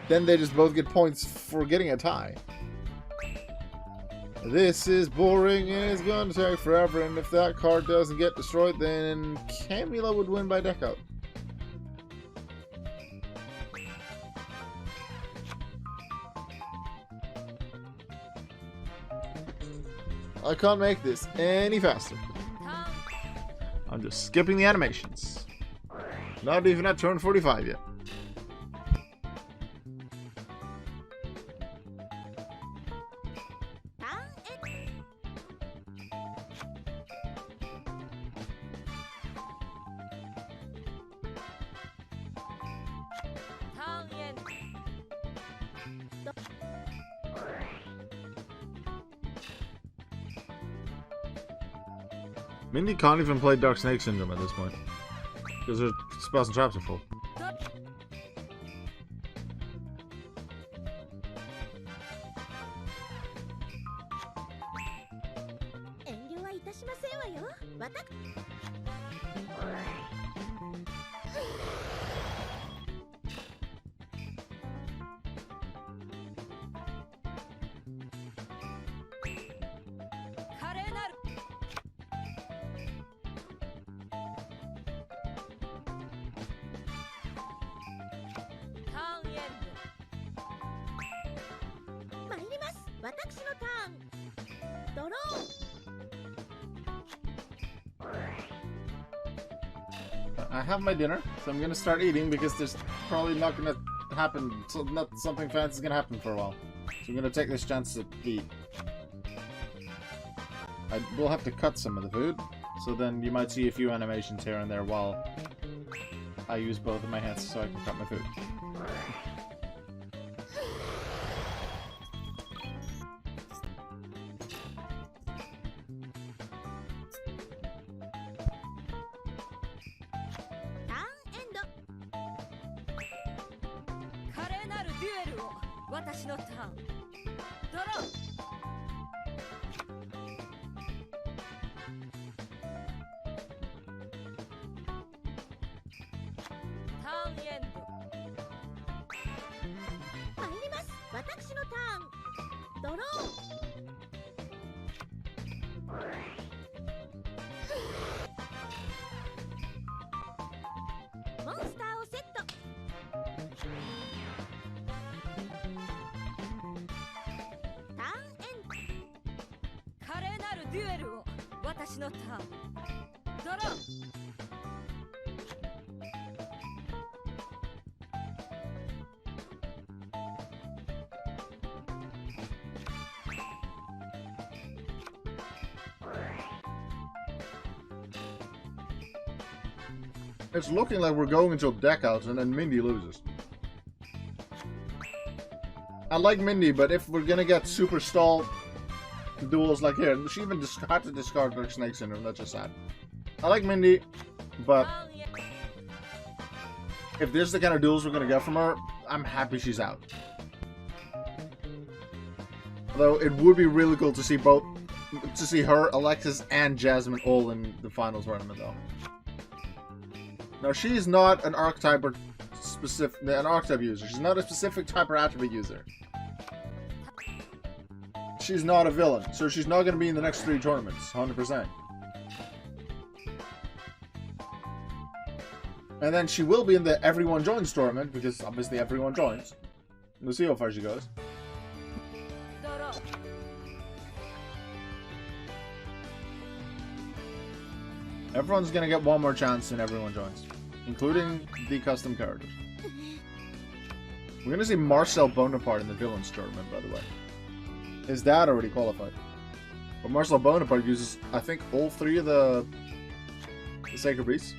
then they just both get points for getting a tie. This is boring, and it's going to take forever, and if that card doesn't get destroyed, then Camula would win by deck out. I can't make this any faster. I'm just skipping the animations. Not even at turn 45 yet. Mindy can't even play Dark Snake Syndrome at this point, because her spells and traps are full. I have my dinner, so I'm gonna start eating because there's probably not gonna happen, so not something fancy is gonna happen for a while. So I'm gonna take this chance to eat. I will have to cut some of the food, so then you might see a few animations here and there while I use both of my hands so I can cut my food. It's looking like we're going until deck outs and then Mindy loses. I like Mindy, but if we're gonna get super stall duels like here, she even had to discard her Snake Syndrome, that's just sad. I like Mindy, but if this is the kind of duels we're gonna get from her, I'm happy she's out. Although it would be really cool to see her, Alexis, and Jasmine all in the finals tournament though. Now she's not an archetype or an archetype user. She's not a specific type or attribute user. She's not a villain, so she's not going to be in the next 3 tournaments, 100%. And then she will be in the Everyone Joins tournament, because obviously everyone joins. We'll see how far she goes. Everyone's going to get one more chance and Everyone Joins, including the custom characters. We're going to see Marcel Bonaparte in the Villains tournament, by the way. His dad already qualified. But Marcel Bonaparte uses, I think, all 3 of the Sacred Beasts.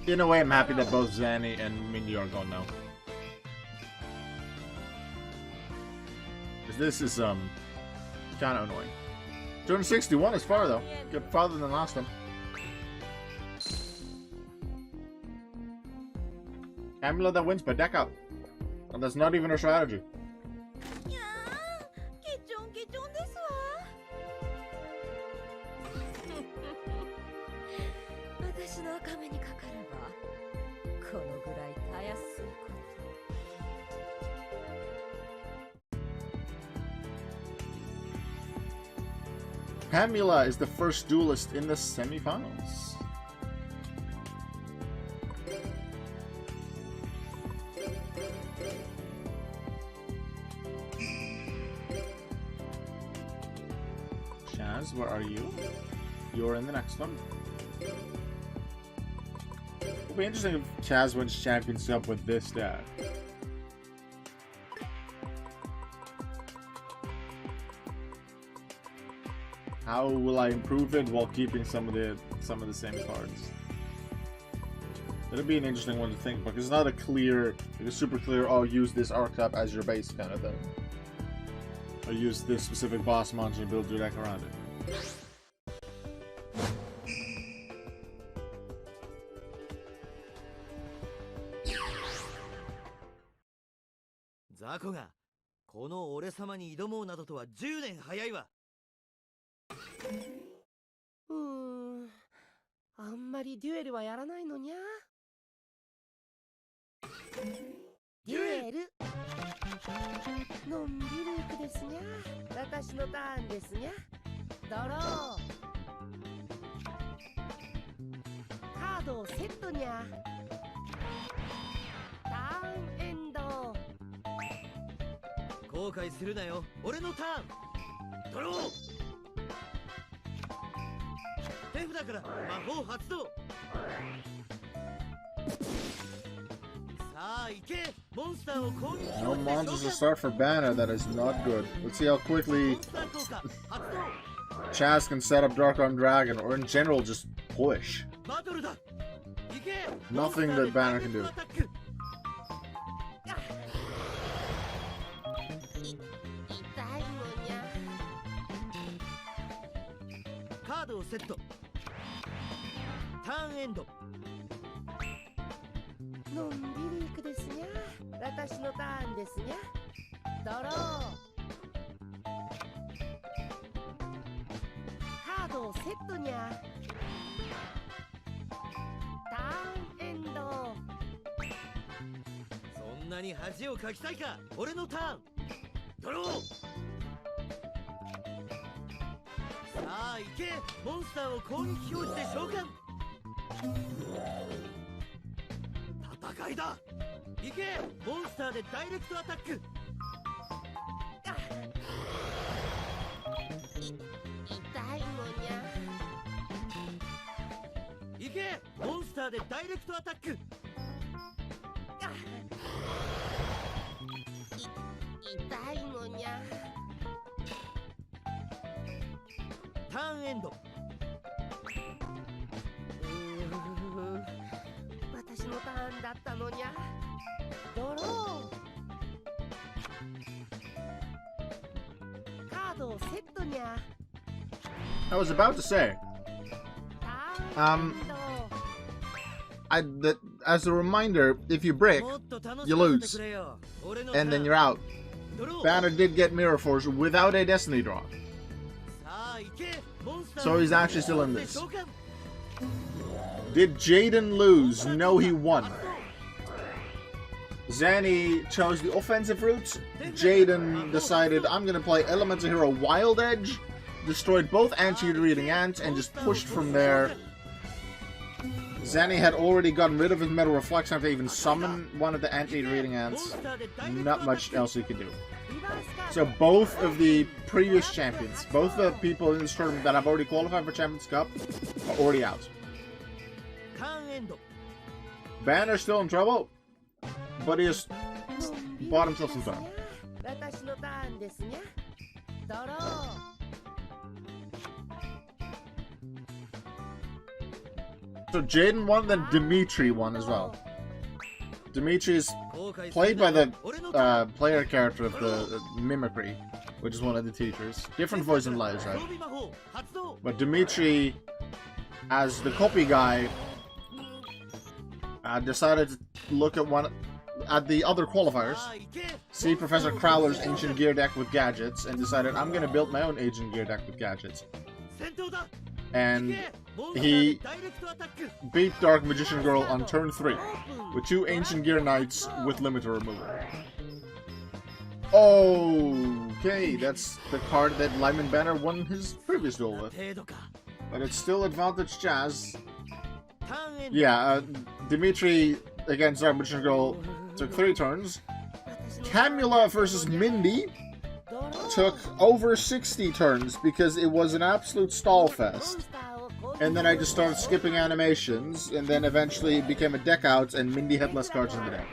In a way, I'm happy that both Zanny and Mindy are gone now. This is kind of annoying. 261 is far though. Get farther than last time. Camilla that wins by deck out. And that's not even her strategy. いやー、ケチョンケチョンですわ。私の赤目にかかれば、このぐらいたやすいこと。Pamela is the first duelist in the semifinals. Chaz, where are you? You're in the next one. It'll be interesting if Chaz wins championship with this deck. How will I improve it while keeping some of the same cards? It'll be an interesting one to think, because it's not a clear, like a super clear, oh, use this archetype as your base kind of thing. Or use this specific boss monster and build your deck around it. ザコがこの俺様に挑もうなどとは10年早いわ。あんまりデュエルはやらないのにゃ。デュエルのんびりいくですにゃ。私のターンですにゃ。ドローカードをセットにゃ。ターンエンド。後悔するなよ、俺のターン。ドロー手札から魔法発動。さあ行け、モンスターを攻撃。 No monsters to start for Banner, that is not good. Let's see how quickly Chaz can set up Dark Arm Dragon, or in general just push. Nothing that Banner can do. カードをセット。ターンエンド。のんびりいくですにゃ。私のターンですにゃ。ドローカードをセットにゃ。ターンエンド。そんなに恥をかきたいか。俺のターン。ドロー。さあ行け、モンスターを攻撃表示で召喚。戦いだ。行け、モンスターでダイレクトアタック。痛いのにゃ。行け、モンスターでダイレクトアタック。痛いのにゃ。ターンエンド。私のターンだったのにゃ。ドローカードをセットにゃ。 I was about to say, as a reminder, if you brick, you lose, and then you're out. Banner did get Mirror Force without a Destiny draw, so he's actually still in this. Did Jaden lose? No, he won. Zanny chose the offensive route. Jaden decided, I'm gonna play Elemental Hero Wild Edge, destroyed both Anti-Reading Reading Ants, and just pushed from there. Zanny had already gotten rid of his Metal Reflex after even summon one of the Anti-Reading Reading Ants. Not much else he could do. So both of the previous champions, both the people in this tournament that have already qualified for Champions Cup, are already out. Banner's still in trouble, but he has bought himself some time. So Jaden won, then Dimitri won as well. Dimitri is played by the player character of the Mimicry. which is one of the teachers. Different voice in light side. 装備魔法発動 But Dimitri, as the copy guy, decided to look at the other qualifiers, さあ行け see Professor Crowler's ancient gear deck with gadgets, and decided I'm gonna build my own ancient gear deck with gadgets. 戦闘だ And 行けモンスター he でダイレクトアタック beat Dark Magician Girl on turn 3 with 2 ancient gear knights with limiter removal. Okay, that's the card that Lyman Banner won his previous duel な with. 程度か But it's still advantage Jazz. ターンエンド Yeah, Dimitri against Dark Magician Girl took 3 turns. Camula versus Mindy took over 60 turns because it was an absolute stall fest. And then I just started skipping animations, and then eventually it became a deck out, and Mindy had less cards in the deck.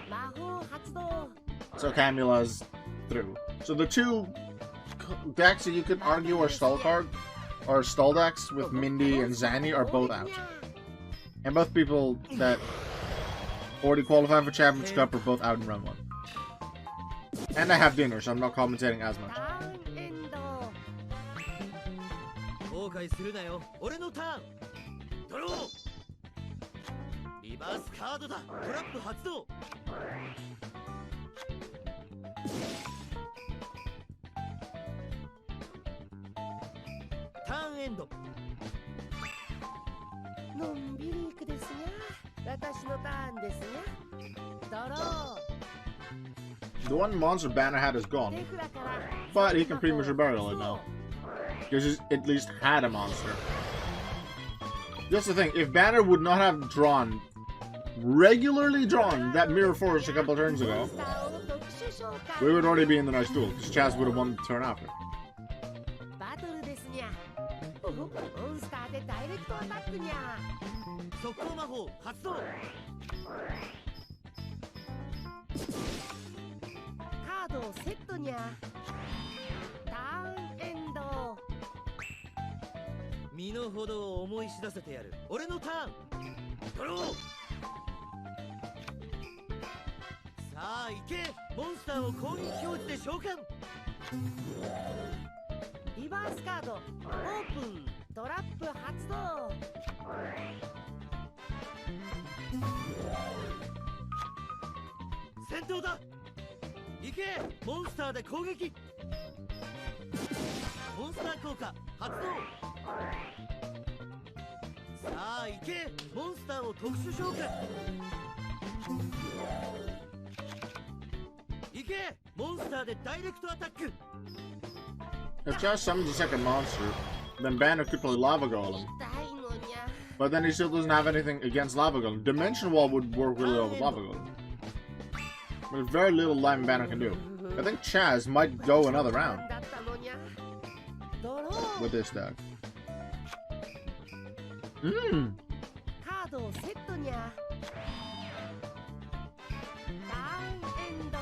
So Camula's through. So the 2 decks that you could argue are stall decks with Mindy and Zanny are both out. And both people that already qualified for Champions Cup are both out in round 1. And I have dinner, so I'm not commentating as much. 後悔するなよ俺のターンドローリバースカードだトラップ発動ターンエンドのんびりいくですにゃ私のターンですにゃドロ The one monster Banner had is ー gone, 手札から but he can premature burial it now. Because he's at least had a monster. That's the thing, if Banner would not have regularly drawn that Mirror Forest a couple turns ago, モンスターを特殊召喚 we would already be in the next duel, because Chaz would have won the turn after. バトルですにゃモンスターでダイレクトアタックにゃ速攻魔法発動カードをセットにゃターンエンド身の程を思い知らせてやる俺のターンドローさあ行けモンスターを攻撃表示で召喚リバースカードオープントラップ発動戦闘だ行けモンスターで攻撃モンスター効果発動さあ行けモンスターを特殊召喚行けモンスターでダイレクトアタック If Chaz summons a second monster, then Banner could play Lava Golem. 痛いのにゃ But then he still doesn't have anything against Lava Golem. Dimension Wall would work really well with Lava Golem. But there's very little Lyman Banner can do. I think Chaz might go another round だったのにゃドロー with this deck. Mmm. カードをセットにゃターンエンド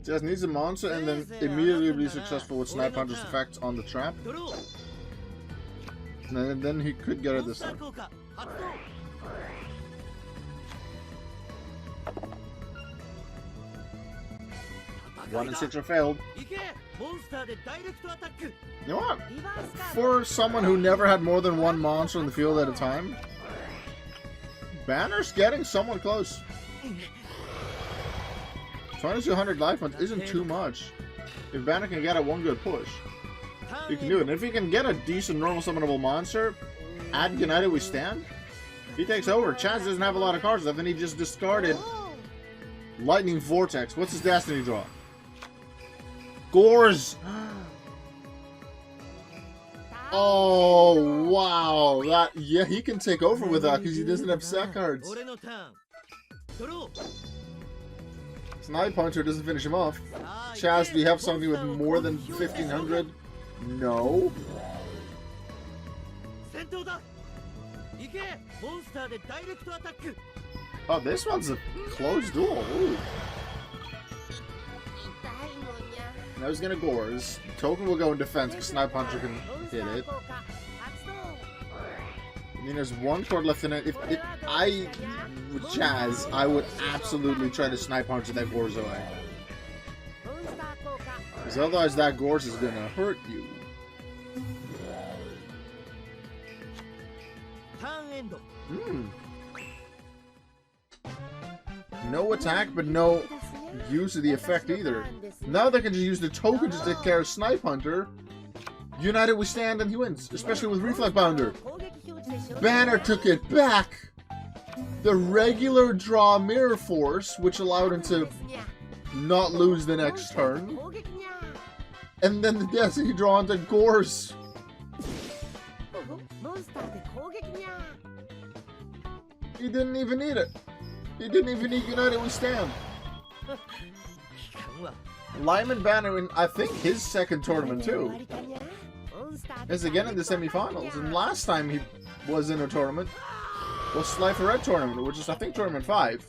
Chaz needs a monster and then immediately be successful with Snipe Hunter's effect on the trap. ドロー And then he could get モ it ン this スター time. 効果発動 One and Citra failed. 行けモンスターでダイレクトアタック You know what? リバースカード For someone who never had more than one monster in the field at a time, Banner's getting somewhat close. 2200 life points isn't too much. If Banner can get a one good push, ターン he can do it. And if he can get a decent normal summonable monster, add United We Stand, he takes over. Chaz doesn't have a lot of cards left, and he just discarded ドロー Lightning Vortex. What's his Destiny draw? Gores! Oh, wow. That, yeah, he can take over with that because he doesn't have set cards. 俺のターンドロー Snipe Hunter doesn't finish him off. さあ Chaz, do you have something with モンスターを more than 攻撃表示で召喚 1500? No. 戦闘だ行けモンスターでダイレクトアタック Oh, this one's a close duel. Ooh. 痛いのにゃ Now he's gonna Gores. Token will go in defense because Snipe Hunter can モンスタ hit ー it. 効果発動 I mean, there's one card left in it. If I with Chaz, I would absolutely try to Snipe Hunter that Gores away. モンスタ Because otherwise that Gorse is gonna hurt you. ターンエンド No attack, but no use of the effect either. Now they can just use the token to take care of Snipe Hunter. United we stand and he wins, especially with Reflect Bounder. Banner took it back. The regular draw Mirror Force, which allowed him to not lose the next turn. And then the Destiny draw into Gorse. He didn't even need it. He didn't even need United We Stand. 期間は Lyman Banner in, I think, his second tournament too. Is again in the semifinals, and last time he was in a tournament was Slifer Red tournament, which is I think tournament 5.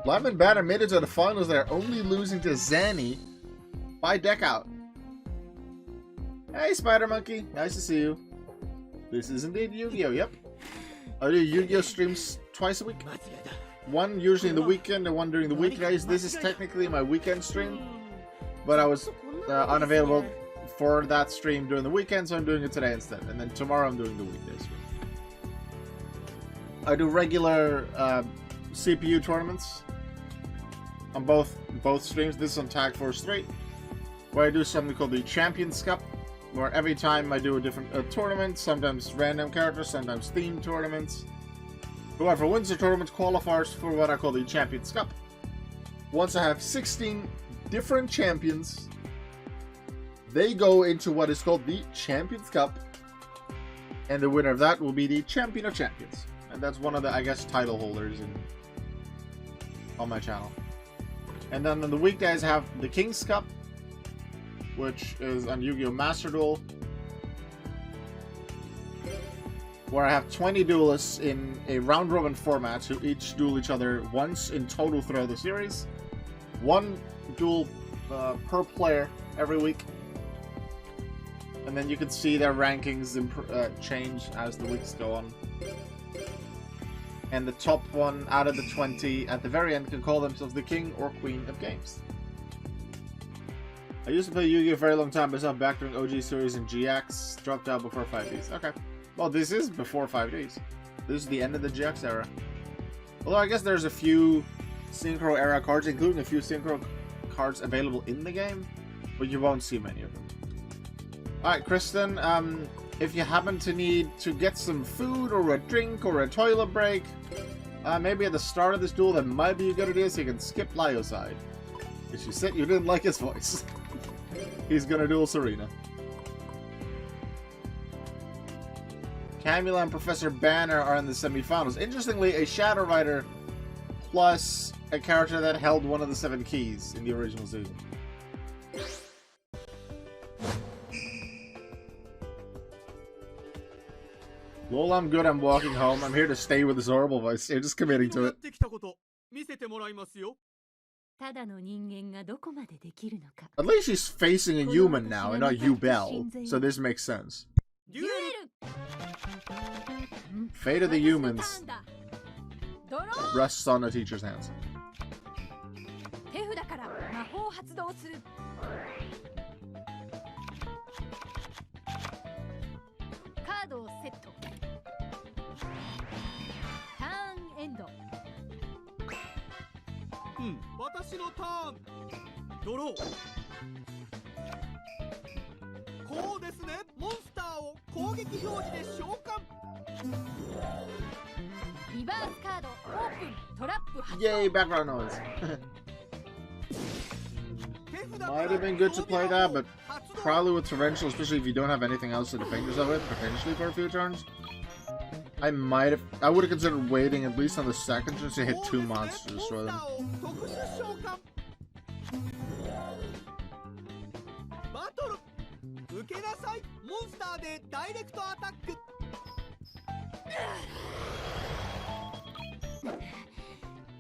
Lyman Banner made it to the finals there, only losing to Zanny by deck out. Hey Spider Monkey, nice to see you. This is indeed Yu-Gi-Oh! Yep. I do Yu-Gi-Oh! Streams twice a week. 間違いだ One usually in the weekend and one during the weekdays. This is technically my weekend stream, but I was unavailable for that stream during the weekend, so I'm doing it today instead. And then tomorrow I'm doing the weekday stream. I do regular CPU tournaments on both streams. This is on Tag Force 3, where I do something called the Champions Cup, where every time I do a different tournament, sometimes random characters, sometimes themed tournaments. Whoever wins the tournament qualifies for what I call the Champions Cup. Once I have 16 different champions, they go into what is called the Champions Cup, and the winner of that will be the Champion of Champions. And that's one of the, I guess, title holders on my channel. And then on the weekdays I have the King's Cup, which is on Yu-Gi-Oh! Master Duel, where I have 20 duelists in a round-robin format who each duel each other once in total throughout the series. One duel per player every week. And then you can see their rankings change as the weeks go on. And the top one out of the 20 at the very end can call themselves the King or Queen of Games. I used to play Yu-Gi-Oh! A very long time, but I'm back during OG series and GX. Dropped out before 5Ds. Okay. Well, this is before 5Ds. This is the end of the GX era. Although I guess there's a few Synchro era cards, including a few Synchro cards available in the game, but you won't see many of them. Alright, Kristen, if you happen to need to get some food or a drink or a toilet break, maybe at the start of this duel that might be a good idea so you can skip Lyo's side. Because you said you didn't like his voice. He's gonna duel Serena. Camula and Professor Banner are in the semifinals. Interestingly, a Shadow Rider plus a character that held one of the 7 keys in the original season. Lol, I'm good. I'm walking home. I'm here to stay with this horrible voice. You're just committing to it. やってきたこと見せてもらいますよ ただの人間がどこまでできるのか。 At least she's facing a human now and not you, Bell. So this makes sense. デュエル Fate of the humans ドロー rests on the teacher's hands. 手札から魔法発動する。カードをセット。ターンエンド。うん私のターンドローこうですねモンスターを攻撃表示で召喚リバースカードオープントラップ発動。 Yay, background noise. Might have been good to play that, but probably with Torrential, especially if you don't have anything else to defend yourself with, potentially for a few turns. I would have considered waiting at least on the second turn to hit 2 monsters to destroy them. バトル受けなさいモンスターでダイレクトアタック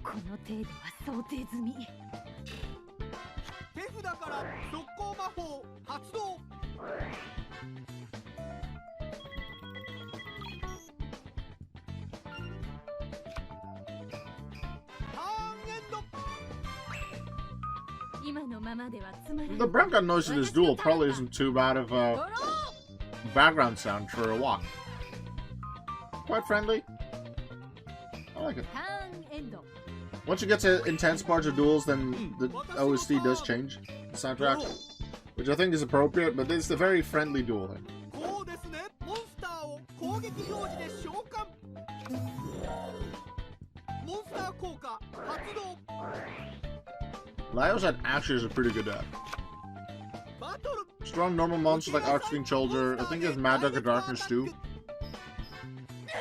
この程度は想定済み。手札から速攻魔法発動ターンエンド今のままではつまらない。 The background noise in this duel probably isn't too bad of a background sound for a walk. Quite friendly. I like it. ターンエンド。 Once you get to intense parts of duels, then the OST does change the soundtrack, which I think is appropriate, but it's a very friendly duel thing. こうですね。モンスターを攻撃表示で召喚。モンスター効果発動。 Lyo's actually is a pretty good deck. バトル。 Strong normal monsters like Archfiend Soldier. I think he has Mad Dog of Darkness too.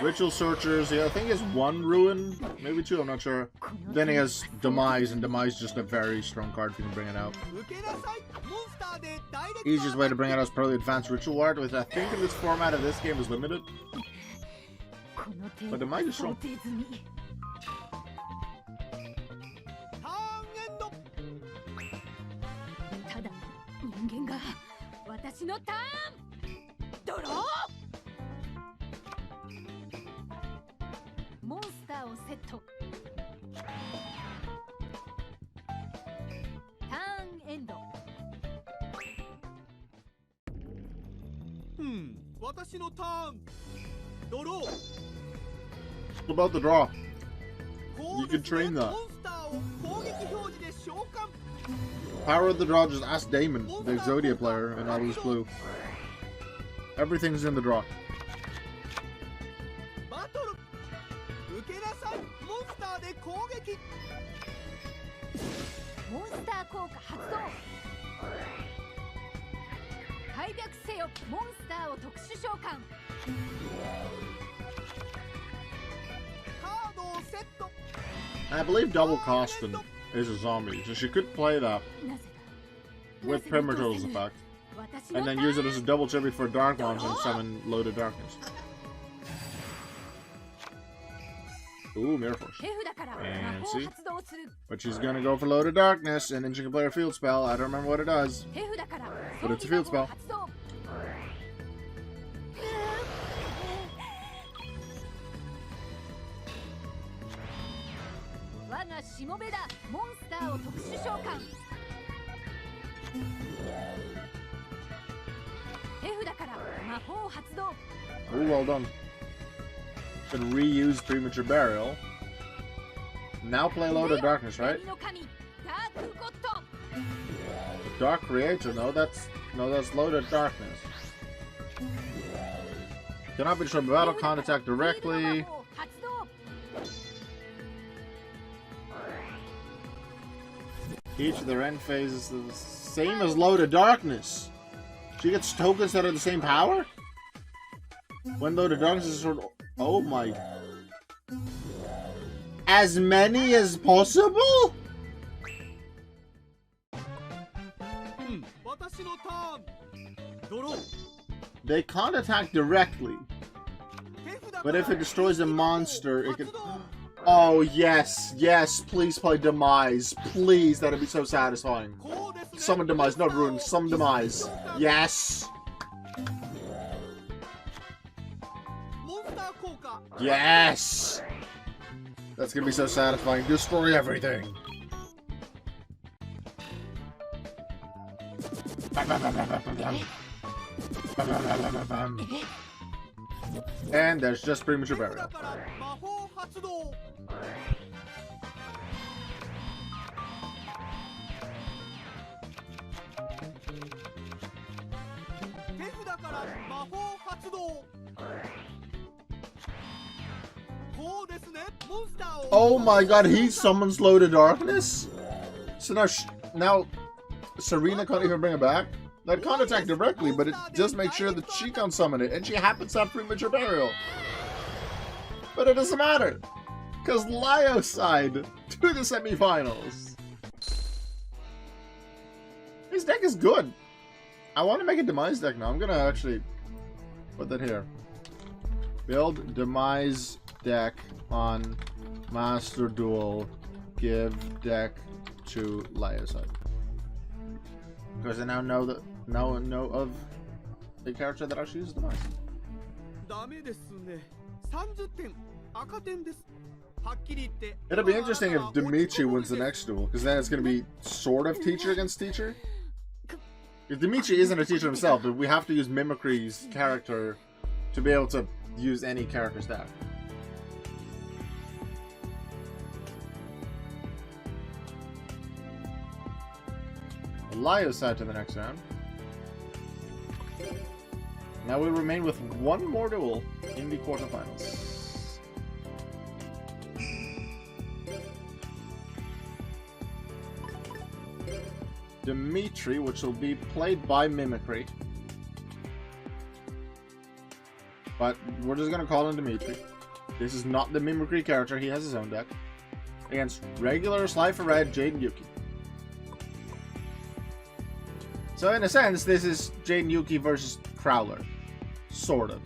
Ritual Searchers. Yeah, I think he has one Ruin, maybe two. I'm not sure. Then he has Demise, and Demise is just a very strong card if you can bring it out. 受けなさい。モンスターでダイレクト。 Easiest way to bring it out is probably Advanced Ritual Art, which I think in this format of this game is limited. この程 But 度 Demise is 想 strong. 定済み。ターンエンド。ただ人間が私のターン。ドロー。モンスターをセット。ターンエンド。私のターン。ドロー。 What about the draw? こう You で can すね train that. モンスターを攻撃表示で召喚。 Power of the draw, just ask Damon, the Exodia player, and Always Blue. Everything's in the draw. バトル。受けなさい。モンスターで攻撃。モンスター効果発動。開闢せよモンスターを特殊召喚。カードをセット。 I believe Double Costin is a zombie, so she could play that なぜだ。 with Prematur's effect, 私の and ター then ン。 use it as a double tribute for Dark Ones and summon Loaded Darkness. Ooh, Mirror Force. 手札から魔 And 法 see? 発動する。 But she's gonna go for Loaded Darkness, and then she can play her field spell. I don't remember what it does. 手札から But it's a field spell. 発動。我がしもべだモンスターを特殊召喚。手札から魔法発動。 Ooh, well done. Can reuse Premature Burial. Now play Loaded Darkness, right? 闇の神ダークゴッド。 Dark Creator, no, that's Loaded Darkness. Cannot be destroyed by battle, can't attack directly. 発動。 Each of their end phases is the same as Loaded Darkness. She gets tokens that are the same power? When Loaded Darkness is sort of... Oh my... As many as possible? 私のターン。ドロー。 They can't attack directly, 手札から but if it destroys a monster, it can... Oh, yes, yes, please play Demise. Please, that'd be so satisfying. こうですね。 Summon Demise, not Ruin, summon Demise. Yes! モンスター効果。 Yes! That's gonna be so satisfying. Destroy everything. And there's just Premature 手 Burial. 札から魔法発動。手札から魔法発動。こうですね。モンスターを。 Oh my god, he summons Loaded Darkness? So now Serena can't even bring it back? That can't attack directly, but it just makes sure that she can't summon it, and she happens to have Premature Burial. But it doesn't matter, because Lyo side to the semifinals. His deck is good. I want to make a Demise deck now. I'm gonna actually put that here. Build Demise deck on Master Duel. Give deck to Lyo side. Because I now know that know of the character that actually uses Demise. ダメですね。30点。赤点です。It'll be interesting if Dimitri wins the next duel, because then it's going to be sort of teacher against teacher. If Dimitri isn't a teacher himself, but we have to use Mimicry's character to be able to use any character stat. Laios out to the next round. Now we remain with one more duel in the quarterfinals. Dimitri, which will be played by Mimicry. But we're just gonna call him Dimitri. This is not the Mimicry character, he has his own deck. Against regular Slifer Red Jaden Yuki. So in a sense, this is Jaden Yuki versus Crowler. Sort of.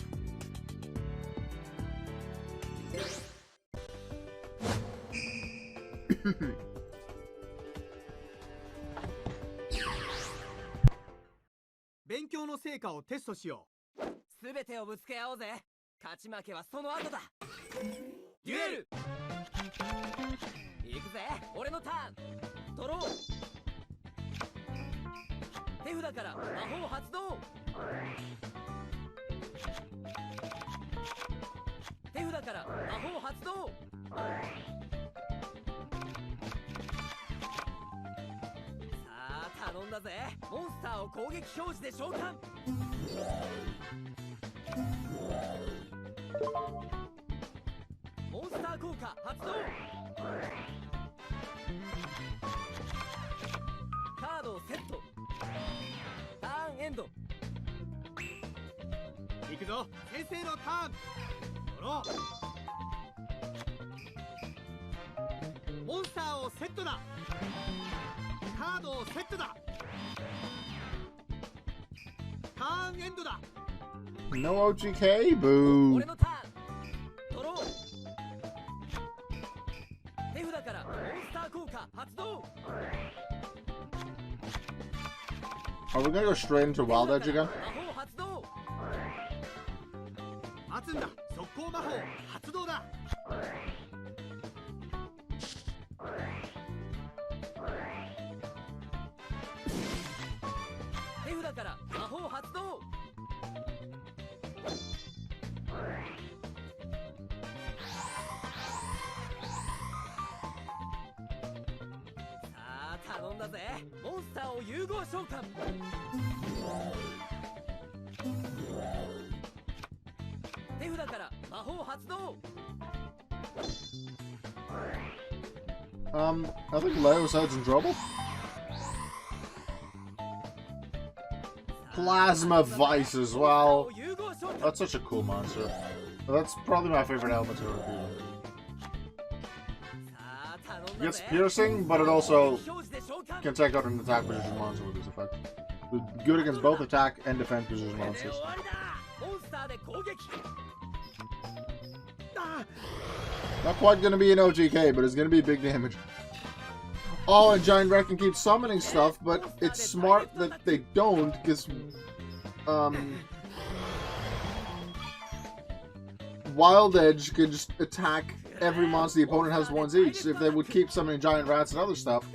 No OGK? Boo. Are we gonna go straight into Wild Edge again? I think Laios out's in trouble. Plasma Vice as well. That's such a cool monster. That's probably my favorite element to repeat. It gets piercing, but it also can take out an attack position monster with this effect. It's good against both attack and defense position monsters. Not quite gonna be an OGK, but it's gonna be big damage. Oh, and Giant Rat can keep summoning stuff, but it's smart that they don't, because Wild Edge can just attack every monster the opponent has once each. So if they would keep summoning Giant Rats and other stuff,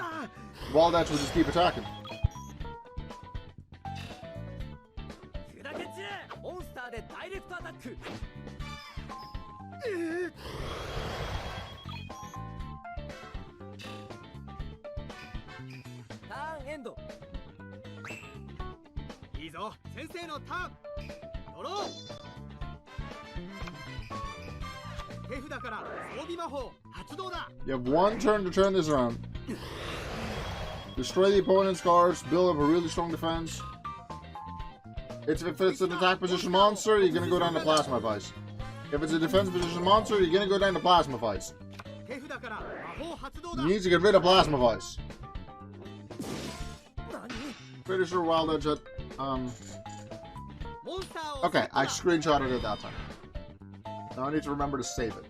Wild Edge would just keep attacking. You have one turn to turn this around. Destroy the opponent's cards, build up a really strong defense. If it's an attack position monster, you're gonna go down to Plasma Vice. If it's a defense position monster, you're gonna go down to Plasma Vice. You need to get rid of Plasma Vice. Pretty sure Wild Edge had, okay, I screenshotted it that time. Now I need to remember to save it.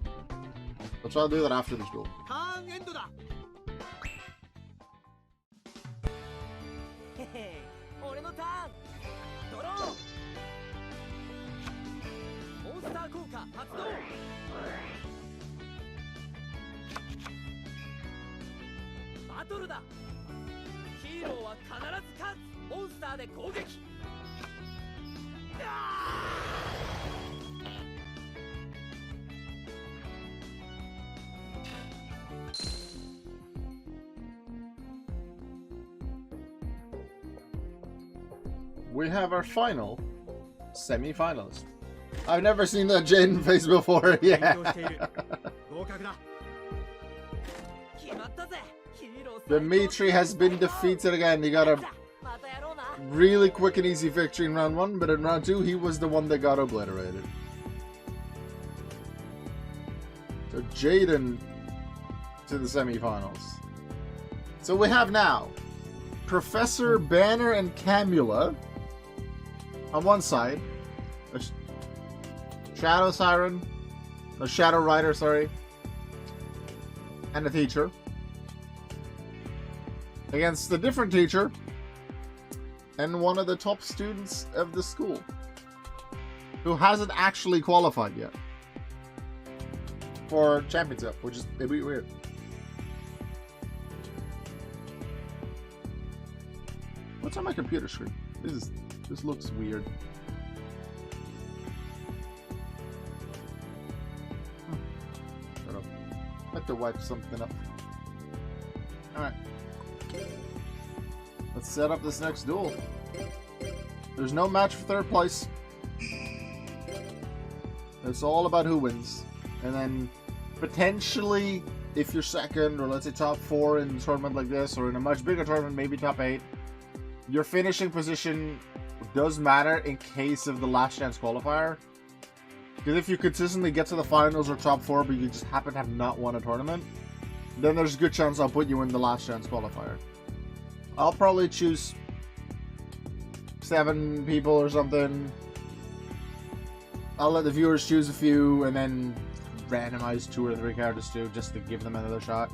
But I'll do that after this duel. バトルだ。ヒーローは必ず勝つ。モンスターで攻撃。We have our final semi-finalist. I've never seen that Jaden face before. Yeah. 合格だ。決まったぜ。ヒーロー Dimitri has been defeated again. He got a またやろうな。 really quick and easy victory in round 1, but in round 2, he was the one that got obliterated. So Jaden to the semifinals. So we have now Professor Banner and Camula on one side, a Shadow Siren, a Shadow Rider, sorry, and a teacher, against a different teacher and one of the top students of the school who hasn't actually qualified yet for championship, which is a bit weird. What's on my computer screen? This looks weird. Shut up. I have to wipe something up. Alright. Let's set up this next duel. There's no match for third place. It's all about who wins. And then potentially, if you're second, or let's say top 4 in a tournament like this, or in a much bigger tournament, maybe top 8, your finishing position does matter in case of the last chance qualifier. Because if you consistently get to the finals or top 4, but you just happen to have not won a tournament, then there's a good chance I'll put you in the last chance qualifier. I'll probably choose 7 people or something. I'll let the viewers choose a few, and then randomize 2 or 3 characters too, just to give them another shot.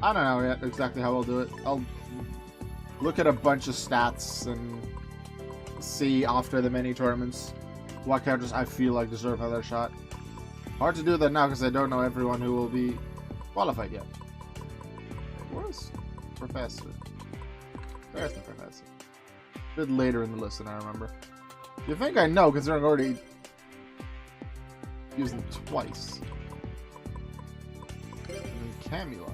I don't know yet exactly how I'll do it. I'll look at a bunch of stats and see after the mini tournaments what characters I feel like deserve another shot. Hard to do that now because I don't know everyone who will be qualified yet. Where's Professor? There's the Professor. A bit later in the list than I remember. You think I know considering I already used them twice. And then Camula.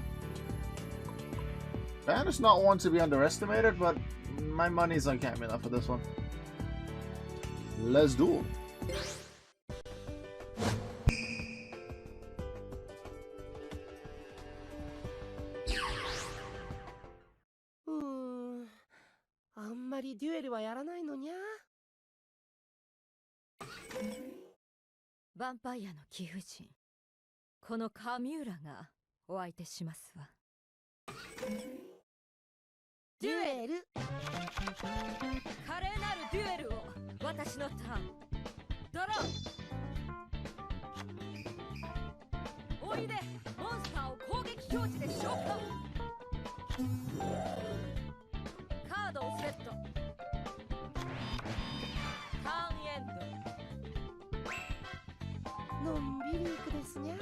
Banner's not one to be underestimated, but my money's on Camula for this one. Let's duel. Hmm. あんまりデュエルはやらないのにゃ。ヴァンパイアの貴婦人、このカミューラがお相手しますわ。デュエル。華麗なるデュエルを私のターン。ドロー。おいで、モンスターを攻撃表示で召喚。カードをセット。ターンエンド。のんびりいくですにゃ。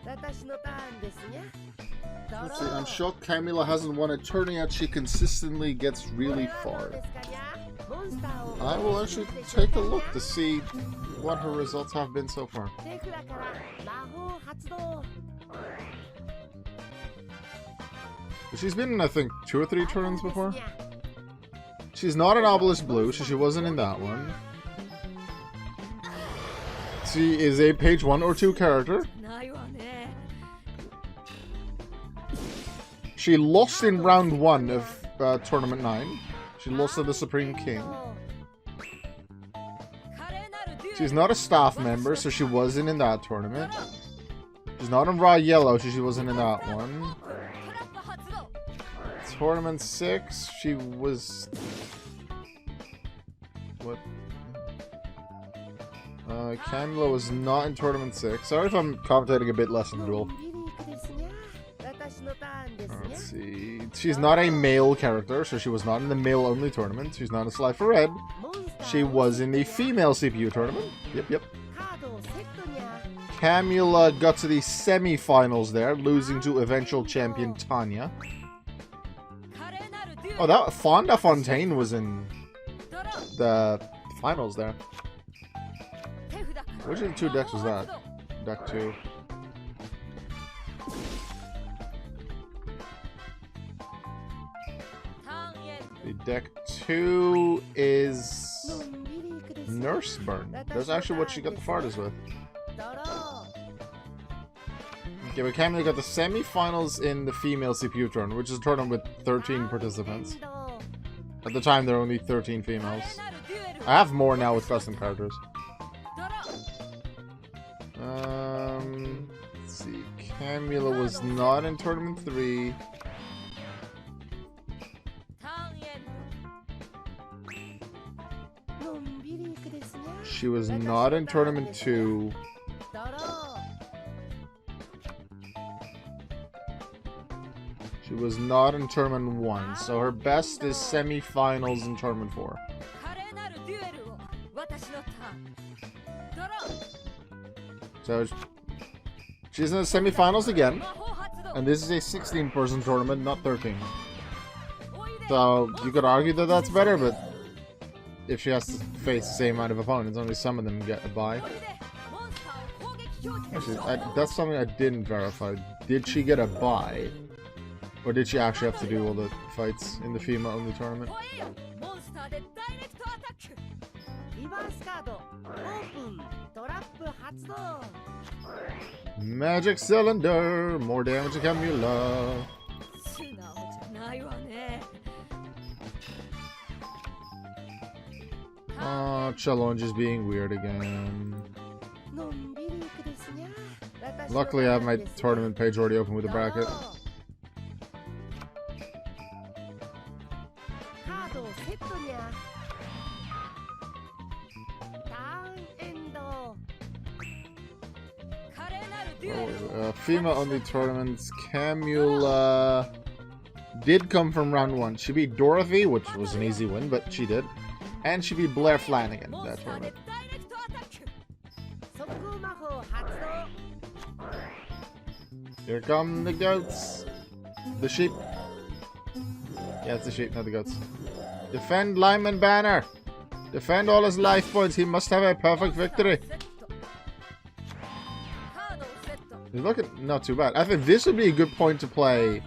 私のターンですにゃ。Let's see, I'm shocked Camula hasn't won a tourney yet. She consistently gets really far. I will actually take a look to see what her results have been so far. She's been in, I think, 2 or 3 tournaments before. She's not an Obelisk Blue, so she wasn't in that one. She is a page 1 or 2 character. She lost in round 1 of Tournament 9. She lost to the Supreme King. She's not a staff member, so she wasn't in that tournament. She's not in Raw Yellow, so she wasn't in that one. Tournament 6, she was... What? Camula was not in Tournament 6. Sorry if I'm commentating a bit less in the duel. Let's see. She's not a male character, so she was not in the male-only tournament. She's not in Sly for Red. She was in the female CPU tournament. Yep. Camula got to the semi-finals there, losing to eventual champion Tanya. Oh, that Fonda Fontaine was in the finals there. Which of the two decks was that? Deck 2. The deck 2 is Nurse Burn. That's actually what she got the farthest with. Okay, but Camila got the semi-finals in the female CPU tournament, which is a tournament with 13 participants. At the time, there were only 13 females. I have more now with custom characters. Let's see. Camila was not in tournament 3. She was not in tournament 2. She was not in tournament 1, so her best is semi-finals in tournament 4. So she's in the semi-finals again, and this is a 16-person tournament, not 13. So you could argue that that's better, but if she has to face the same amount of opponents, only some of them get a bye. Actually, that's something I didn't verify. Did she get a bye? Or did she actually have to do all the fights in the female-only tournament? Magic Cylinder! More damage to Camula! Oh, Challenge is being weird again. Luckily I have my tournament page already open with a bracket. Female-only tournaments. Camula did come from round 1. She beat Dorothy, which was an easy win, but she did. And she beat Blair Flanagan in that tournament. Here come the goats. The sheep. Yeah, it's the sheep, not the goats. Defend Lyman Banner. Defend all his life points. He must have a perfect victory. He's looking not too bad. I think this would be a good point to play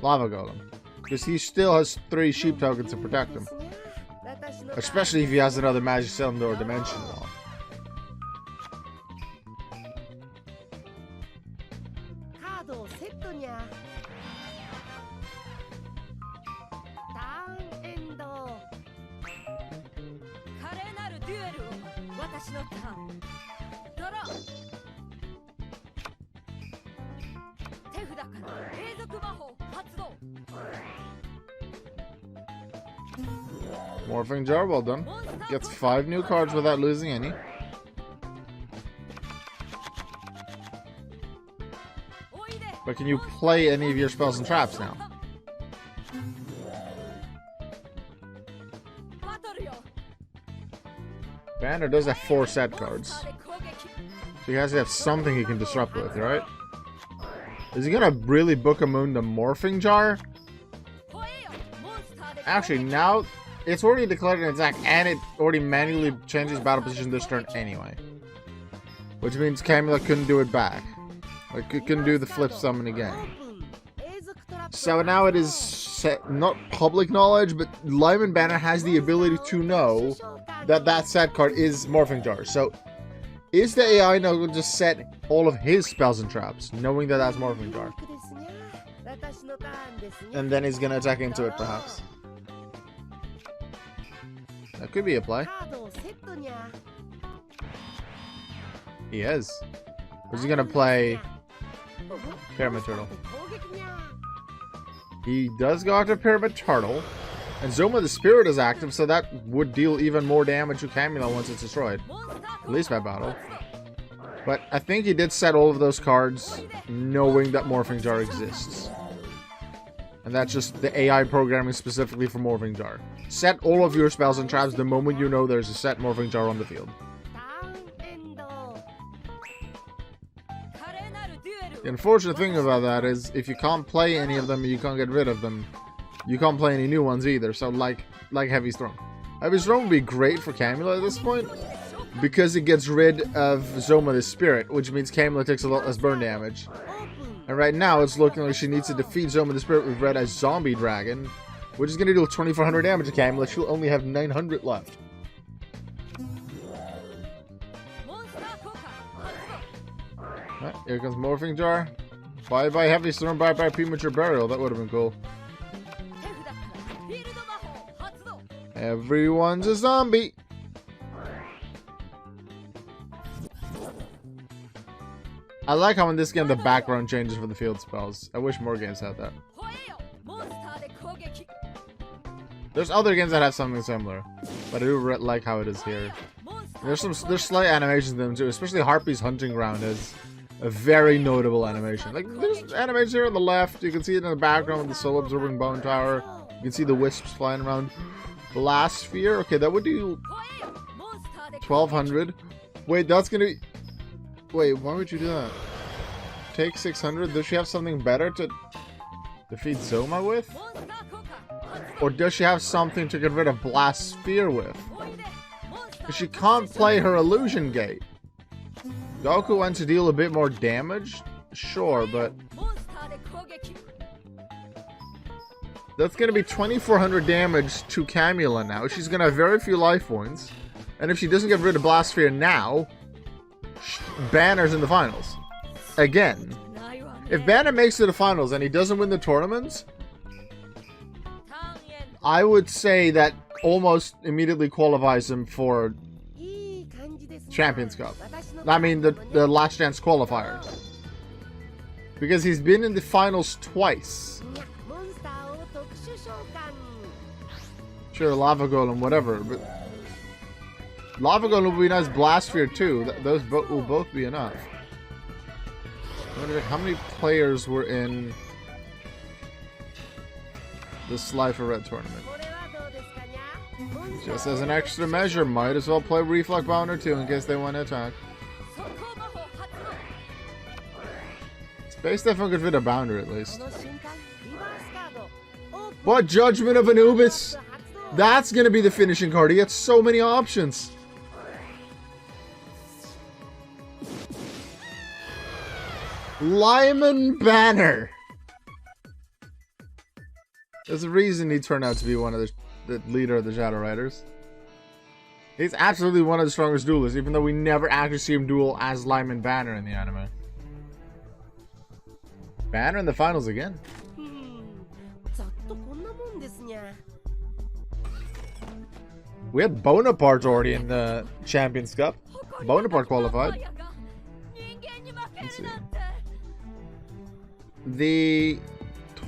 Lava Golem, because he still has 3 sheep tokens to protect him. Especially if he has another Magic Cylinder or Dimension Wall. Morphing Jar, well done. Gets 5 new cards without losing any. But can you play any of your spells and traps now? Banner does have 4 set cards. So he has to have something he can disrupt with, right? Is he gonna really book a moon the Morphing Jar? Actually, now it's already declared an attack, and it already manually changes battle position this turn anyway. Which means Camula couldn't do it back. Like, it couldn't do the flip summon again. So now it is set, not public knowledge, but Lyman Banner has the ability to know that that set card is Morphing Jar. So, is the AI now going to set all of his spells and traps, knowing that that's Morphing Jar? And then he's going to attack into it, perhaps. That could be a play. He is. Is he gonna play Pyramid Turtle? He does go after Pyramid Turtle. And Zoma the Spirit is active, so that would deal even more damage to Camula once it's destroyed. At least by battle. But I think he did set all of those cards knowing that Morphing Jar exists. And that's just the AI programming specifically for Morphing Jar. Set all of your spells and traps the moment you know there's a set Morphing Jar on the field. The unfortunate thing about that is if you can't play any of them, you can't get rid of them. You can't play any new ones either. So like Heavy's Throne. Heavy's Throne would be great for Camula at this point because it gets rid of Zoma the Spirit, which means Camula takes a lot less burn damage. And right now it's looking like she needs to defeat Zoma the Spirit with Red Eye Zombie Dragon, which is going to deal 2400 damage to Camula. She'll only have 900 left. Right, here comes Morphing Jar. Bye bye Heavy's Throne, bye bye Premature Burial. That would have been cool. Everyone's a zombie. I like how in this game the background changes for the field spells. I wish more games had that. There's other games that have something similar, but I do like how it is here. There's slight animations in them too, especially Harpy's Hunting Ground is a very notable animation. Like there's animations here on the left, you can see it in the background with the Soul Absorbing Bone Tower. You can see the wisps flying around. Blast Sphere, okay, that would do 1200. Wait, that's gonna be. Wait, why would you do that? Take 600? Does she have something better to defeat Zoma with? Or does she have something to get rid of Blast Sphere with? Because she can't play her Illusion Gate. Goku wants to deal a bit more damage? Sure, but... that's going to be 2400 damage to Camula now. She's going to have very few life points. And if she doesn't get rid of Blast Sphere now, Banner's in the finals. Again. If Banner makes it to the finals and he doesn't win the tournaments, I would say that almost immediately qualifies him for Champions Cup. I mean, the Last Chance qualifier. Because he's been in the finals twice. Sure, Lava Golem, whatever, but Lava Golem will be nice. Blast Sphere too. Those will both be enough. I wonder how many players were in the Slifer Red tournament. Just as an extra measure, might as well play Reflect Bounder too in case they want to attack. Space Stefan could fit a Bounder at least. What? Judgment of Anubis? That's gonna be the finishing card. He gets so many options. Lyman Banner. There's a reason he turned out to be one of the leader of the Shadow Riders. He's absolutely one of the strongest duelists, even though we never actually see him duel as Lyman Banner in the anime. Banner in the finals again. We had Bonaparte already in the Champions Cup. Bonaparte qualified. Let's see. The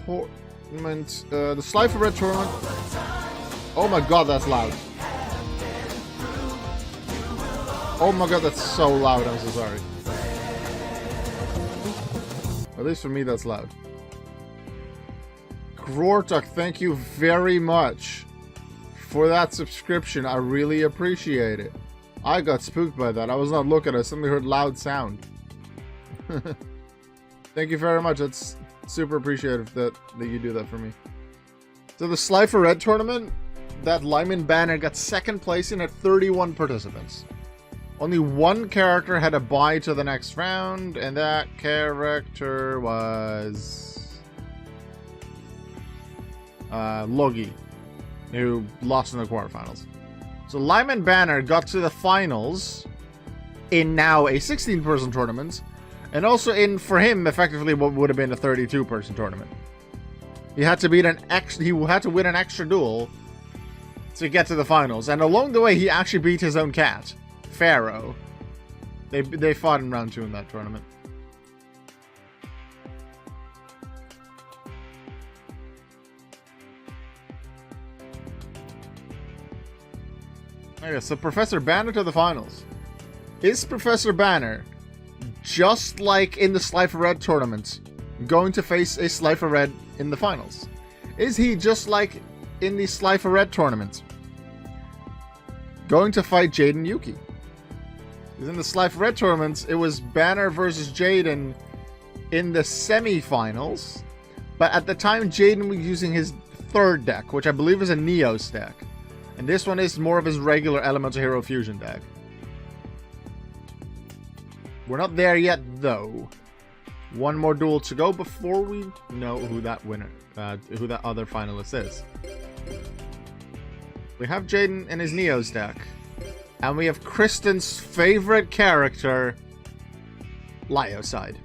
tournament, the Slifer Red tournament. Oh my god, that's loud. Oh my god, that's so loud. I'm so sorry. At least for me, that's loud. Grortuk, thank you very much for that subscription. I really appreciate it. I got spooked by that. I was not looking. I suddenly heard loud sound. Thank you very much. That's super appreciative that you do that for me. So the Slifer Red tournament, that Lyman Banner got second place in at 31 participants. Only one character had a bye to the next round, and that character was Logi, who lost in the quarterfinals. So Lyman Banner got to the finals in now a 16-person tournament, and also in, for him, effectively what would have been a 32-person tournament. He had to beat he had to win an extra duel to get to the finals, and along the way he actually beat his own cat, Pharaoh. They fought in round 2 in that tournament. Okay, so Professor Banner to the finals. Is Professor Banner, just like in the Slifer Red tournament, going to face a Slifer Red in the finals? Is he, just like in the Slifer Red tournament, going to fight Jaden Yuki? Because in the Slifer Red tournament, it was Banner versus Jaden in the semi-finals, but at the time Jaden was using his third deck, which I believe is a Neos deck. And this one is more of his regular Elemental Hero Fusion deck. We're not there yet, though. One more duel to go before we know who that winner, who that other finalist is. We have Jaden in his Neos deck. And we have Kristen's favorite character, Lyoside.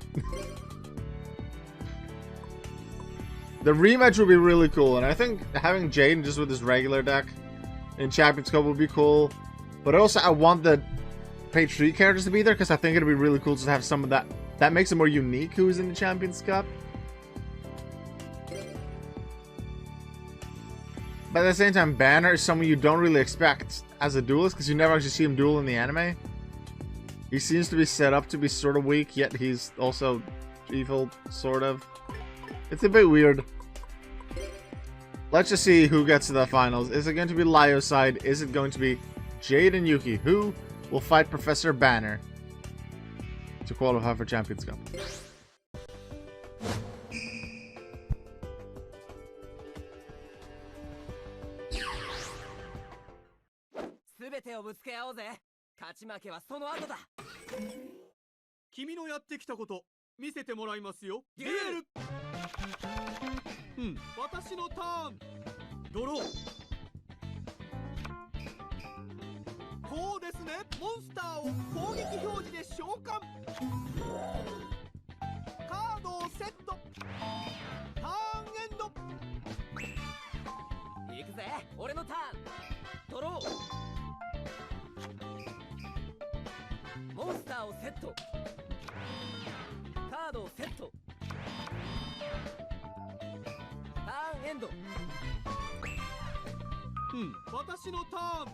The rematch would be really cool, and I think having Jaden just with his regular deck in Champions Cup would be cool. But also, I want the page 3 characters to be there, because I think it'd be really cool to have some of that. That makes it more unique who's in the Champions Cup. But at the same time, Banner is someone you don't really expect as a duelist, because you never actually see him duel in the anime. He seems to be set up to be sort of weak, yet he's also evil, sort of. It's a bit weird. Let's just see who gets to the finals. Is it going to be Lyoside? Is it going to be Jade and Yuki? Who will fight Professor Banner to qualify for Champions Cup? 全てをぶつけ合おうぜ。勝ち負けはその後だ。君のやってきたこと見せてもらいますよ。デュエル。私のターン。ドロー。こうですね。モンスターを攻撃表示で召喚。カードをセット。ターンエンド。行くぜ。俺のターン。ドロー。モンスターをセット。カードをセット。ターンエンド。私のターン。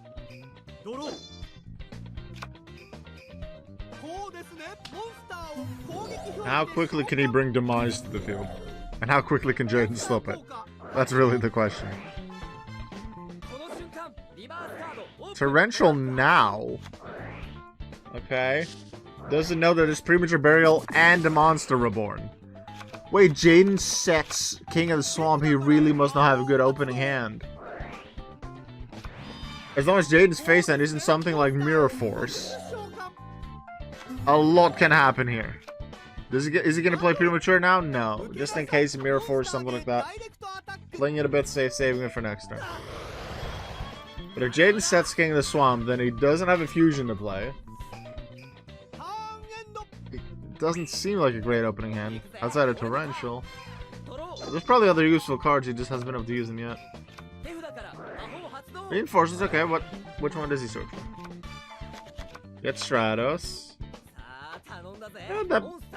ドロー。こうですね。モンスターを攻撃表示で召喚。 How quickly can he bring Demise to the field? And how quickly can Jaden slip it? That's really the question. Torrential now? Okay. Doesn't know that it's Premature Burial and a Monster Reborn. Wait, Jaden sets King of the Swamp. He really must not have a good opening hand. As long as Jaden's face end isn't something like Mirror Force, a lot can happen here. Is he going to play Premature now? No. Just in case Mirror Force, something like that. Playing it a bit safe, saving it for next turn. But if Jaden sets King of the Swamp, then he doesn't have a fusion to play. It doesn't seem like a great opening hand, outside of Torrential. There's probably other useful cards, he just hasn't been able to use them yet. Reinforcements, okay, which one does he search for? Get Stratos.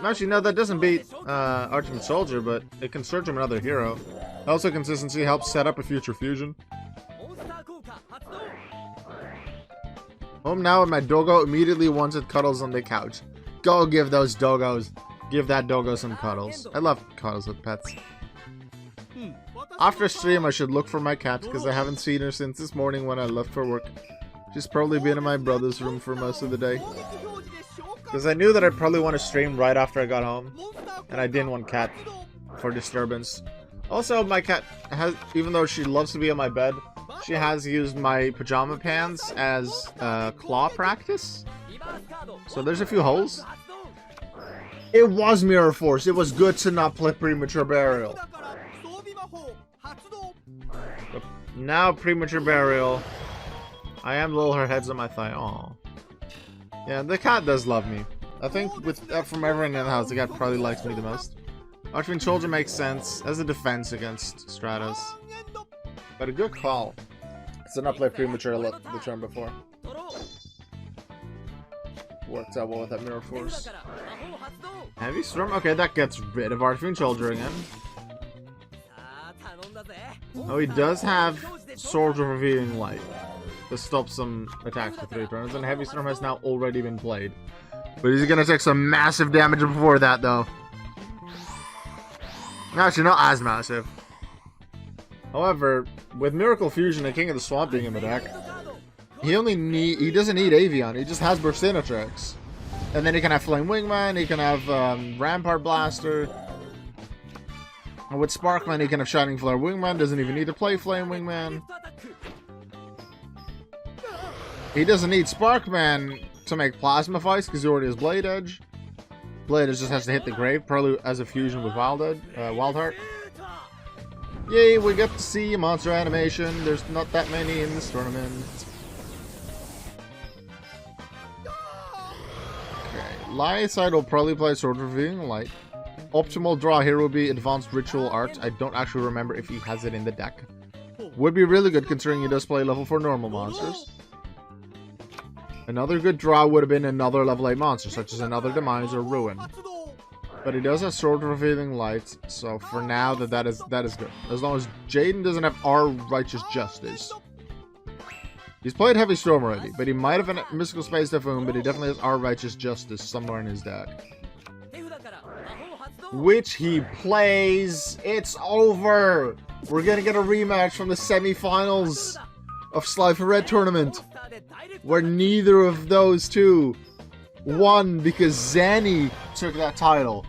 Actually, no, that doesn't beat Archimate Soldier, but it can search him another hero. Also, consistency helps set up a future fusion. Home now, and my doggo immediately wants it cuddles on the couch. Go give those doggos. Give that doggo some cuddles. I love cuddles with pets. After stream, I should look for my cat, because I haven't seen her since this morning when I left for work. She's probably been in my brother's room for most of the day. Because I knew that I'd probably want to stream right after I got home. And I didn't want cat for disturbance. Also, my cat has, even though she loves to be on my bed, she has used my pajama pants as claw practice. So there's a few holes. It was Mirror Force. It was good to not play Premature Burial. But now Premature Burial. I am little her head's on my thigh. Aww. Yeah, the cat does love me. I think with from everyone in the house, the cat probably likes me the most. Archfiend Soldier makes sense as a defense against Stratos. But a good call. To not play Premature the turn before. Worked out well with that Mirror Force. Heavy Storm? Okay, that gets rid of Archfiend Soldier again. Oh, he does have Swords of Revealing Light to stop some attacks for 3 turns, and Heavy Storm has now already been played. But he's gonna take some massive damage before that, though. Actually, not as massive. However, with Miracle Fusion and King of the Swamp being in the deck, he doesn't need Avian, he just has Burstinatrix. And then he can have Flame Wingman, he can have Rampart Blaster. And with Sparkman, he can have Shining Flare Wingman, doesn't even need to play Flame Wingman. He doesn't need Sparkman to make Plasma Fights because he already has Blade Edge. Blade Edge just has to hit the grave, probably as a fusion with Wild Heart. Yay, we get to see a monster animation. There's not that many in this tournament. Okay, Light side will probably play Sword of Revealing Light. Optimal draw here will be Advanced Ritual Art. I don't actually remember if he has it in the deck. Would be really good considering he does play level 4 normal monsters. Another good draw would have been another level 8 monster, such as another Demise or Ruin. But he does have Sword of Revealing Light, so for now that is good. As long as Jaden doesn't have our Righteous Justice. He's played Heavy Storm already, but he might have a Mystical Space Typhoon, but he definitely has our Righteous Justice somewhere in his deck. Which he plays. It's over! We're gonna get a rematch from the semi-finals of Slifer Red tournament, where neither of those two won because Zanny took that title.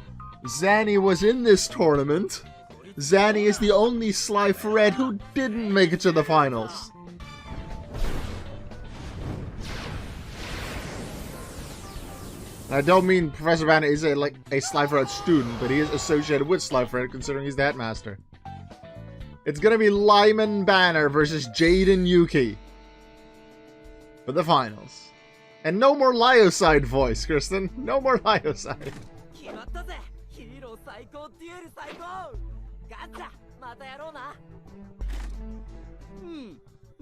Zanny was in this tournament. Zanny is the only Slifer Red who didn't make it to the finals. I don't mean Professor Banner is a Slifer Red student, but he is associated with Slifer Red considering he's the headmaster. It's gonna be Lyman Banner versus Jaden Yuki for the finals. And no more Lyoside voice, Kristen. No more Lyoside.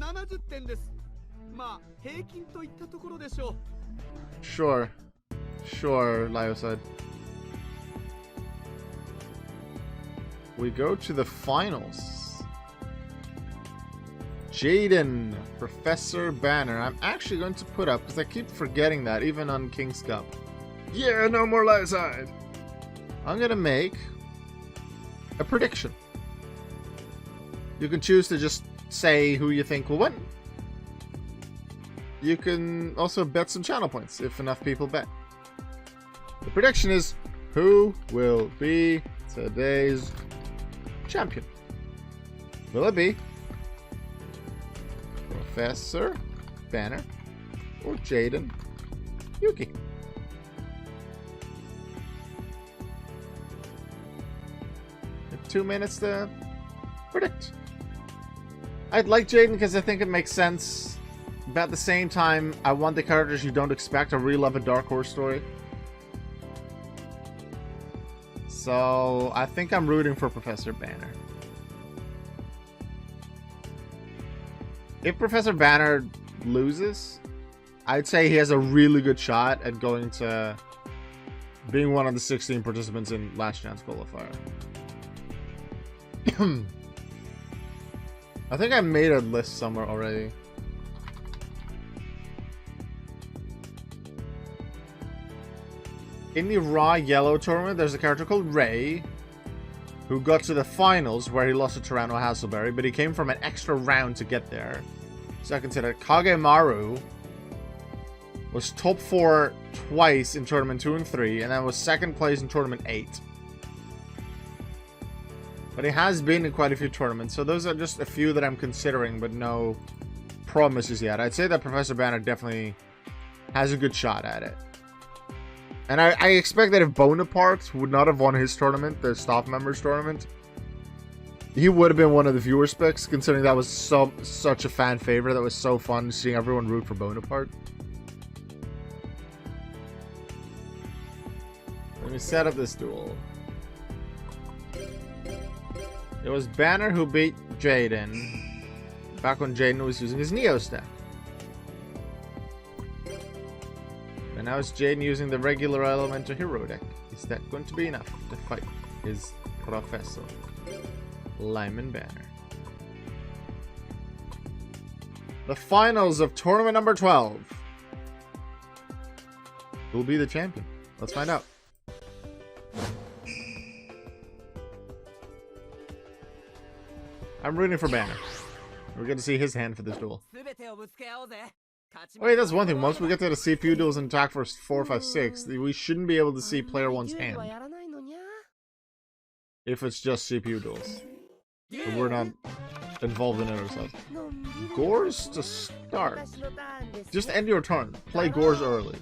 70点です。まあ平均といったところでしょう。 Sure. Sure, Lyoside. We go to the finals. Jaden, Professor Banner. I'm actually going to put up, because I keep forgetting that, even on King's Cup. Yeah, no more Lyoside. I'm going to make a prediction. You can choose to just say who you think will win. You can also bet some channel points if enough people bet. The prediction is, who will be today's champion? Will it be Professor Banner or Jaden Yuki? You have 2 minutes to predict. I'd like Jaden because I think it makes sense. But at the same time, I want the characters you don't expect. I really love a Dark Horse story. So, I think I'm rooting for Professor Banner. If Professor Banner loses, I'd say he has a really good shot at going to being one of the 16 participants in Last Chance Qualifier. I think I made a list somewhere already. In the Raw Yellow tournament, there's a character called Ray, who got to the finals where he lost to Tyranno Hasselberry, but he came from an extra round to get there. So I consider Kagemaru was top 4 twice in tournament 2 and 3, and then was 2nd place in tournament 8. But he has been in quite a few tournaments, so those are just a few that I'm considering, but no promises yet. I'd say that Professor Banner definitely has a good shot at it. And I expect that if Bonaparte would not have won his tournament, the staff members tournament, he would have been one of the viewer specs, considering that was such a fan favorite. That was so fun seeing everyone root for Bonaparte. Let me set up this duel. It was Banner who beat Jaden back when Jaden was using his Neo stack. And now it's Jaden using the regular Elemental Hero deck. Is that going to be enough to fight his Professor Lyman Banner? The finals of tournament number 12. Who will be the champion? Let's find out. I'm rooting for Banner. We're going to see his hand for this duel. Wait, that's one thing. Once we get to the CPU duels and attack for 4, 5, 6, we shouldn't be able to see player 1's ゲームは hand やらないのにゃ if it's just CPU duels. If we're not involved in it ourselves. のんびり Gores to start. 私のターンです Just ね end your turn. Play Gores early.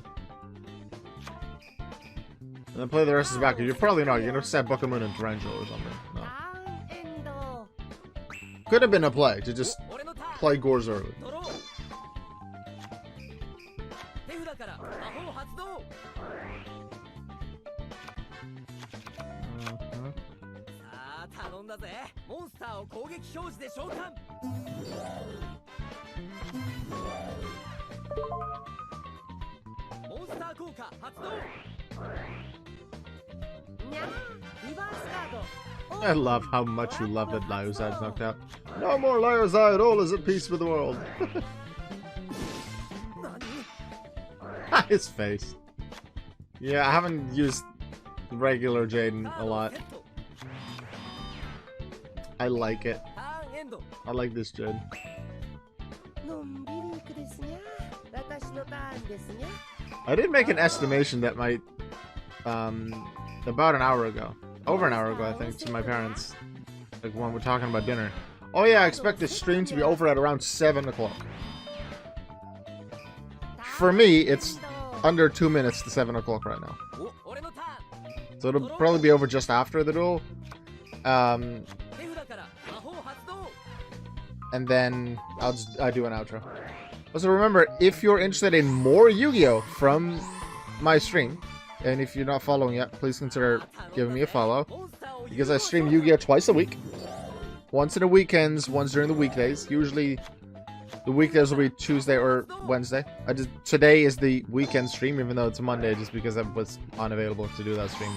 And then play the rest of the back. You're probably not. You're gonna set Buckamoon and Tarantula or something. No. ターンエンド Could have been a play to just 俺のターン play Gores early. ドロー手札から魔法発動 さあ頼んだぜモンスターを攻撃表示で召喚モンスター効果発動にゃリバースカード I love how much you love that Lyozide's knocked out. No more Lyozide. All is at peace with the world. 何 His face. Yeah, I haven't used regular Jaden a lot. I like it. ターンエンド I like this Jade. のんびりいくですにゃ私のターンですにゃ I did make an estimation that my about an hour ago, over an hour ago, I think, to my parents, like when we're talking about dinner. Oh yeah, I expect this stream to be over at around 7 o'clock. For me, it's under 2 minutes to 7 o'clock right now. お俺のターン So it'll probably be over just after the duel. 手札から魔法発動 And then I do an outro. Also remember, if you're interested in more Yu-Gi-Oh! From my stream, and if you're not following yet, please consider giving me a follow. モンスターを Because I stream Yu-Gi-Oh! Twice a week. Once in the weekends, once during the weekdays. Usually the weekdays will be Tuesday or Wednesday. Today is the weekend stream, even though it's a Monday, just because I was unavailable to do that stream.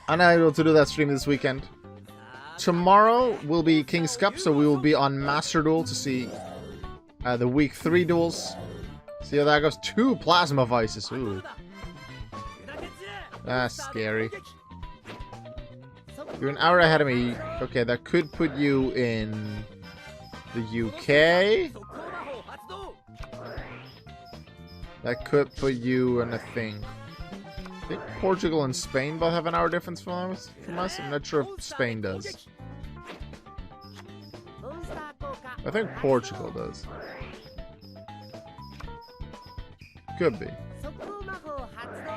Unable to do that stream this weekend. Tomorrow will be King's Cup, so we will be on Master Duel to see the week 3 duels. See how that goes. 2 Plasma Vices. Ooh, 砕け散れ that's scary. You're an hour ahead of me. Okay, that could put you in the UK. 速攻魔法発動 That could put you in a thing. I think Portugal and Spain both have an hour difference from us. I'm not sure if Spain does. モンスター効果 I think Portugal does. Could be. 速攻魔法発動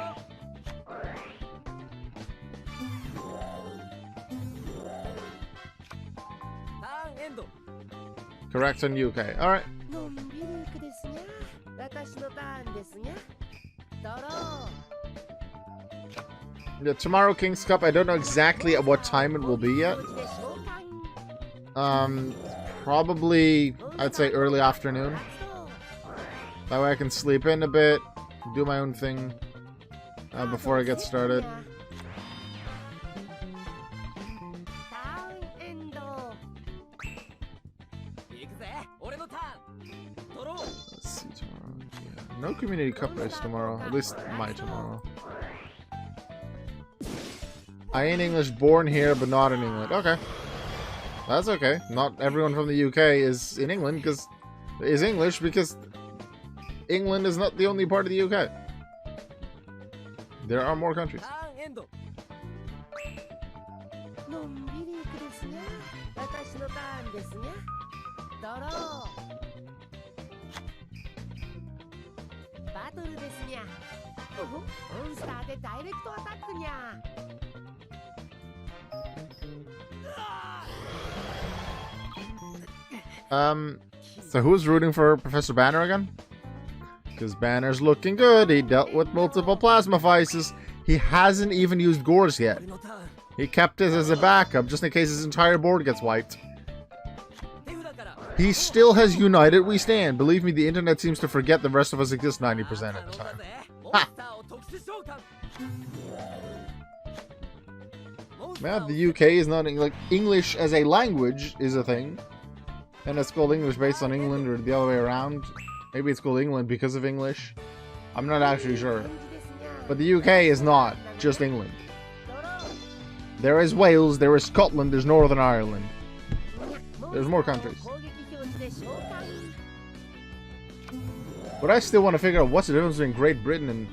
ターンエンド Correct on UK. Alright. のんびりいくですにゃ私のターンですにゃドロー Yeah, tomorrow King's Cup. I don't know exactly at what time it will be yet. 表示で召喚 Probably, I'd say early afternoon. 発動 That way I can sleep in a bit, do my own thing before I get started. ターンエンド行くぜ俺のターンドロー Let's see tomorrow. Yeah. No community cup race tomorrow. At least my tomorrow. I ain't English born here, but not in England. Okay. That's okay. Not everyone from the UK is in England is English because England is not the only part of the UK. There are more countries. ターンエンドのんびりいくですにゃ私のターンですにゃドローバトルですにゃモンスターでダイレクトアタックにゃ So who's rooting for Professor Banner again? Because Banner's looking good. He dealt with multiple Plasma Vices. He hasn't even used Gores yet. 俺のターン He kept it as a backup just in case his entire board gets wiped. 手札から He still has United We Stand. Believe me, the internet seems to forget the rest of us exist 90% of the 頼んだ time. ぜモンスターを特殊召喚モンスター Man, を the UK is not like English as a language is a thing, and it's called English based on England or the other way around. Maybe it's called England because of English. I'm not actually sure. 感じですにゃ But the UK is not just England. ドロー There is Wales, there is Scotland, there's Northern Ireland. There's more countries. 攻撃表示で召喚 But I still want to figure out what's the difference between Great Britain and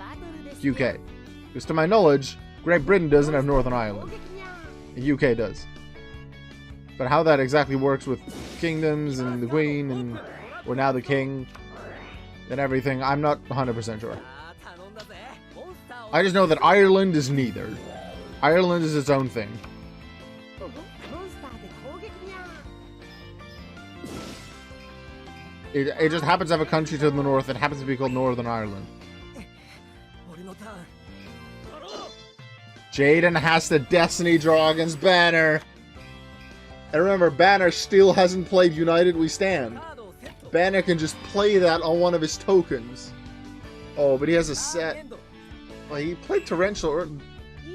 UK. Because to my knowledge, Great Britain doesn't have Northern Ireland. The UK does. But how that exactly works with kingdoms and the Queen and or now the King and everything, I'm not 100% sure. I just know that Ireland is neither. Ireland is its own thing. It just happens to have a country to the north that happens to be called Northern Ireland. Jaden has the Destiny draw against Banner. And remember, Banner still hasn't played United We Stand. Banner can just play that on one of his tokens. Oh, but he has a set. Well, he played Torrential.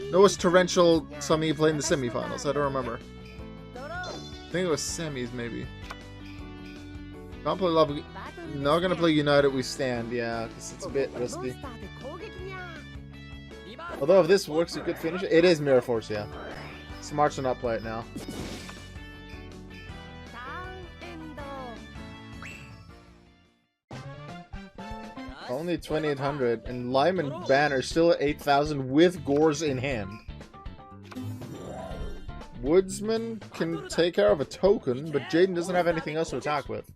No, it was Torrential something he played in the semifinals. I don't remember. I think it was semis, maybe. Not play Love. Not gonna play United We Stand, yeah, because it's a bit risky. Although if this works, you could finish it. It is Mirror Force, yeah. Smart to not play it now. Only 2,800, and Lyman Banner still at 8,000 with Gores in hand. Woodsman can take care of a token, but Jaden doesn't have anything else to attack with.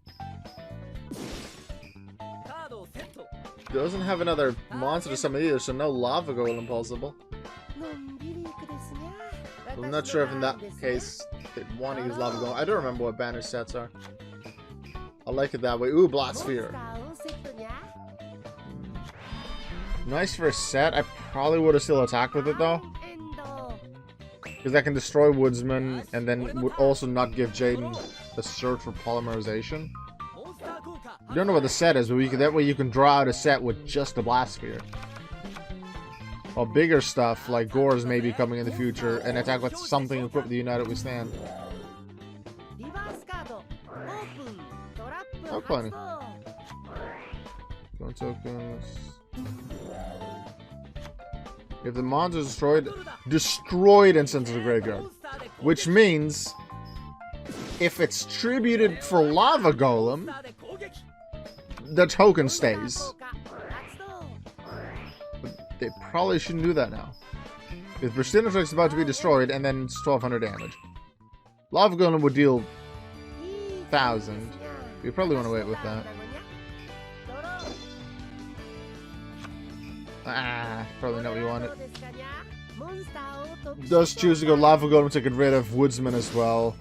Doesn't have another monster to summon either, so no Lava Golem possible. I'm not sure if in that case they'd want to use Lava Golem. I don't remember what Banner's sets are. I like it that way. Ooh, Blast Sphere. Nice for a set. I probably would have still attacked with it though. Because that can destroy Woodsman and then would also not give Jaden the search for polymerization. I don't know what the set is, but that way you can draw out a set with just a Blast Sphere. While bigger stuff like Gores may be coming in the future and attack with something equipped with the United We Stand. Oh, plenty. One tokens. If the monster is destroyed and sent to the graveyard. Which means, if it's tributed for Lava Golem, the token stays. But they probably shouldn't do that now. Because Burstinatrix is about to be destroyed, and then it's 1,200 damage. Lava Golem would deal 1,000. You probably want to wait with that. Probably not what you wanted. Does choose to go Lava Golem to get rid of Woodsman as well.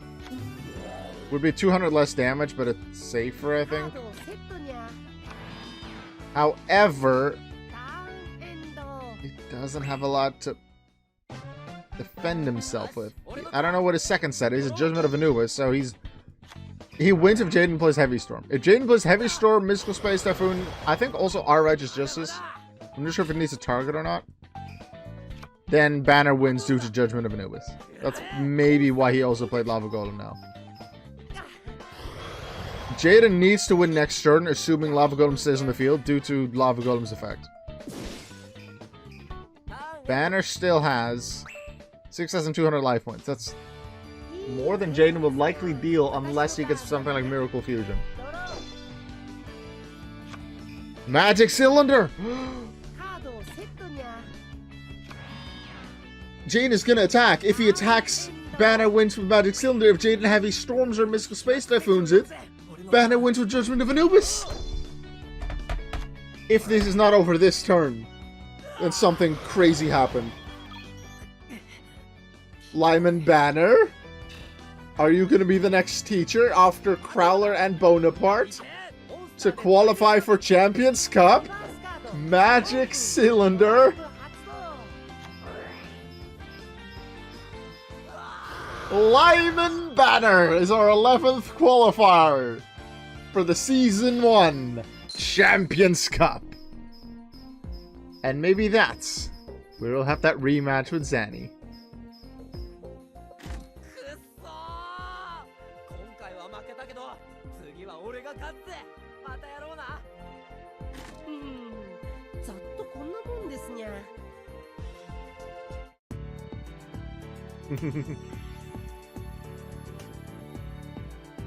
Would be 200 less damage, but it's safer, I think. However, he doesn't have a lot to defend himself with. I don't know what his second set is. It's Judgment of Anubis, so he wins if Jaden plays Heavy Storm. If Jaden plays Heavy Storm, Mystical Space Typhoon, I think also Our Righteous Justice. I'm not sure if it needs a target or not. Then Banner wins due to Judgment of Anubis. That's maybe why he also played Lava Golem now. Jaden needs to win next turn, assuming Lava Golem stays on the field due to Lava Golem's effect. Banner still has 6,200 life points. That's more than Jaden will likely deal unless he gets something like Miracle Fusion. Magic Cylinder! Jaden is gonna attack. If he attacks, Banner wins with Magic Cylinder. If Jaden Heavy Storms or Mystical Space Typhoons it, Banner wins with Judgment of Anubis. If this is not over this turn, then something crazy happened. Lyman Banner? Are you gonna be the next teacher after Crowler and Bonaparte? To qualify for Champions Cup? Magic Cylinder? Lyman Banner is our 11th qualifier for the Season 1 Champions Cup. And maybe that's where we'll have that rematch with Zanny.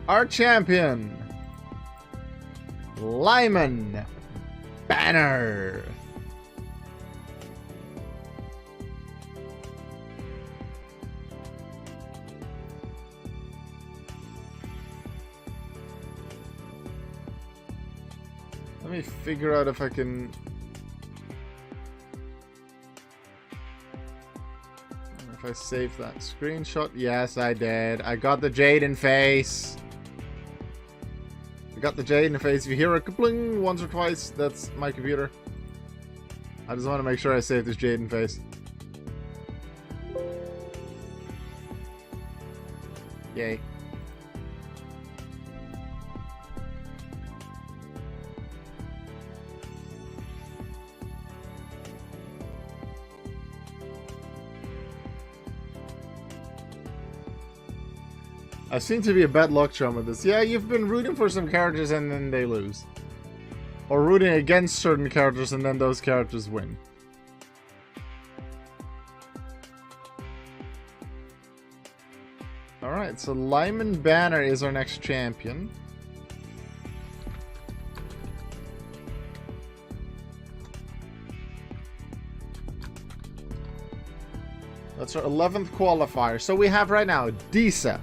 Our champion, Lyman Banner. Let me figure out if I can... If I save that screenshot. Yes, I did. I got the Jaden face. I got the Jaden face. If you hear a kabling once or twice, that's my computer. I just want to make sure I save this Jaden face. Yay. I seem to be a bad luck charm with this. Yeah, you've been rooting for some characters and then they lose. Or rooting against certain characters and then those characters win. Alright, so Lyman Banner is our next champion. That's our 11th qualifier. So we have right now Disa,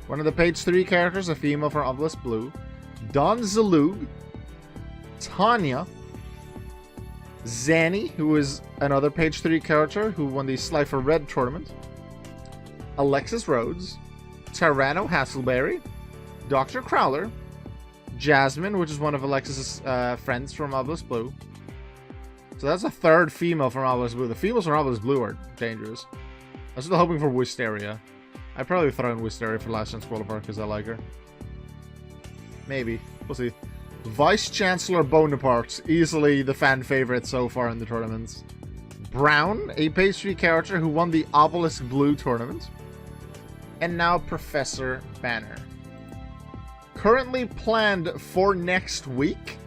one of the page 3 characters, a female from Obelisk Blue. Don Zalug. Tanya. Zanny, who is another page 3 character who won the Slifer Red tournament. Alexis Rhodes. Tyranno Hasselberry. Dr. Crowler. Jasmine, which is one of Alexis's friends from Obelisk Blue. So that's a third female from Obelisk Blue. The females from Obelisk Blue are dangerous. I'm still hoping for Wisteria. I'd probably throw in Wisteria for last chance qualifier because I like her. Maybe. We'll see. Vice Chancellor Bonaparte. Easily the fan favorite so far in the tournaments. Brown, a page 3 character who won the Obelisk Blue tournament. And now Professor Banner. Currently planned for next week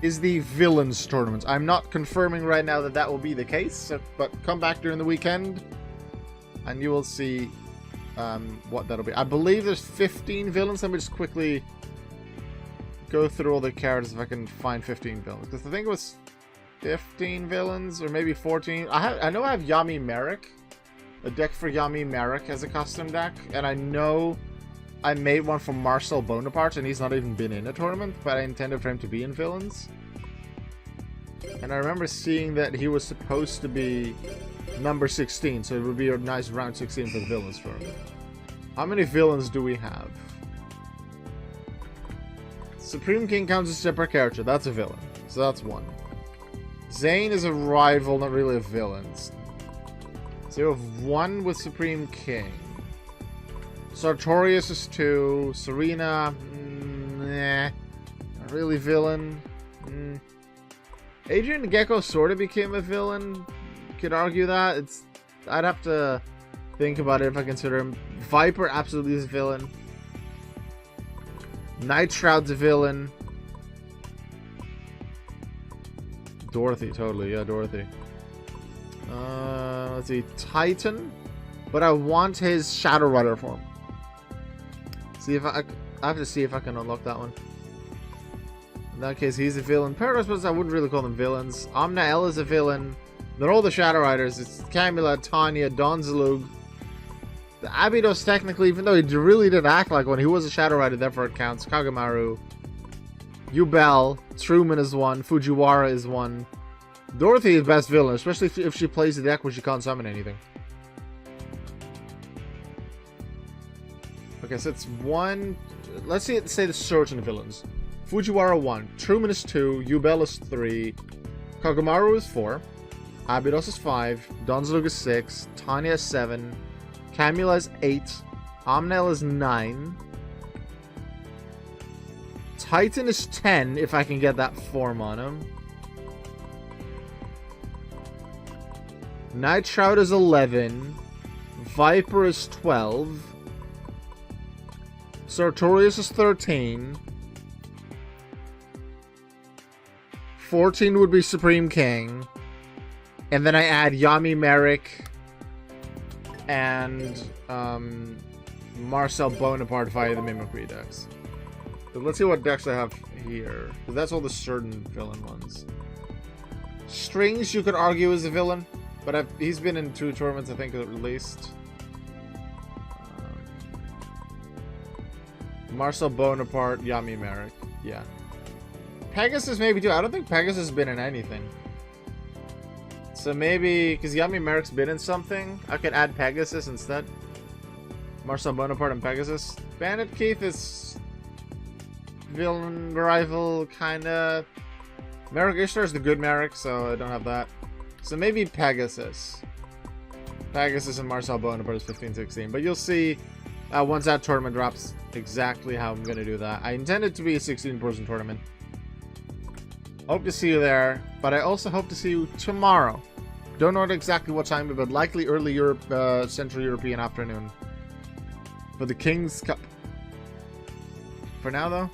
is the Villains tournament. I'm not confirming right now that that will be the case, but come back during the weekend and you will see what that'll be. I believe there's 15 villains. Let me just quickly go through all the characters if I can find 15 villains. Because I think it was 15 villains, or maybe 14. I know I have Yami Merrick. A deck for Yami Merrick as a custom deck. And I know I made one for Marcel Bonaparte, and he's not even been in a tournament, but I intended for him to be in villains. And I remember seeing that he was supposed to be number 16, so it would be a nice round 16 for the villains tournament. How many villains do we have? Supreme King counts as a separate character. That's a villain. So that's one. Zane is a rival, not really a villain. So you have one with Supreme King. Sartorius is 2. Serena, nah. Not really villain. Adrian Gecko sort of became a villain. Could argue that. I'd have to think about it if I consider him. Viper absolutely is a villain. Night Shroud's a villain. Dorothy, totally. Yeah, Dorothy. Let's see. Titan. But I want his Shadow Rider form. See if I have to see if I can unlock that one. In that case, he's a villain. Paradise Brothers, I wouldn't really call them villains. Omnael is a villain. They're all the Shadow Riders. It's Camula, Tanya, Don Zalug. The Abydos, technically, even though he really didn't act like one, he was a Shadow Rider, therefore it counts. Kagamaru. Yubel. Truman is one. Fujiwara is one. Dorothy is best villain, especially if she plays the deck when she can't summon anything. Okay, so it's 1... Let's say the certain villains. Fujiwara 1. Truman is 2. Yubel is 3. Kagamaru is 4. Abydos is 5. Donzalug is 6. Tanya is 7. Camula is 8. Omnael is 9. Titan is 10, if I can get that form on him. Night Shroud is 11. Viper is 12. Sartorius is 13. 14 would be Supreme King. And then I add Yami Merrick and Marcel Bonaparte via the Mimicry decks. So let's see what decks I have here. 'Cause that's all the certain villain ones. Strings, you could argue, is a villain. But he's been in 2 tournaments, I think, at least. Marcel Bonaparte, Yami Merrick. Yeah. Pegasus maybe too. I don't think Pegasus has been in anything. So maybe, because Yami Merrick's been in something, I could add Pegasus instead. Marcel Bonaparte and Pegasus. Bandit Keith is villain rival, kinda. Merrick Ishtar is the good Merrick, so I don't have that. So maybe Pegasus. Pegasus and Marcel Bonaparte is 15-16. But you'll see once that tournament drops exactly how I'm going to do that. I intend it to be a 16-person tournament. Hope to see you there. But I also hope to see you tomorrow. Don't know exactly what time, but likely early Central European afternoon. For the King's Cup. For now, though,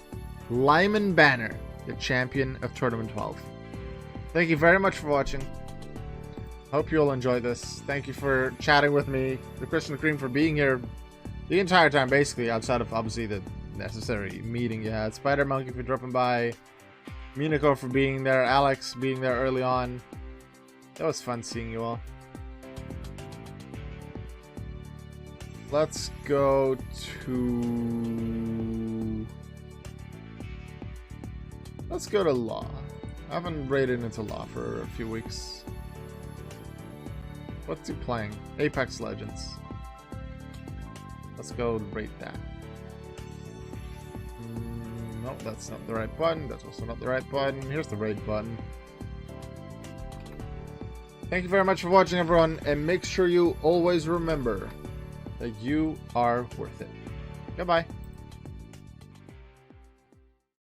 Lyman Banner, the champion of Tournament 12. Thank you very much for watching. Hope you all enjoy this. Thank you for chatting with me, the Christian Cream, for being here the entire time, basically, outside of obviously the necessary meeting you had. Spider Monkey for dropping by, Minako for being there, Alex being there early on. It was fun seeing you all. Let's go to Law. I haven't raided into Law for a few weeks. What's he playing? Apex Legends. Let's go rate that. Nope, that's not the right button. That's also not the right button. Here's the raid button. Thank you very much for watching, everyone, and make sure you always remember that you are worth it. Goodbye.